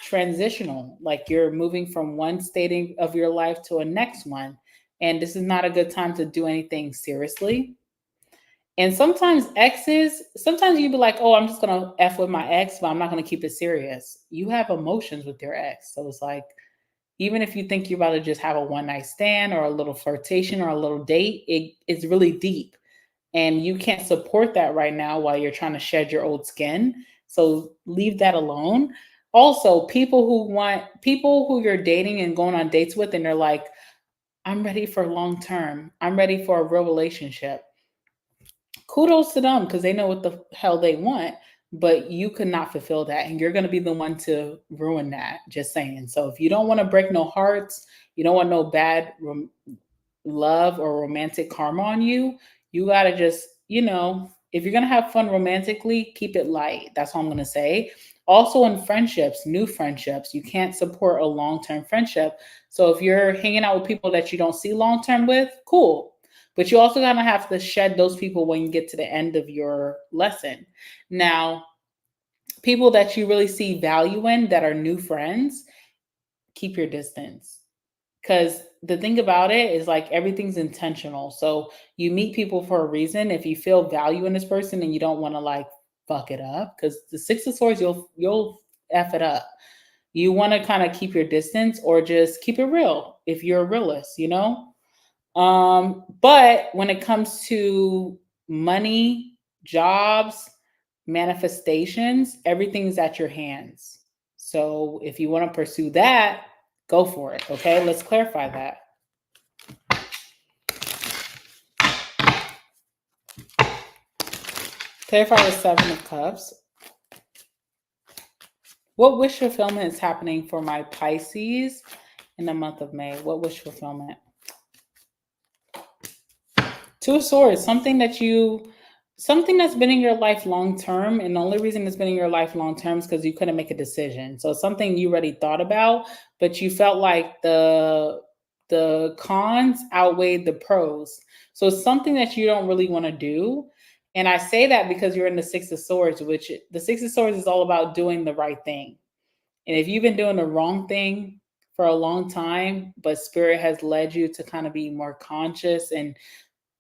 transitional, like you're moving from one state of your life to a next one. And this is not a good time to do anything seriously. And sometimes sometimes you be like, oh, I'm just going to F with my ex, but I'm not going to keep it serious. You have emotions with your ex. So it's like, even if you think you're about to just have a one night stand or a little flirtation or a little date, it's really deep. And you can't support that right now while you're trying to shed your old skin. So leave that alone. Also, people who you're dating and going on dates with, and they're like, I'm ready for long term. I'm ready for a real relationship. Kudos to them, because they know what the hell they want, but you could not fulfill that. And you're going to be the one to ruin that. Just saying. So if you don't want to break no hearts, you don't want no bad love or romantic karma on you, you got to just, if you're going to have fun romantically, keep it light. That's all I'm going to say. Also in friendships, new friendships, you can't support a long-term friendship. So if you're hanging out with people that you don't see long-term with, cool. But you also going to have to shed those people when you get to the end of your lesson. Now, people that you really see value in that are new friends, keep your distance. Because the thing about it is like everything's intentional. So you meet people for a reason. If you feel value in this person and you don't want to like fuck it up, because the Six of Swords, you'll F it up. You want to kind of keep your distance or just keep it real if you're a realist, But when it comes to money, jobs, manifestations, everything's at your hands. So if you want to pursue that, go for it. Okay, let's clarify that. Clarify the Seven of Cups. What wish fulfillment is happening for my Pisces in the month of May? What wish fulfillment? Two of Swords, something that's been in your life long term, and the only reason it's been in your life long term is because you couldn't make a decision. So something you already thought about, but you felt like the cons outweighed the pros. So it's something that you don't really want to do. And I say that because you're in the Six of Swords, which the Six of Swords is all about doing the right thing. And if you've been doing the wrong thing for a long time, but Spirit has led you to kind of be more conscious and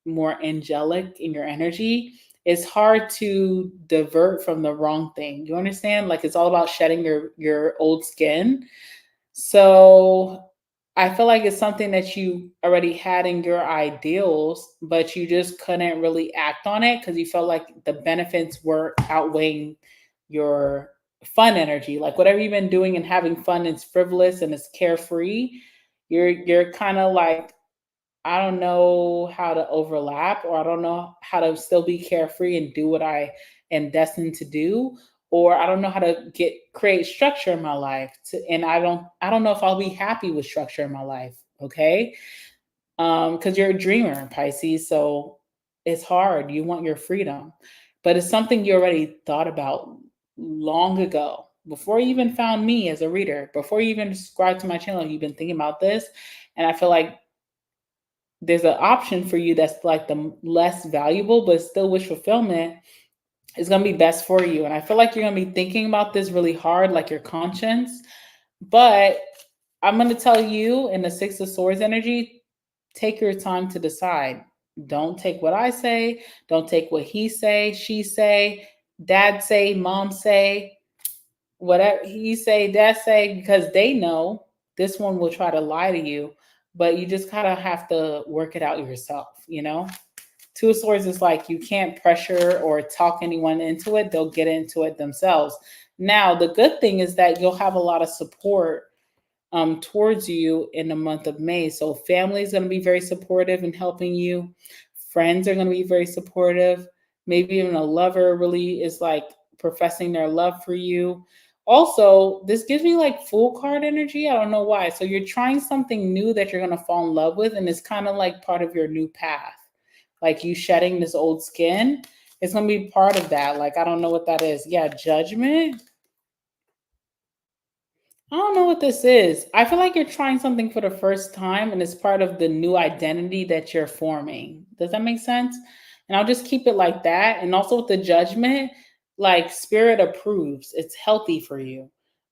more angelic in your energy, it's hard to divert from the wrong thing. You understand? Like it's all about shedding your old skin. So I feel like it's something that you already had in your ideals, but you just couldn't really act on it because you felt like the benefits were outweighing your fun energy. Like whatever you've been doing and having fun is frivolous and it's carefree. You're kind of like, I don't know how to overlap, or I don't know how to still be carefree and do what I am destined to do, or I don't know how to create structure in my life. And I don't know if I'll be happy with structure in my life. Okay, because you're a dreamer, Pisces, so it's hard. You want your freedom, but it's something you already thought about long ago. Before you even found me as a reader, before you even subscribed to my channel, you've been thinking about this, and I feel like there's an option for you that's like the less valuable, but still wish fulfillment is going to be best for you. And I feel like you're going to be thinking about this really hard, like your conscience. But I'm going to tell you in the Six of Swords energy, take your time to decide. Don't take what I say. Don't take what he say, she say, dad say, mom say, whatever he say, dad say, because they know this one will try to lie to you. but you just kind of have to work it out yourself, you know? Two of Swords is like you can't pressure or talk anyone into it. They'll get into it themselves. Now, the good thing is that you'll have a lot of support towards you in the month of May. So family is going to be very supportive in helping you. Friends are going to be very supportive. Maybe even a lover really is like professing their love for you. Also, this gives me like Fool card energy. I don't know why. So you're trying something new that you're going to fall in love with, and it's kind of like part of your new path. Like you shedding this old skin, it's going to be part of that. Like, I don't know what that is. Yeah, Judgment. I don't know what this is. I feel like you're trying something for the first time and it's part of the new identity that you're forming. Does that make sense? And I'll just keep it like that. And also with the Judgment, like spirit approves, it's healthy for you.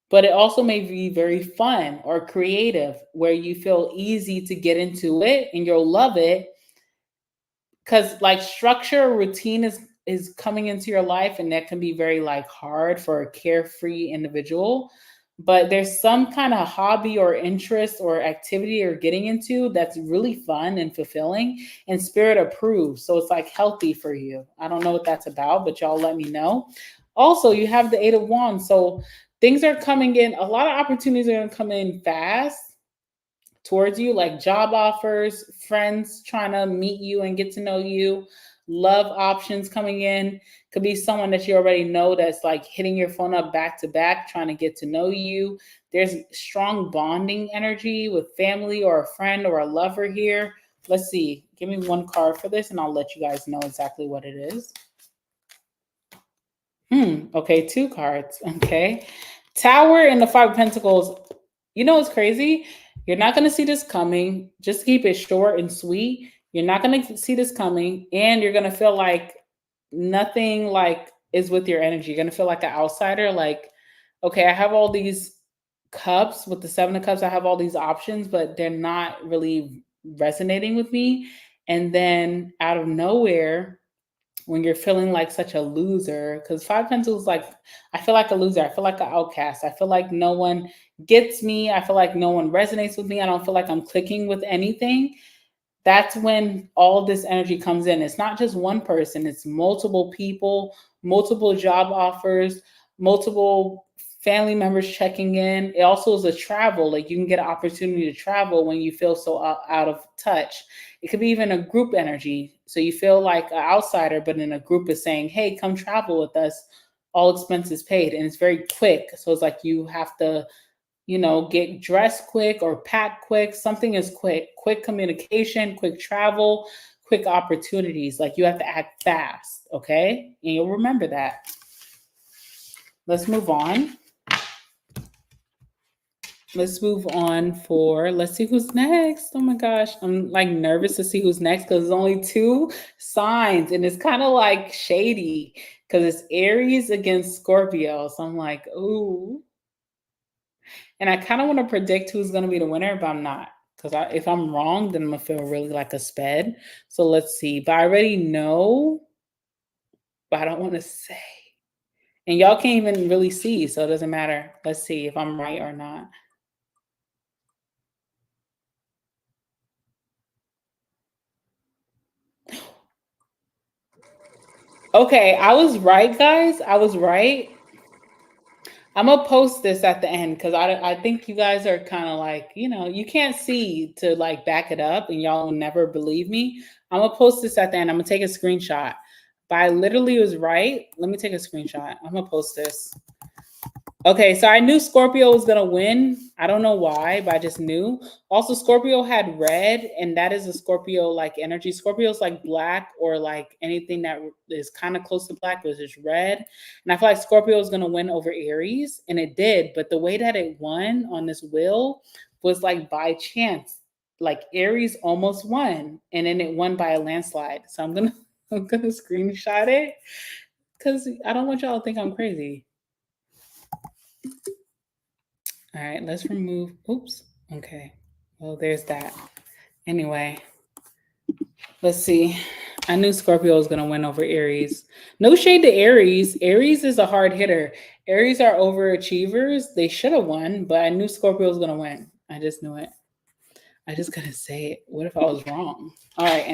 But it also may be very fun or creative where you feel easy to get into it and you'll love it because like structure routine is coming into your life and that can be very like hard for a carefree individual, but there's some kind of hobby or interest or activity you're getting into that's really fun and fulfilling and spirit approves, so it's like healthy for you. I don't know what that's about, but y'all let me know. Also, you have the Eight of Wands, so things are coming in, a lot of opportunities are going to come in fast towards you, like job offers, friends trying to meet you and get to know you, love options coming in. Could be someone that you already know that's like hitting your phone up back to back, trying to get to know you. There's strong bonding energy with family or a friend or a lover here. Let's see. Give me one card for this and I'll let you guys know exactly what it is. Okay, two cards. Okay. Tower and the Five of Pentacles. You know what's crazy? You're not going to see this coming. Just keep it short and sweet. You're not going to see this coming. And you're going to feel like nothing like is with your energy. You're going to feel like an outsider. Like, okay, I have all these cups with the Seven of Cups. I have all these options, but they're not really resonating with me. And then out of nowhere, when you're feeling like such a loser, because Five Pentacles, like, I feel like a loser. I feel like an outcast. I feel like no one gets me. I feel like no one resonates with me. I don't feel like I'm clicking with anything. That's when all this energy comes in. It's not just one person, it's multiple people, multiple job offers, multiple family members checking in. It also is a travel. Like you can get an opportunity to travel when you feel so out of touch. It could be even a group energy. So you feel like an outsider, but in a group is saying, hey, come travel with us, all expenses paid. And it's very quick. So it's like you have to, get dressed quick or pack quick. Something is quick communication, quick travel, quick opportunities. Like you have to act fast. Okay. And you'll remember that. Let's move on. Let's see who's next. Oh my gosh. I'm like nervous to see who's next because there's only two signs and it's kind of like shady because it's Aries against Scorpio. So I'm like, ooh. And I kind of want to predict who's going to be the winner, but I'm not. Because if I'm wrong, then I'm going to feel really like a sped. So let's see. But I already know, but I don't want to say. And y'all can't even really see, so it doesn't matter. Let's see if I'm right or not. Okay, I was right, guys. I was right. I'm gonna post this at the end because I think you guys are kind of like, you can't see to like back it up and y'all will never believe me. I'm gonna post this at the end. I'm gonna take a screenshot. But I literally was right. Let me take a screenshot. I'm gonna post this. Okay, so I knew Scorpio was gonna win. I don't know why, but I just knew. Also, Scorpio had red, and that is a Scorpio like energy. Scorpio's like black or like anything that is kind of close to black, which is red. And I feel like Scorpio is gonna win over Aries, and it did. But the way that it won on this wheel was like by chance. Like Aries almost won, and then it won by a landslide. So I'm gonna screenshot it because I don't want y'all to think I'm crazy. All right, let's remove, oops, okay. Well, there's that. Anyway, let's see. I knew Scorpio was going to win over Aries. No shade to Aries. Aries is a hard hitter. Aries are overachievers. They should have won, but I knew Scorpio was going to win. I just knew it. I just gotta say it. What if I was wrong? All right,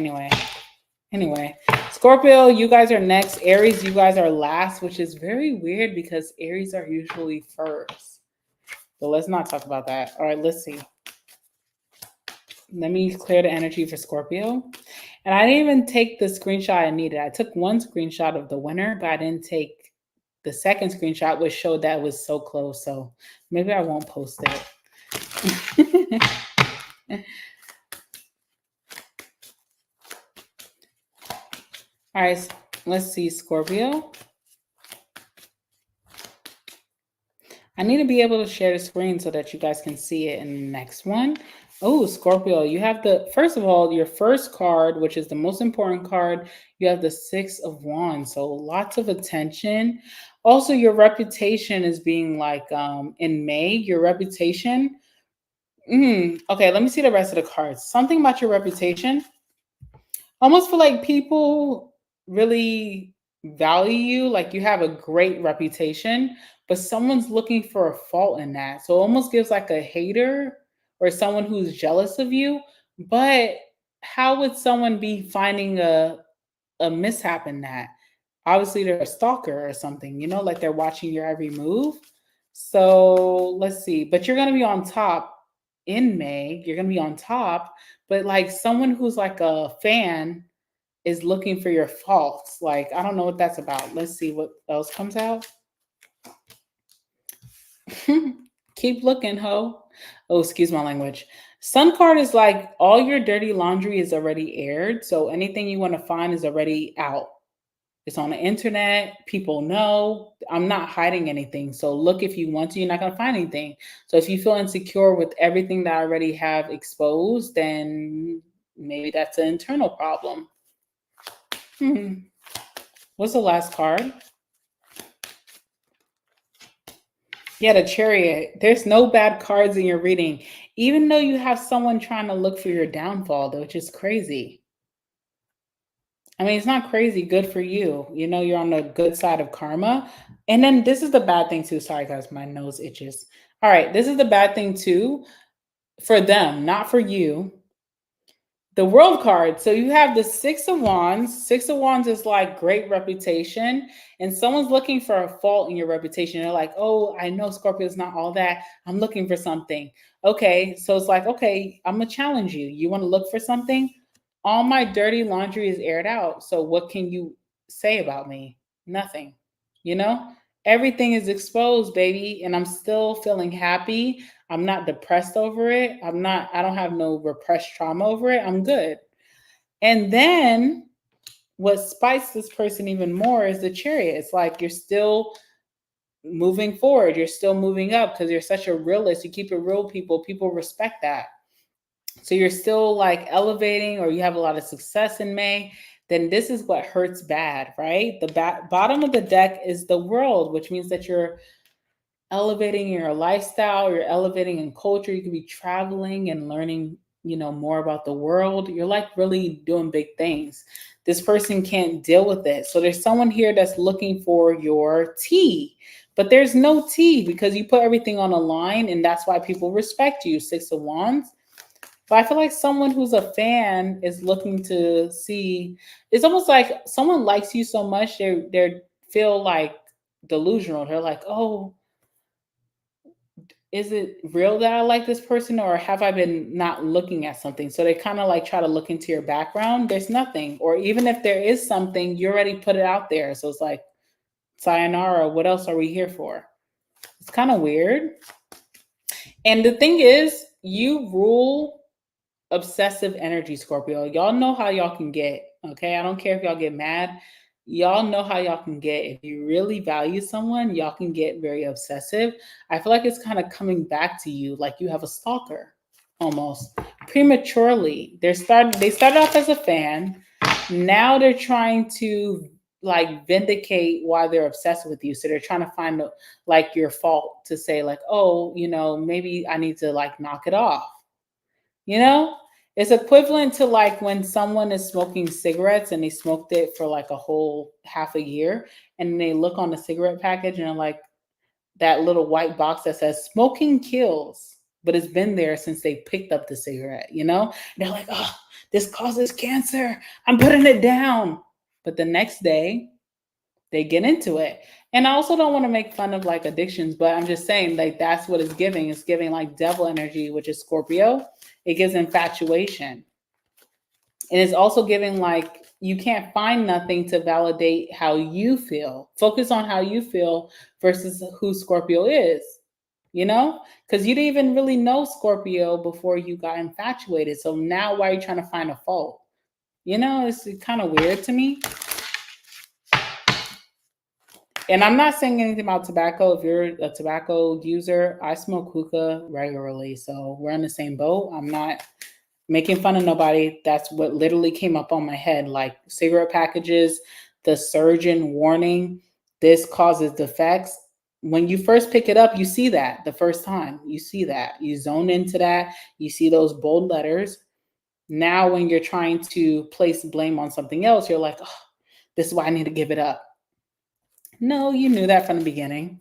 Anyway, Scorpio, you guys are next. Aries, you guys are last, which is very weird because Aries are usually first. But let's not talk about that. All right, let's see. Let me clear the energy for Scorpio. And I didn't even take the screenshot I needed. I took one screenshot of the winner, but I didn't take the second screenshot, which showed that it was so close. So maybe I won't post it. All right, let's see, Scorpio. I need to be able to share the screen so that you guys can see it in the next one. Oh, Scorpio, you have first of all, your first card, which is the most important card, you have the Six of Wands. So lots of attention. Also, your reputation is being like in May, your reputation. Okay, let me see the rest of the cards. Something about your reputation. Almost feel like people really value you, like you have a great reputation, but someone's looking for a fault in that. So it almost gives like a hater or someone who's jealous of you. But how would someone be finding a mishap in that? Obviously, they're a stalker or something, like they're watching your every move. So let's see. But you're going to be on top in May. You're going to be on top. But like someone who's like a fan is looking for your faults. Like, I don't know what that's about. Let's see what else comes out. Keep looking, ho. Oh, excuse my language. Sun card is like all your dirty laundry is already aired. So anything you want to find is already out. It's on the internet. People know. I'm not hiding anything. So look, if you want to, you're not going to find anything. So if you feel insecure with everything that I already have exposed, then maybe that's an internal problem. What's the last card? Yeah, the Chariot. There's no bad cards in your reading, even though you have someone trying to look for your downfall, though, which is crazy. I mean, it's not crazy. Good for you. You're on the good side of karma. And then this is the bad thing, too. Sorry, guys, my nose itches. All right, this is the bad thing, too, for them, not for you. The World card. So you have the Six of Wands. Six of Wands is like great reputation. And someone's looking for a fault in your reputation. They're like, oh, I know Scorpio's not all that. I'm looking for something. Okay. So it's like, okay, I'm going to challenge you. You want to look for something? All my dirty laundry is aired out. So what can you say about me? Nothing. Everything is exposed, baby. And I'm still feeling happy. I'm not depressed over it. I don't have no repressed trauma over it. I'm good. And then what spikes this person even more is the Chariot. It's like you're still moving forward. You're still moving up because you're such a realist. You keep it real, people. People respect that. So you're still like elevating, or you have a lot of success in May. Then this is what hurts bad, right? The bottom of the deck is the World, which means that you're elevating your lifestyle, you're elevating in culture. You could be traveling and learning, more about the world. You're like really doing big things. This person can't deal with it. So there's someone here that's looking for your tea, but there's no tea because you put everything on a line, and that's why people respect you. Six of Wands. But I feel like someone who's a fan is looking to see, it's almost like someone likes you so much, they feel like delusional. They're like, oh, is it real that I like this person, or have I been not looking at something? So they kind of like try to look into your background. There's nothing. Or even if there is something, you already put it out there. So it's like, sayonara, what else are we here for? It's kind of weird. And the thing is, you rule obsessive energy, Scorpio. Y'all know how y'all can get, okay? I don't care if y'all get mad. Y'all know how y'all can get. If you really value someone, y'all can get very obsessive. I feel like it's kind of coming back to you like you have a stalker almost prematurely. They started off as a fan. Now they're trying to like vindicate why they're obsessed with you. So they're trying to find like your fault to say like, oh, maybe I need to like knock it off. It's equivalent to like when someone is smoking cigarettes and they smoked it for like a whole half a year, and they look on the cigarette package and they're like that little white box that says smoking kills. but it's been there since they picked up the cigarette, you know? They're like, oh, this causes cancer. I'm putting it down. But the next day, they get into it. And I also don't want to make fun of like addictions, but I'm just saying like that's what it's giving. It's giving like devil energy, which is Scorpio. It gives infatuation. And it's also giving like you can't find nothing to validate how you feel. Focus on how you feel versus who Scorpio is, you know? Because you didn't even really know Scorpio before you got infatuated. So now why are you trying to find a fault? You know, it's kind of weird to me. And I'm not saying anything about tobacco. If you're a tobacco user, I smoke hookah regularly. So we're in the same boat. I'm not making fun of nobody. That's what literally came up on my head. Like cigarette packages, the surgeon warning, this causes defects. When you first pick it up, you see that the first time. You see that. You zone into that. You see those bold letters. Now when you're trying to place blame on something else, you're like, oh, this is why I need to give it up. No, you knew that from the beginning.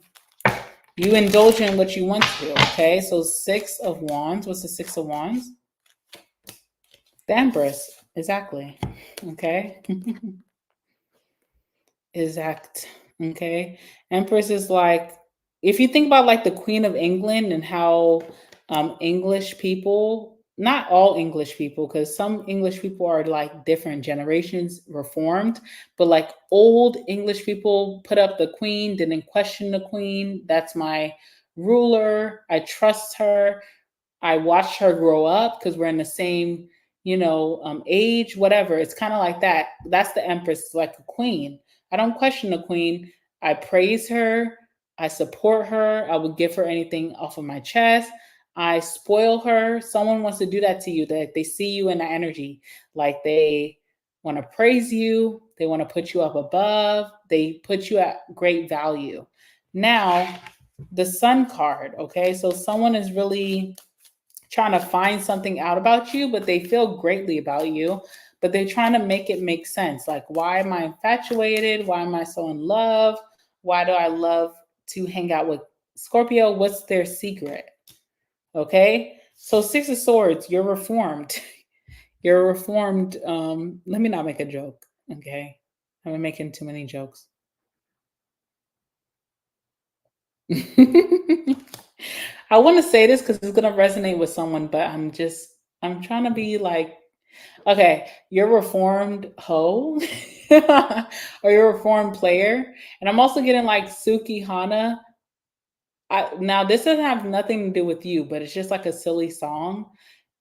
You indulge in what you want to, okay? So 6 of Wands. What's the 6 of Wands? The Empress. Exactly. Okay? Exact. Okay? Empress is like, if you think about like the Queen of England and how English people, not all English people, because some English people are like different generations reformed, but like old English people put up the queen, didn't question the queen. That's my ruler. I trust her. I watched her grow up because we're in the same, you know, age, whatever. It's kind of like that. That's the Empress, like a queen. I don't question the queen. I praise her. I support her. I would give her anything off of my chest. I spoil her. Someone wants to do that to you, that they see you in the energy, like they want to praise you, they want to put you up above, they put you at great value. Now, the Sun card, okay? So someone is really trying to find something out about you, but they feel greatly about you, but they're trying to make it make sense. Like, why am I infatuated? Why am I so in love? Why do I love to hang out with Scorpio? What's their secret? Okay, so 6 of Swords, you're reformed. You're reformed. Let me not make a joke. Okay, I'm making too many jokes. I want to say this because it's gonna resonate with someone, but I'm trying to be like, okay, you're a reformed hoe, or you're a reformed player, and I'm also getting like Suki Hana. Now this doesn't have nothing to do with you, but it's just like a silly song.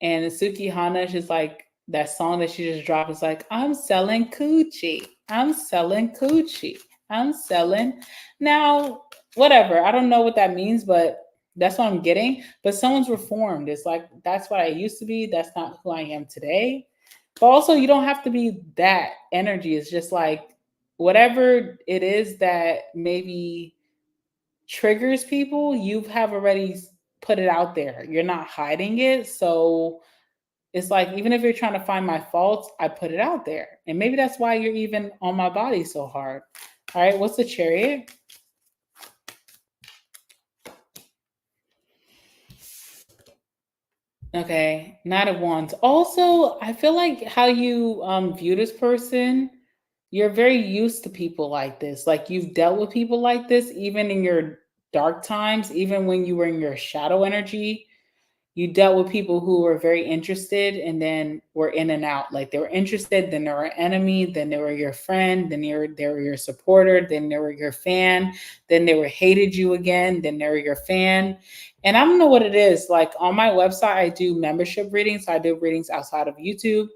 And Suki Hana is just like that song that she just dropped. It's like, I'm selling coochie. I'm selling coochie. I'm selling. Now, whatever. I don't know what that means, but that's what I'm getting. But someone's reformed. It's like, that's what I used to be. That's not who I am today. But also, you don't have to be that energy. It's just like whatever it is that maybe triggers people, you have already put it out there. You're not hiding it. So it's like, even if you're trying to find my faults, I put it out there. And maybe that's why you're even on my body so hard. All right, what's the Chariot? Okay, Knight of Wands. Also, I feel like how you view this person, you're very used to people like this. Like you've dealt with people like this, even in your dark times, even when you were in your shadow energy. You dealt with people who were very interested and then were in and out. Like they were interested, then they were an enemy, then they were your friend, then they were your supporter, then they were your fan, then they were hated you again, then they were your fan. And I don't know what it is. Like on my website, I do membership readings. So I do readings outside of YouTube.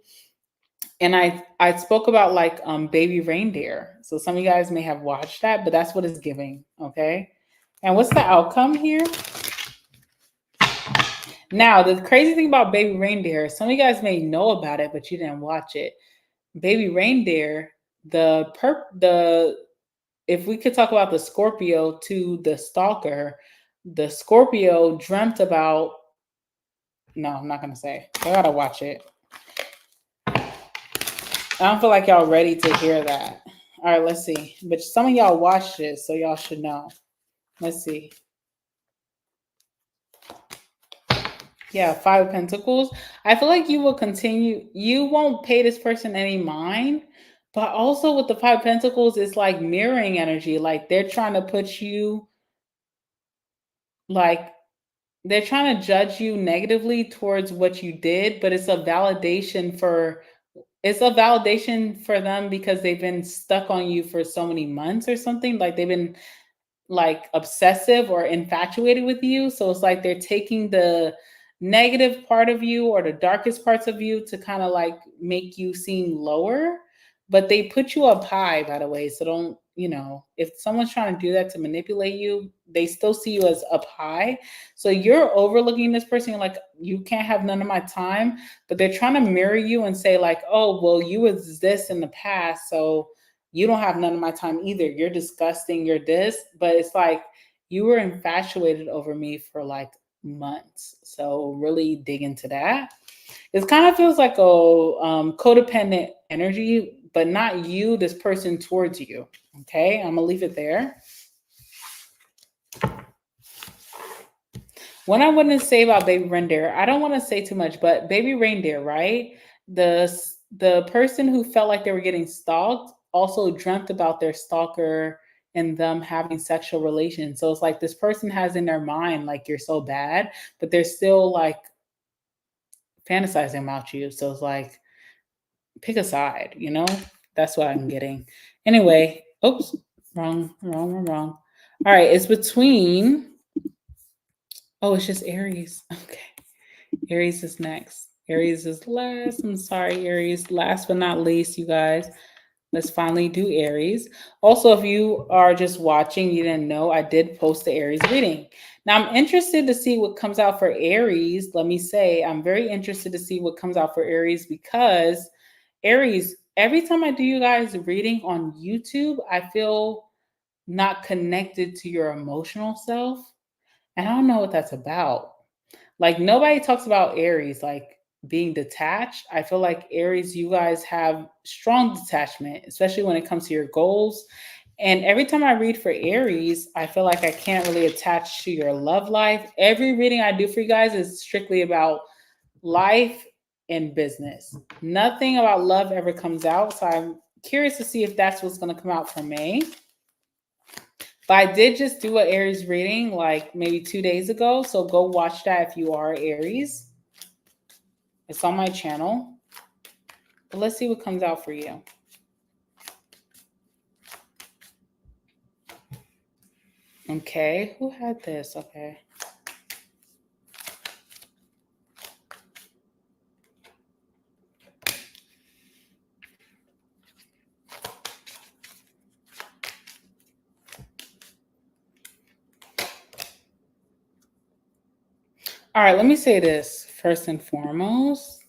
And I spoke about like baby reindeer. So some of you guys may have watched that, but that's what it's giving. Okay. And what's the outcome here? Now, the crazy thing about baby reindeer, some of you guys may know about it, but you didn't watch it. Baby reindeer, if we could talk about the Scorpio to the stalker, the Scorpio dreamt about, no, I'm not going to say. I got to watch it. I don't feel like y'all ready to hear that. All right, let's see. But some of y'all watched it, so y'all should know. Let's see. Yeah, Five of Pentacles. I feel like you will continue, you won't pay this person any mind, but also with the Five of Pentacles, it's like mirroring energy. Like they're trying to put you, like, they're trying to judge you negatively towards what you did, but it's a validation for them because they've been stuck on you for so many months or something. Like they've been like obsessive or infatuated with you. So it's like they're taking the negative part of you or the darkest parts of you to kind of like make you seem lower, but they put you up high, by the way. So don't, if someone's trying to do that to manipulate you, they still see you as up high. So you're overlooking this person. You're like, you can't have none of my time, but they're trying to mirror you and say like, oh, well, you was this in the past. So you don't have none of my time either. You're disgusting. You're this. But it's like you were infatuated over me for like months. So really dig into that. It kind of feels like a codependent energy, but not you, this person towards you. Okay, I'm gonna leave it there. What I want to say about Baby Reindeer, I don't want to say too much, but Baby Reindeer, right? The person who felt like they were getting stalked also dreamt about their stalker and them having sexual relations. So it's like this person has in their mind like you're so bad, but they're still like fantasizing about you. So it's like pick a side, That's what I'm getting. Anyway, oops, wrong. All right, it's between. Oh, it's just Aries. Okay. Aries is next. Aries is last. I'm sorry, Aries. Last but not least, you guys. Let's finally do Aries. Also, if you are just watching, you didn't know, I did post the Aries reading. Now, I'm interested to see what comes out for Aries. Let me say, I'm very interested to see what comes out for Aries because Aries, every time I do you guys reading on YouTube, I feel not connected to your emotional self. And I don't know what that's about. Like nobody talks about Aries like being detached. I feel like Aries, you guys have strong detachment, especially when it comes to your goals. And every time I read for Aries, I feel like I can't really attach to your love life. Every reading I do for you guys is strictly about life and business. Nothing about love ever comes out. So I'm curious to see if that's what's going to come out for May. But I did just do an Aries reading like maybe 2 days ago. So go watch that if you are Aries. It's on my channel. But let's see what comes out for you. Okay, who had this? Okay. All right, let me say this first and foremost.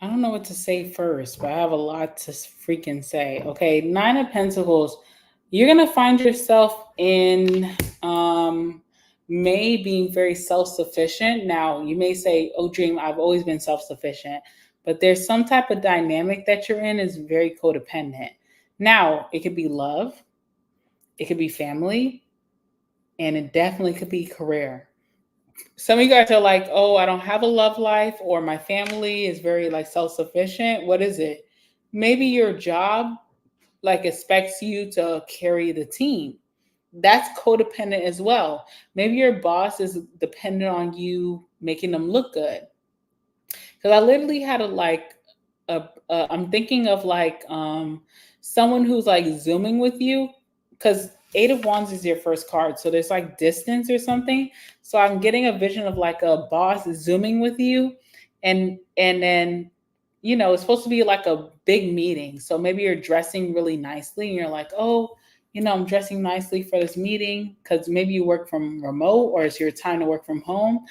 I don't know what to say first, but I have a lot to freaking say. Okay, Nine of Pentacles. You're going to find yourself in May being very self-sufficient. Now, you may say, oh, Dream, I've always been self-sufficient. But there's some type of dynamic that you're in is very codependent. Now, it could be love. It could be family. And it definitely could be career. Some of you guys are like, oh, I don't have a love life, or my family is very like self-sufficient. What is it? Maybe your job like expects you to carry the team. That's codependent as well. Maybe your boss is dependent on you making them look good. Because I literally had I'm thinking of like someone who's like zooming with you, because Eight of Wands is your first card, so there's like distance or something. So I'm getting a vision of like a boss zooming with you, and then it's supposed to be like a big meeting. So maybe you're dressing really nicely, and you're like, oh, I'm dressing nicely for this meeting, because maybe you work from remote or it's your time to work from home.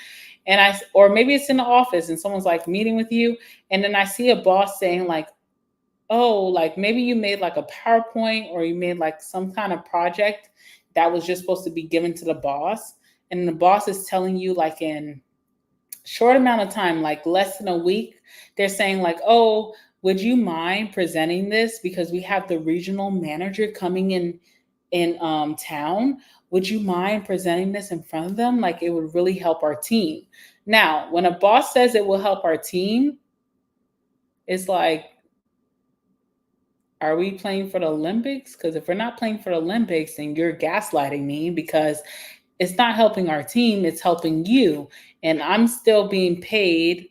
Or maybe it's in the office and someone's like meeting with you. And then I see a boss saying like, oh, like maybe you made like a PowerPoint or you made like some kind of project that was just supposed to be given to the boss. And the boss is telling you like in short amount of time, like less than a week, they're saying like, oh, would you mind presenting this? Because we have the regional manager coming in town. would you mind presenting this in front of them? Like, it would really help our team. Now, when a boss says it will help our team, it's like, are we playing for the Olympics? Because if we're not playing for the Olympics, then you're gaslighting me, because it's not helping our team, it's helping you. And I'm still being paid,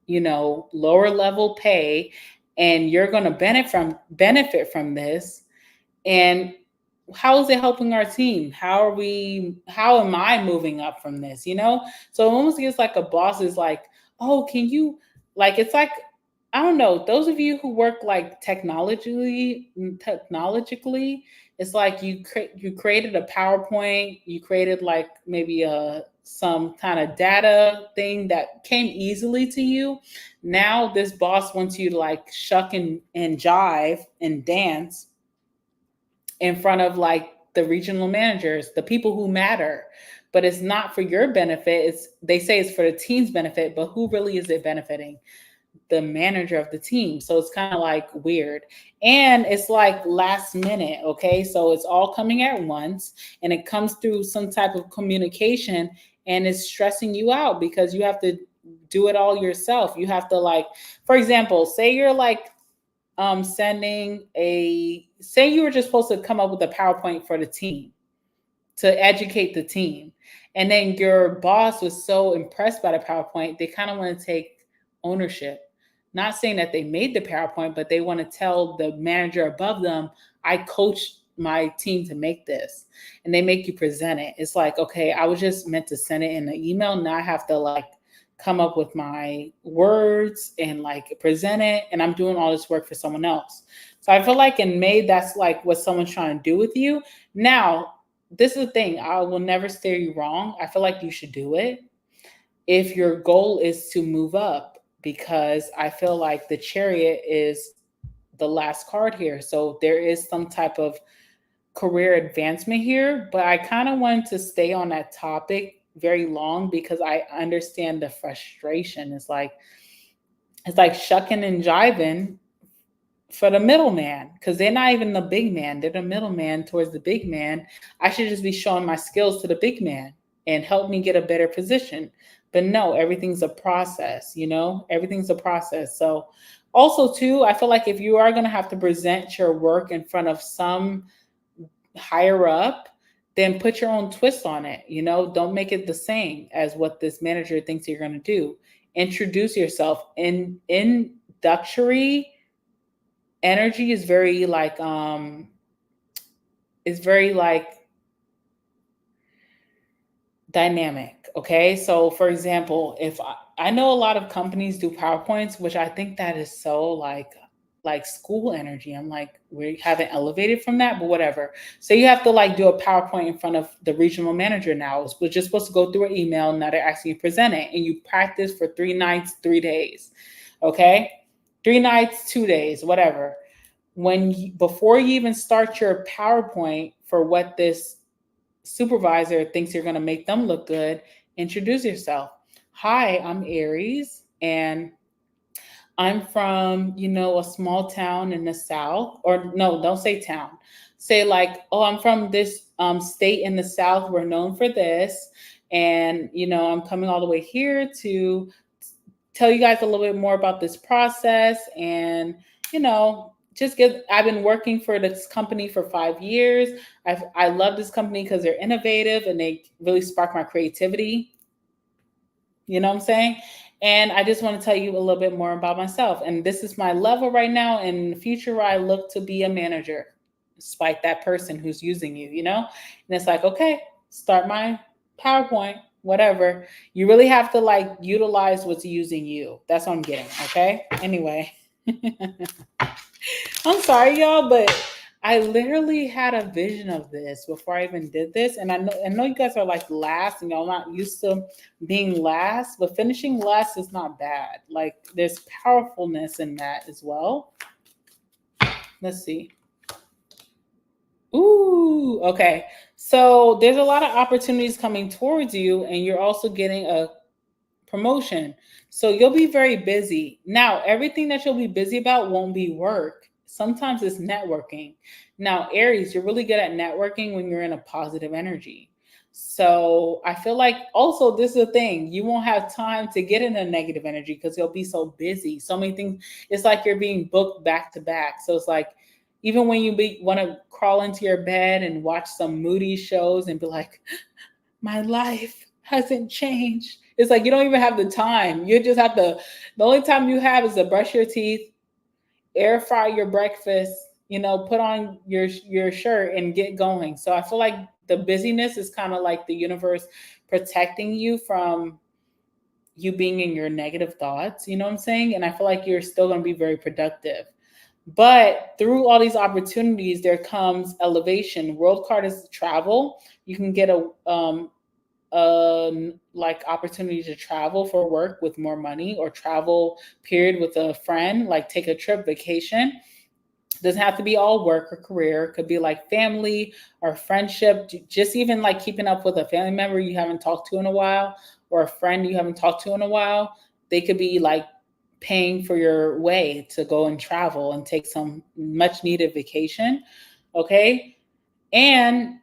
lower level pay, and you're going to benefit from this. And how is it helping our team? How am I moving up from this? So it almost gets like a boss is like, oh, can you, like, it's like, I don't know, those of you who work like technologically, it's like you created a PowerPoint, you created like maybe some kind of data thing that came easily to you. Now this boss wants you to like shuck and jive and dance in front of like the regional managers, the people who matter. But it's not for your benefit. They say it's for the team's benefit, but who really is it benefiting? The manager of the team. So it's kind of like weird. And it's like last minute, okay? So it's all coming at once, and it comes through some type of communication, and it's stressing you out because you have to do it all yourself. You have to, like, for example, say you're like say you were just supposed to come up with a PowerPoint for the team to educate the team. And then your boss was so impressed by the PowerPoint, they kind of want to take ownership. Not saying that they made the PowerPoint, but they want to tell the manager above them, I coached my team to make this. And they make you present it. It's like, okay, I was just meant to send it in an email. Now I have to like come up with my words and like present it. And I'm doing all this work for someone else. So I feel like in May, that's like what someone's trying to do with you. Now, this is the thing. I will never steer you wrong. I feel like you should do it if your goal is to move up, because I feel like the Chariot is the last card here. So there is some type of career advancement here, but I kind of wanted to stay on that topic very long because I understand the frustration. It's like shucking and jiving for the middleman, because they're not even the big man. They're the middleman towards the big man. I should just be showing my skills to the big man and help me get a better position. But no, everything's a process, everything's a process. So also too, I feel like if you are going to have to present your work in front of some higher up, then put your own twist on it. Don't make it the same as what this manager thinks you're going to do. Introduce yourself. Introductory energy is very like, dynamic. Okay. So for example, if I know a lot of companies do PowerPoints, which I think that is so like school energy. I'm like, we haven't elevated from that, but whatever. So you have to like do a PowerPoint in front of the regional manager now, which is supposed to go through an email. Now they're asking you to present it, and you practice for 3 nights, 3 days. Okay. 3 nights, 2 days, whatever. Before you even start your PowerPoint for what this supervisor thinks you're going to make them look good, introduce yourself. Hi, I'm Aries, and I'm from, a small town in the South. Or no, don't say town. Say like, oh, I'm from this state in the South. We're known for this. And, I'm coming all the way here to tell you guys a little bit more about this process. And, I've been working for this company for 5 years. I love this company because they're innovative and they really spark my creativity. You know what I'm saying? And I just want to tell you a little bit more about myself. And this is my level right now. And in the future, I look to be a manager, despite that person who's using you, And it's like, okay, start my PowerPoint, whatever. You really have to like utilize what's using you. That's what I'm getting. Okay. Anyway. I'm sorry, y'all, but I literally had a vision of this before I even did this. And I know you guys are like last, and y'all not used to being last, but finishing last is not bad. Like there's powerfulness in that as well. Let's see. Ooh, okay. So there's a lot of opportunities coming towards you, and you're also getting a promotion. So you'll be very busy. Now, everything that you'll be busy about won't be work. Sometimes it's networking. Now, Aries, you're really good at networking when you're in a positive energy. So I feel like also this is a thing. You won't have time to get in a negative energy because you'll be so busy. So many things. It's like you're being booked back to back. So it's like even when you want to crawl into your bed and watch some moody shows and be like, my life hasn't changed. It's like you don't even have the time. You just have to, the only time you have is to brush your teeth, air fry your breakfast, put on your shirt and get going. So I feel like the busyness is kind of like the universe protecting you from you being in your negative thoughts, you know what I'm saying? And I feel like you're still going to be very productive. But through all these opportunities, there comes elevation. World card is travel. You can get a like opportunity to travel for work with more money, or travel period with a friend, like take a trip, vacation. Doesn't have to be all work or career. It could be like family or friendship, just even like keeping up with a family member you haven't talked to in a while, or a friend you haven't talked to in a while. They could be like paying for your way to go and travel and take some much needed vacation. Okay. And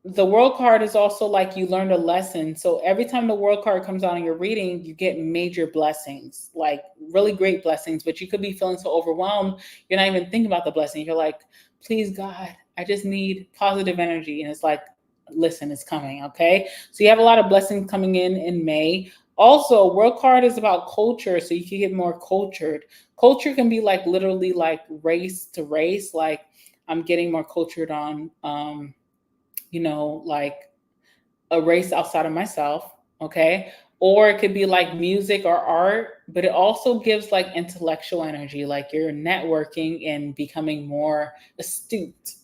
the world card is also like you learned a lesson. So every time the world card comes out in your reading, you get major blessings, like really great blessings, but you could be feeling so overwhelmed. You're not even thinking about the blessing. You're like, please, God, I just need positive energy. And it's like, listen, it's coming. Okay. So you have a lot of blessings coming in May. Also, world card is about culture. So you can get more cultured. Culture can be like literally like race to race. Like I'm getting more cultured on, like a race outside of myself, okay? Or it could be like music or art, but it also gives like intellectual energy, like you're networking and becoming more astute.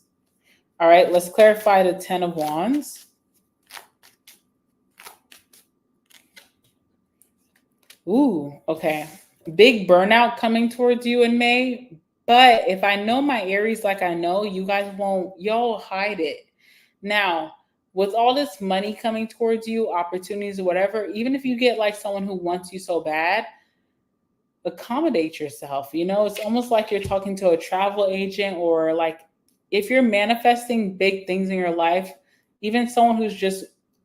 All right, let's clarify the 10 of Wands. Ooh, okay. Big burnout coming towards you in May. But if I know my Aries like I know, you guys won't, y'all hide it. Now, with all this money coming towards you, opportunities or whatever, even if you get like someone who wants you so bad, accommodate yourself. It's almost like you're talking to a travel agent, or like if you're manifesting big things in your life, even someone who's just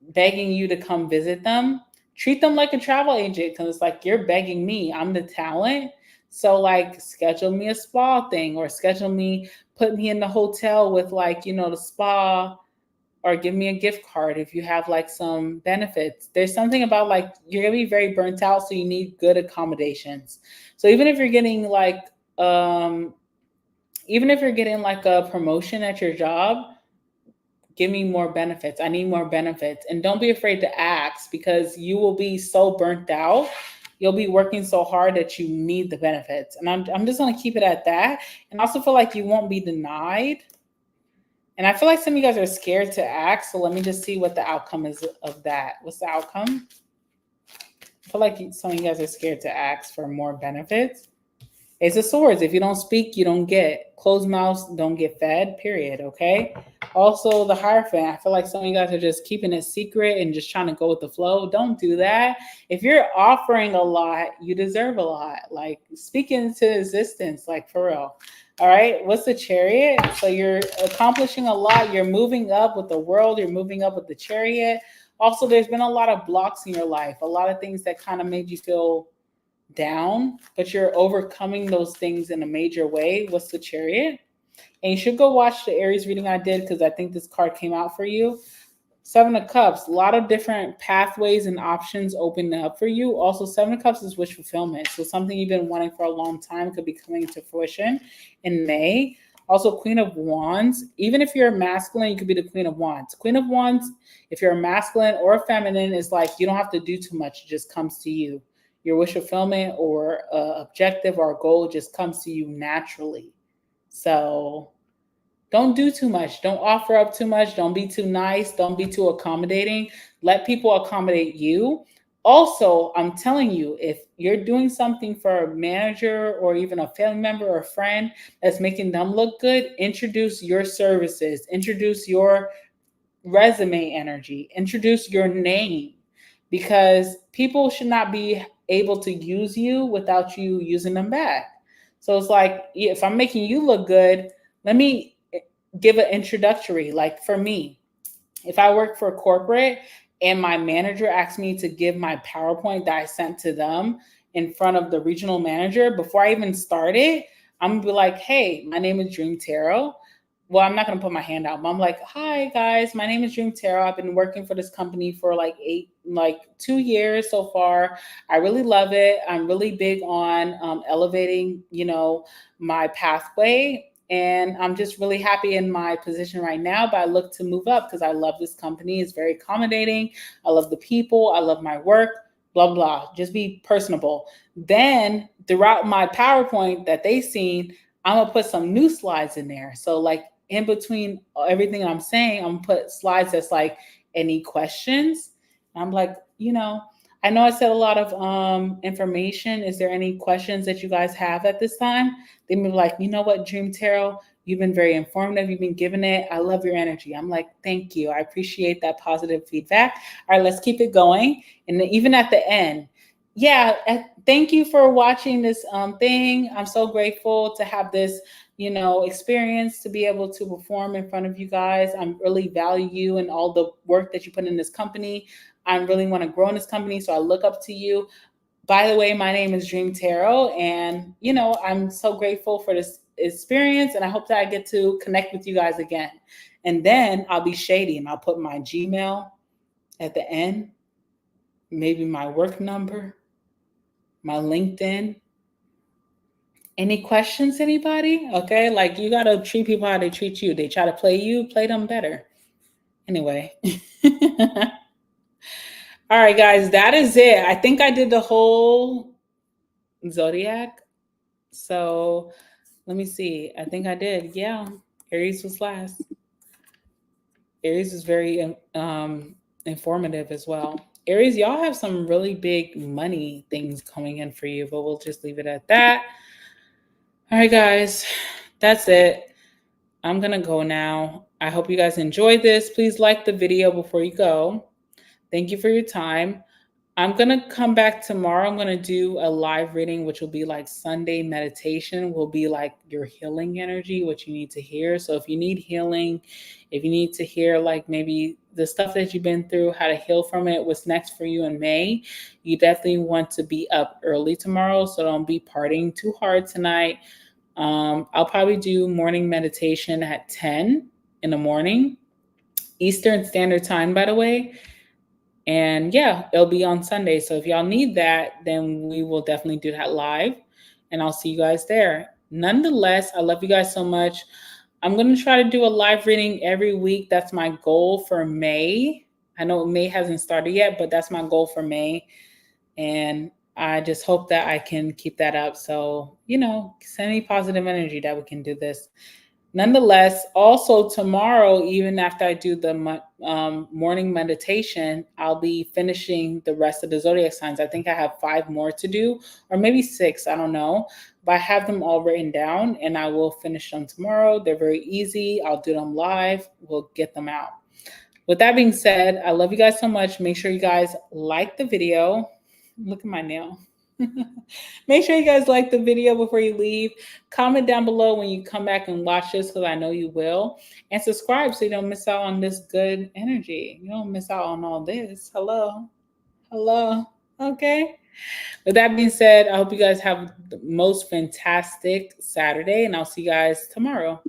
begging you to come visit them, treat them like a travel agent, because it's like you're begging me. I'm the talent. So like schedule me a spa thing, or put me in the hotel with like, the spa, or give me a gift card if you have like some benefits. There's something about like you're gonna be very burnt out, so you need good accommodations. So even if you're getting like a promotion at your job, give me more benefits. I need more benefits. And don't be afraid to ask, because you will be so burnt out. You'll be working so hard that you need the benefits. And I'm just gonna keep it at that. And I also feel like you won't be denied. And I feel like some of you guys are scared to ask. So let me just see what the outcome is of that. What's the outcome? I feel like some of you guys are scared to ask for more benefits. Ace of Swords. If you don't speak, you don't get. Closed mouths don't get fed, period. Okay. Also, the Hierophant. I feel like some of you guys are just keeping it secret and just trying to go with the flow. Don't do that. If you're offering a lot, you deserve a lot. Like, speak into existence, like for real. All right. What's the Chariot? So you're accomplishing a lot. You're moving up with the world. You're moving up with the Chariot. Also, there's been a lot of blocks in your life, a lot of things that kind of made you feel down, but you're overcoming those things in a major way. What's the Chariot? And you should go watch the Aries reading I did, because I think this card came out for you. 7 of Cups, a lot of different pathways and options open up for you. Also, 7 of Cups is wish fulfillment. So something you've been wanting for a long time could be coming to fruition in May. Also, Queen of Wands. Even if you're masculine, you could be the Queen of Wands. Queen of Wands, if you're a masculine or a feminine, is like you don't have to do too much. It just comes to you. Your wish fulfillment or objective or goal just comes to you naturally. So don't do too much. Don't offer up too much. Don't be too nice. Don't be too accommodating. Let people accommodate you. Also, I'm telling you, if you're doing something for a manager or even a family member or a friend that's making them look good, introduce your services, introduce your resume energy, introduce your name, because people should not be able to use you without you using them back. So it's like, yeah, if I'm making you look good, let me give an introductory. Like for me, if I work for a corporate and my manager asked me to give my PowerPoint that I sent to them in front of the regional manager before I even started, I'm gonna be like, hey, my name is Dream Tarot. Well, I'm not gonna put my hand out, but I'm like, hi guys, my name is Dream Tarot. I've been working for this company for like 2 years so far. I really love it. I'm really big on elevating, my pathway. And I'm just really happy in my position right now, but I look to move up because I love this company. It's very accommodating. I love the people. I love my work, blah, blah. Just be personable. Then throughout my PowerPoint that they seen, I'm going to put some new slides in there. So like in between everything I'm saying, I'm going to put slides that's like, any questions? I'm like, I know I said a lot of information. Is there any questions that you guys have at this time? They may be like, you know what, Dream Tarot, you've been very informative. You've been giving it. I love your energy. I'm like, thank you. I appreciate that positive feedback. All right, let's keep it going. And then even at the end, thank you for watching this thing. I'm so grateful to have this, experience to be able to perform in front of you guys. I really value you and all the work that you put in this company. I really want to grow in this company, so I look up to you. By the way, my name is Dream Tarot, and I'm so grateful for this experience, and I hope that I get to connect with you guys again. And then I'll be shady, and I'll put my Gmail at the end, maybe my work number, my LinkedIn. Any questions, anybody? Okay, like you gotta treat people how they treat you. They try to play you, play them better. Anyway. All right, guys, that is it. I think I did the whole zodiac. So let me see. I think I did. Yeah. Aries was last. Aries is very informative as well. Aries, y'all have some really big money things coming in for you, but we'll just leave it at that. All right, guys, that's it. I'm going to go now. I hope you guys enjoyed this. Please like the video before you go. Thank you for your time. I'm going to come back tomorrow. I'm going to do a live reading, which will be like Sunday meditation, will be like your healing energy, what you need to hear. So if you need healing, if you need to hear like maybe the stuff that you've been through, how to heal from it, what's next for you in May, you definitely want to be up early tomorrow. So don't be partying too hard tonight. I'll probably do morning meditation at 10 in the morning, Eastern Standard Time, by the way. And yeah, it'll be on Sunday. So if y'all need that, then we will definitely do that live. And I'll see you guys there. Nonetheless, I love you guys so much. I'm going to try to do a live reading every week. That's my goal for May. I know May hasn't started yet, but that's my goal for May. And I just hope that I can keep that up. So, send me positive energy that we can do this. Nonetheless, also tomorrow, even after I do the morning meditation, I'll be finishing the rest of the zodiac signs. I think I have 5 more to do, or maybe 6, I don't know. But I have them all written down, and I will finish them tomorrow. They're very easy. I'll do them live. We'll get them out. With that being said, I love you guys so much. Make sure you guys like the video. Look at my nail. Make sure you guys like the video before you leave. Comment down below when you come back and watch this, because I know you will. And subscribe so you don't miss out on this good energy. You don't miss out on all this. Hello. Okay. With that being said, I hope you guys have the most fantastic Saturday, and I'll see you guys tomorrow.